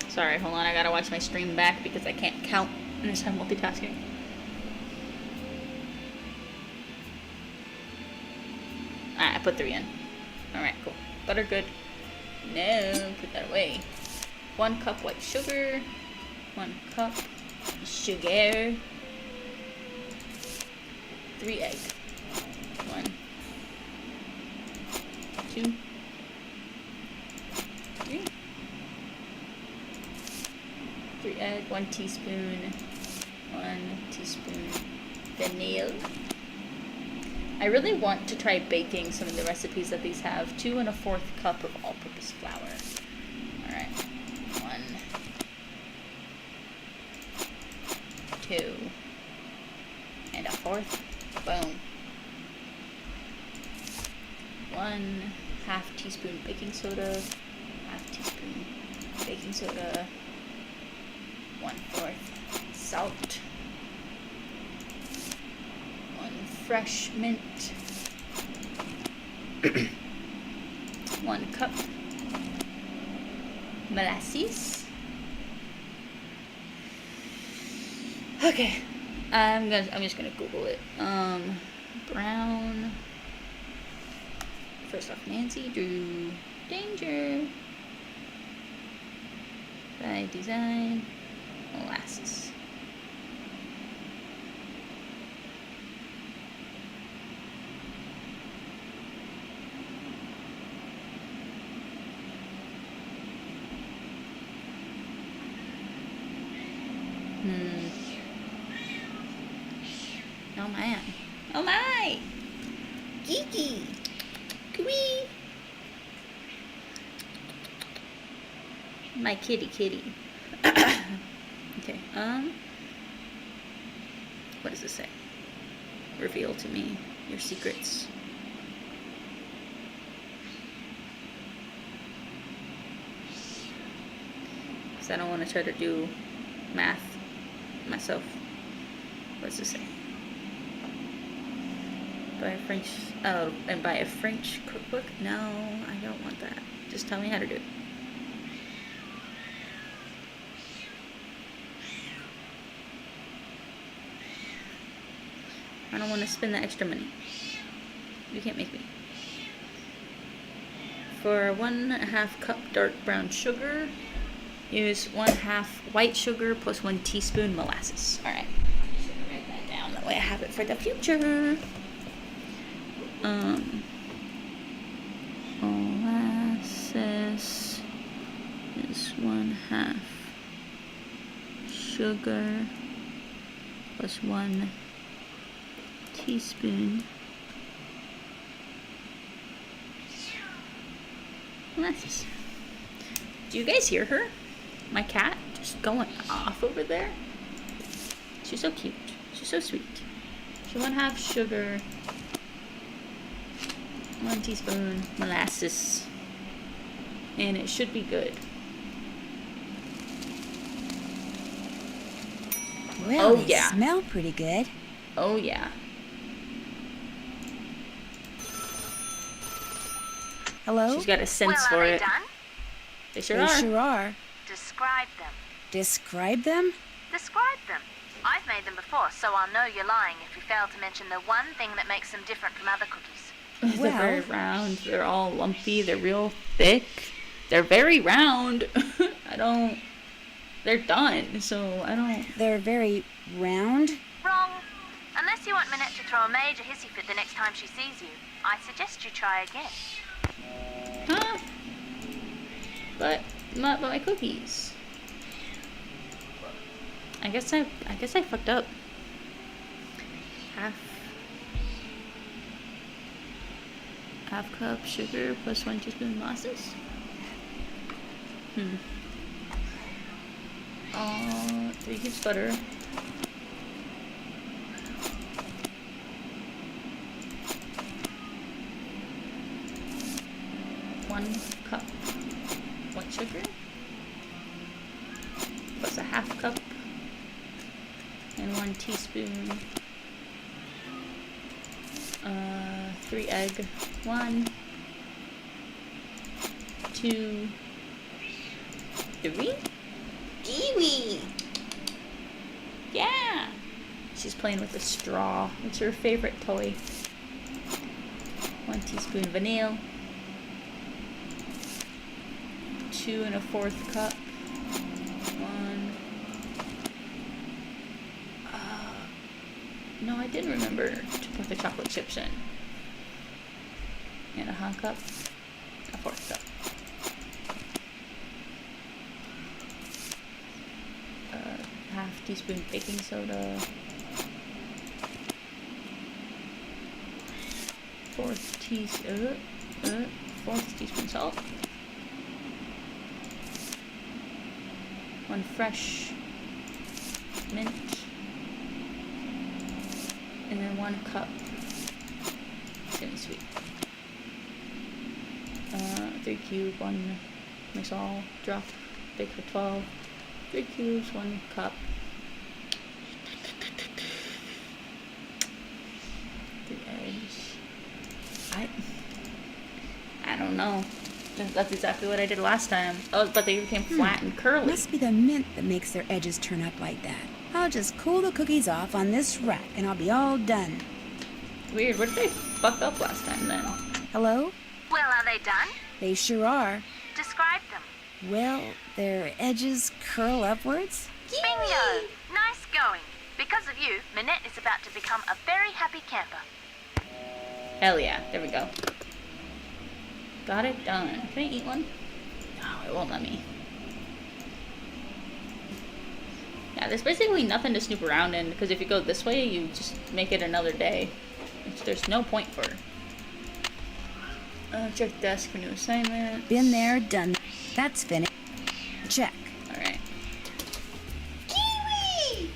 Sorry, hold on, I gotta watch my stream back because I can't count unless I'm multitasking. Alright, I put 3 in. Alright, cool. Butter good. No, put that away. 1 cup white sugar. 1 cup sugar. 3 eggs. 1, 2, 3. 3 egg, 1 teaspoon, 1 teaspoon vanilla. I really want to try baking some of the recipes that these have. 2 1/4 cup of all-purpose flour. Alright. 1, 2, and 1/4. Boom. 1/2 teaspoon baking soda. 1/2 teaspoon baking soda. 1/4 salt. 1 fresh mint. 1 cup molasses. Okay. I'm just gonna Google it. Brown. First off, Nancy Drew Danger. By design. Molasses. Oh man. Oh my! Geeky! Kwee! My kitty. Okay, what does this say? Reveal to me your secrets. Because I don't want to try to do math myself. What does this say? Buy a French, and buy a French cookbook? No, I don't want that. Just tell me how to do it. I don't want to spend the extra money. You can't make me. For 1/2 cup dark brown sugar, use 1/2 white sugar plus 1 teaspoon molasses. Alright. I'm just gonna write that down. That way I have it for the future. Molasses is 1/2 sugar plus 1 teaspoon molasses. Do you guys hear her? My cat just going off over there. She's so cute. She's so sweet. So 1/2 sugar, 1 teaspoon molasses, and it should be good. Well, they smell pretty good. Oh yeah. Hello? She's got a sense for it. Done? They sure They are. sure are. Describe them. Describe them? Describe them. I've made them before, so I'll know you're lying if you fail to mention the one thing that makes them different from other cookies. They're very round. They're all lumpy. They're real thick. They're very round. They're done, so I don't... They're very round? Wrong. Unless you want Minette to throw a major hissy fit the next time she sees you, I suggest you try again. Huh? But not my cookies. I guess I fucked up. Half cup sugar plus 1 teaspoon molasses. 3 cubes butter. 1 cup white sugar plus a 1/2 cup and 1 teaspoon 3 egg, 1, 2, 3. Kiwi! Yeah! She's playing with a straw. It's her favorite toy. 1 teaspoon vanilla. 2 1/4 cup. 1. No, I didn't remember to put the chocolate chips in. And a 1/2 cup. 1/4 cup. 1/2 teaspoon baking soda. 4th teaspoon salt. 1 fresh mint. And then 1 cup semi-sweet. 3 cubes, 1 mix all, drop, bake for 12. 3 cubes, 1 cup. 3 eggs. I don't know. That's exactly what I did last time. Oh, but they became flat and curly. Must be the mint that makes their edges turn up like that. I'll just cool the cookies off on this rack and I'll be all done. Weird. What did they fuck up last time then? Hello? Well, are they done? They sure are. Describe them. Well, their edges curl upwards. Bingo! Nice going. Because of you, Minette is about to become a very happy camper. Hell yeah. There we go. Got it done. Can I eat one? No, it won't let me. Yeah, there's basically nothing to snoop around in, because if you go this way, you just make it another day. Which there's no point for. Check desk for new assignment. Been there, done. That's finished. Check. Alright. Kiwi!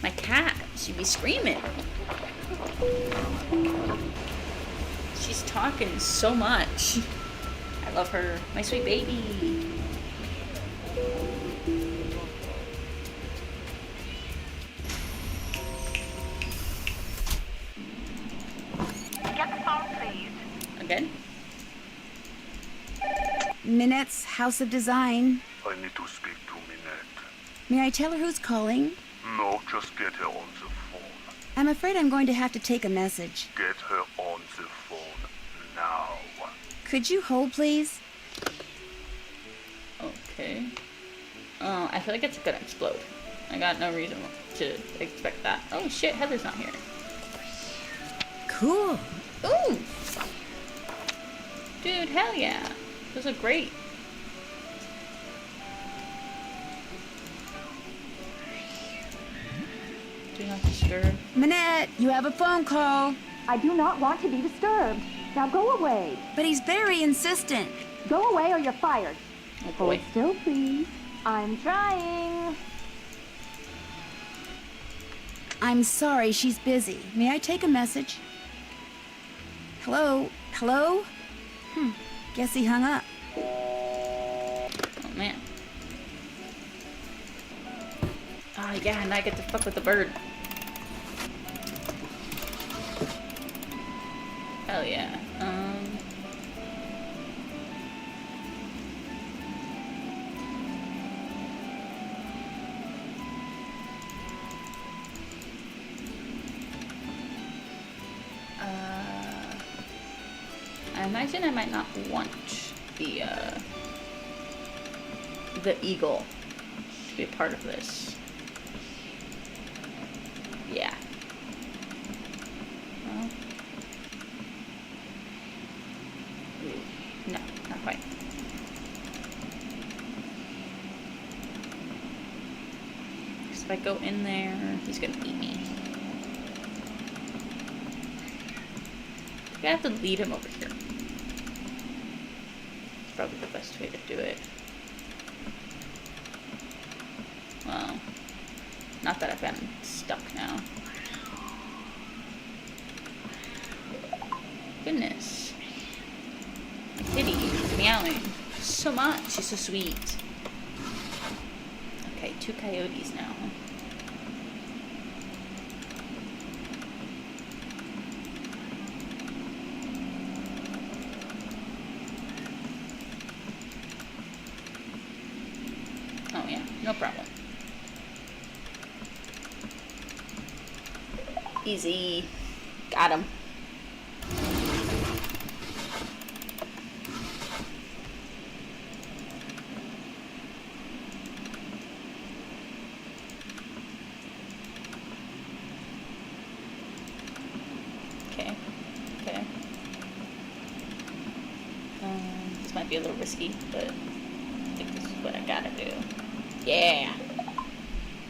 My cat. She'd be screaming. She's talking so much. I love her. My sweet baby. Get the phone, please. Again? Minette's House of Design. I need to speak to Minette. May I tell her who's calling? No, just get her on the phone. I'm afraid I'm going to have to take a message. Get her on the phone now. Could you hold, please? Okay. Oh, I feel like it's gonna explode. I got no reason to expect that. Oh shit, Heather's not here. Cool. Ooh! Dude, hell yeah. Those look great. Do not disturb. Minette, you have a phone call. I do not want to be disturbed. Now go away. But he's very insistent. Go away or you're fired. Oh boy. Hold still, please. I'm trying. I'm sorry, she's busy. May I take a message? Hello? Hello? Guess he hung up. Oh man. Ah, yeah, now I get to fuck with the bird. Hell yeah. I imagine I might not want the eagle to be a part of this. Yeah. Well. No, not quite. Because if I go in there, he's gonna eat me. I have to lead him over here. It's probably the best way to do it. Well, not that I've gotten stuck now. Goodness. My kitty is meowing so much. She's so sweet. Okay, 2 coyotes now. Oh yeah, no problem. Easy. Got him. Okay. Okay. This might be a little risky, but I think this is what I gotta do. Yeah.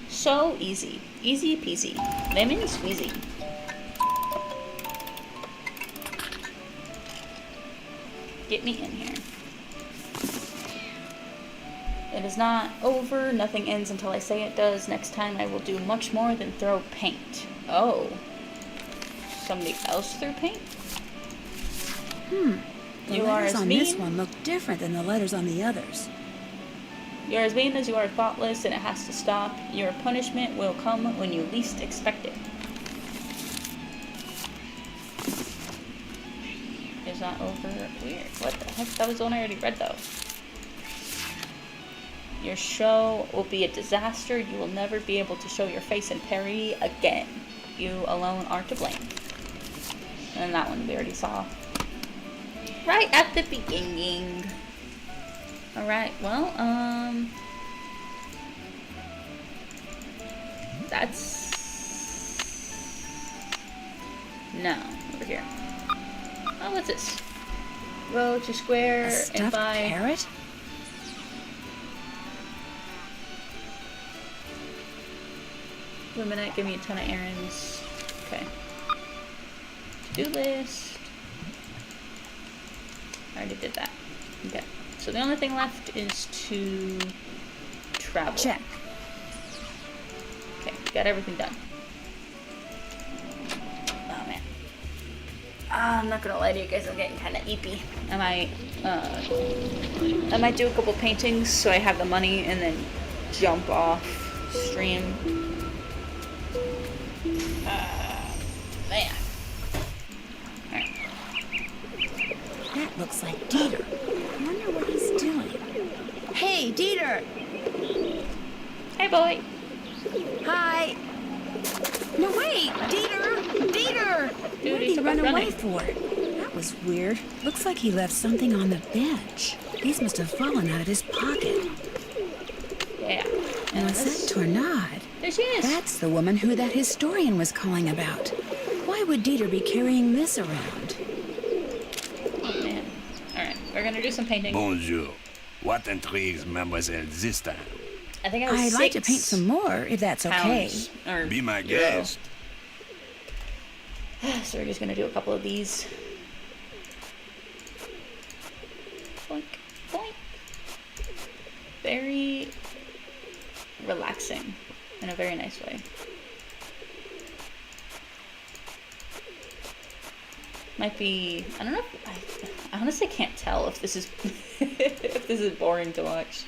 So easy. Easy peasy. Lemon squeezy. Get me in here. It is not over. Nothing ends until I say it does. Next time I will do much more than throw paint. Oh. Somebody else threw paint? The You are letters as on this mean. one look different than the letters on the others. You're as mean as you are thoughtless, and it has to stop. Your punishment will come when you least expect it. It's not over. Weird. What the heck? That was the one I already read, though. Your show will be a disaster. You will never be able to show your face in Perry again. You alone are to blame. And that one we already saw. Right at the beginning. Alright, well, that's... No, over here. Oh, what's this? Go to Square and buy... parrot? Luminite, give me a ton of errands. Okay. To-do list. I already did that. Okay. So the only thing left is to travel. Check. Okay, got everything done. Oh man. I'm not gonna lie to you guys, I'm getting kinda eepy. I might do a couple paintings so I have the money and then jump off stream. Man. Alright. That looks like Dieter. I wonder what he's doing. Hey, Dieter! Hey, boy. Hi. No, wait! Dieter! Dieter! What did he run away for? That was weird. Looks like he left something on the bench. These must have fallen out of his pocket. Yeah. Was that Tornade? There she is. That's the woman who that historian was calling about. Why would Dieter be carrying this around? Oh, man. Alright, we're gonna do some painting. Bonjour. What intrigues Mademoiselle this time? I think I was I'd like to paint some more, if that's okay. Be my guest. So we're just gonna do a couple of these. Boink, boink. Very relaxing in a very nice way. Might be, I don't know, I honestly can't tell if this is if this is boring to watch.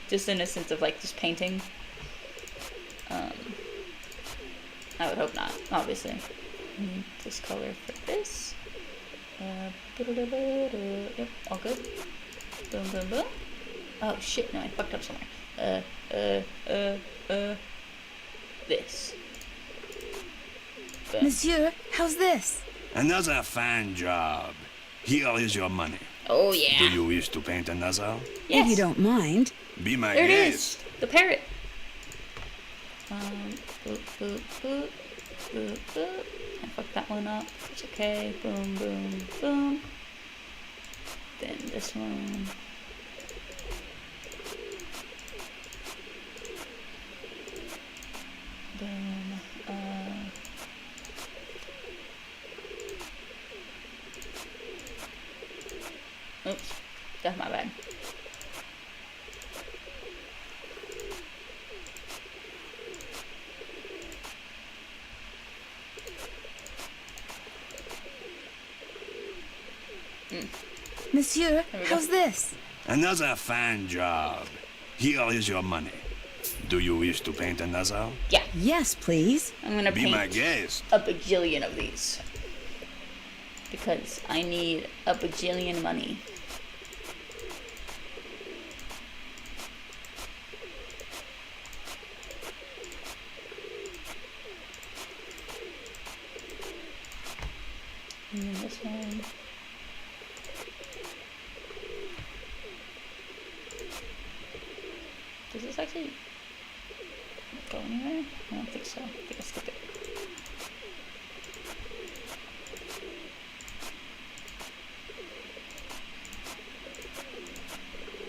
Just in a sense of like just painting. I would hope not, obviously. Need this color for this. Yep, all good. Boom, boom, boom. Oh shit, no, I fucked up somewhere. This. Boom. Monsieur, how's this? Another fine job. Here is your money. Oh yeah. Do you wish to paint another? Yes. If you don't mind. Be my there guest. It is. The parrot. Boop, boop, boop. Boop, boop. I fucked that one up. It's okay. Boom, boom, boom. Then this one. Boom. Oops. That's my bad. Monsieur, how's this? Another fine job. Here is your money. Do you wish to paint another? Yeah. Yes, please. I'm gonna Be paint my guest. a bajillion of these. Because I need a bajillion money. And then this one. Does this actually go anywhere? I don't think so. I think I skipped it.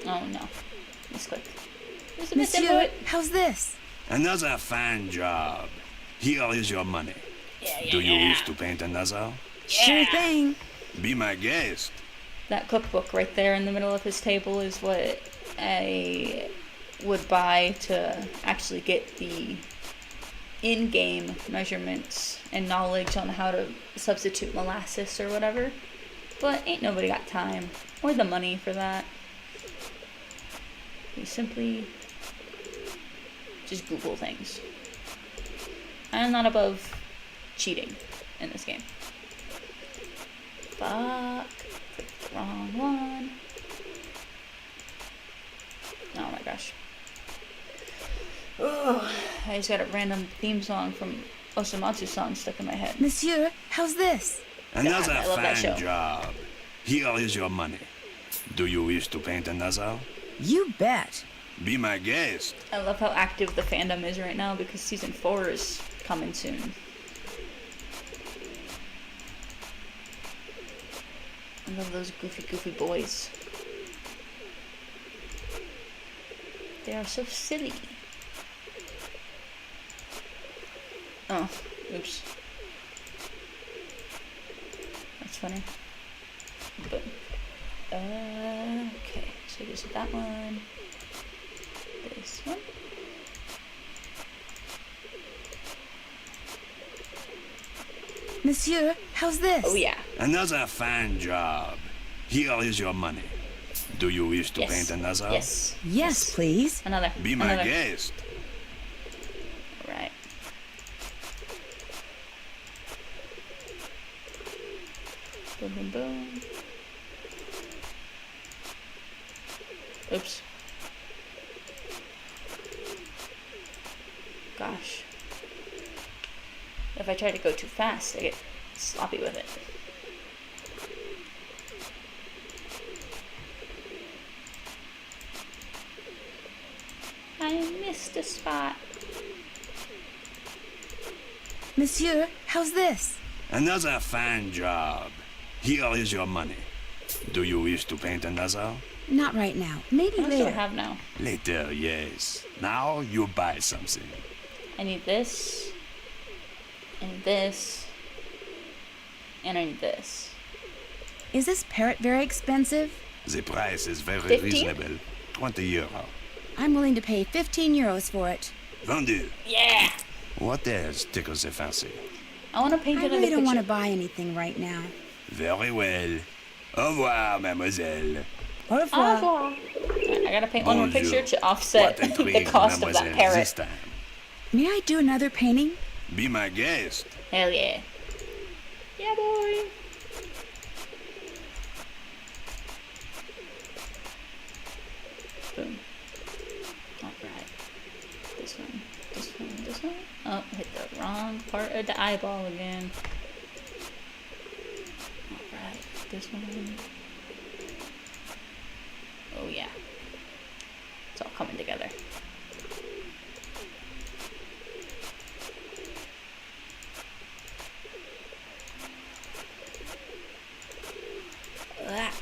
Oh no. Misclick. There's a Monsieur, how's this? Another fine job. Here is your money. Yeah, Do you wish to paint another? Sure thing. Be my guest. That cookbook right there in the middle of his table is what I would buy to actually get the in-game measurements and knowledge on how to substitute molasses or whatever. But ain't nobody got time or the money for that. You simply just Google things. I'm not above cheating in this game. Fuck. Clicked the wrong one. Oh my gosh. Oh, I just got a random theme song from Osamatsu song stuck in my head. Monsieur, how's this? Another I love that show. fine job. Here is your money. Do you wish to paint another? You bet. Be my guest. I love how active the fandom is right now because season 4 is coming soon. I love those goofy boys. They are so silly. Oh, oops. That's funny. But, okay, so this is that one. This one. Monsieur, how's this? Oh, yeah. Another fine job. Here is your money. Do you wish to paint another? Yes. Yes, please. Another. Be my guest. Right. Boom, boom, boom. Oops. Gosh. If I try to go too fast, I get sloppy with it. I missed a spot. Monsieur, how's this? Another fine job. Here is your money. Do you wish to paint another? Not right now. Maybe How much later. do I have now? Later, yes. Now you buy something. I need this. I need this. And I need this. Is this parrot very expensive? The price is very 15? reasonable. 20 euro. I'm willing to pay 15 euros for it. Vendu. Yeah! What else tickles the fancy? I want to paint I another really don't want to picture. buy anything right now. Very well. Au revoir, mademoiselle. Au revoir. Alright, I gotta paint one more Bonjour. picture to offset What the intrigue, cost of that mademoiselle, parrot. this time. May I do another painting? Be my guest. Hell yeah. Yeah, boy. Boom. Alright. This one, this one, this one. Oh, hit the wrong part of the eyeball again. Alright, this one. Oh yeah. It's all coming together.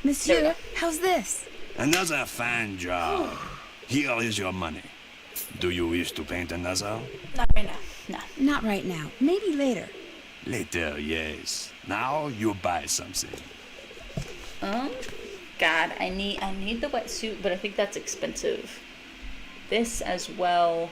Monsieur, how's this? Another fine job. Here is your money. Do you wish to paint another? Not right now. No. Not right now. Maybe later. Later, yes. Now you buy something. God, I need the wetsuit, but I think that's expensive. This as well.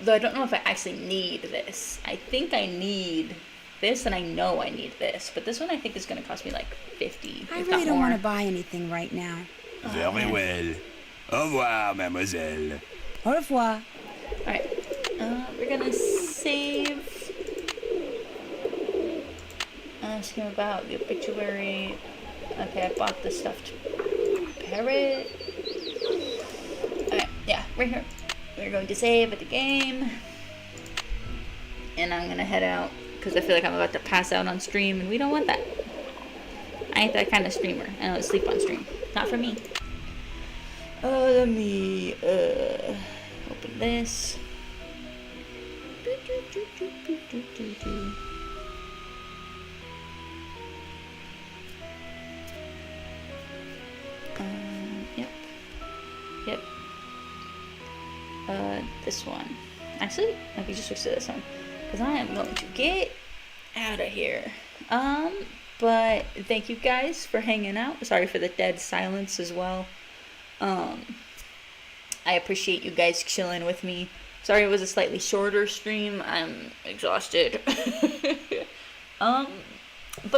Though I don't know if I actually need this. I think I need this, and I know I need this. But this one I think is going to cost me like 50. I if really not don't more. want to buy anything right now. Very well. Au revoir, mademoiselle. Au revoir. Alright. We're going to save. Asking about the obituary. Okay, I bought the stuffed parrot. Alright, yeah, right here. We're going to save at the game. And I'm going to head out because I feel like I'm about to pass out on stream, and we don't want that. I ain't that kind of streamer. I don't sleep on stream. Not for me. Let me open this. Yep. This one. Actually, I could just switch to this one. Because I am going to get out of here. But thank you guys for hanging out. Sorry for the dead silence as well. I appreciate you guys chilling with me. Sorry it was a slightly shorter stream. I'm exhausted. But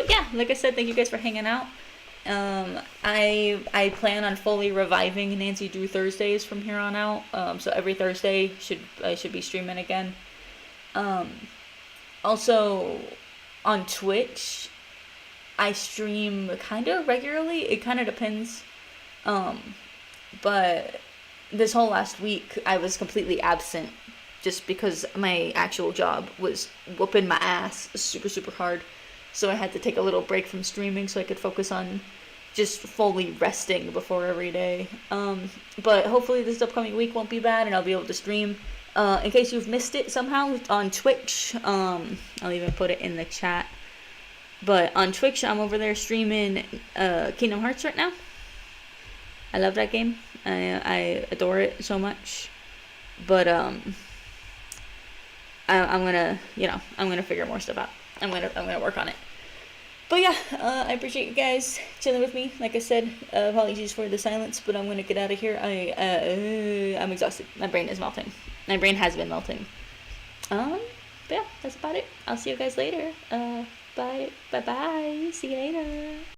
yeah, like I said, thank you guys for hanging out. I plan on fully reviving Nancy Drew Thursdays from here on out. So every Thursday I should be streaming again. Also on Twitch, I stream kind of regularly. It kind of depends. But this whole last week I was completely absent just because my actual job was whooping my ass super, super hard. So I had to take a little break from streaming so I could focus on just fully resting before every day. But hopefully this upcoming week won't be bad and I'll be able to stream. In case you've missed it somehow, on Twitch, I'll even put it in the chat. But on Twitch, I'm over there streaming Kingdom Hearts right now. I love that game. I adore it so much. But I'm gonna, I'm gonna figure more stuff out. I'm gonna work on it. But yeah, I appreciate you guys chilling with me. Like I said, apologies for the silence, but I'm gonna get out of here. I'm exhausted. My brain is melting. My brain has been melting. But yeah, that's about it. I'll see you guys later. Bye. See you later.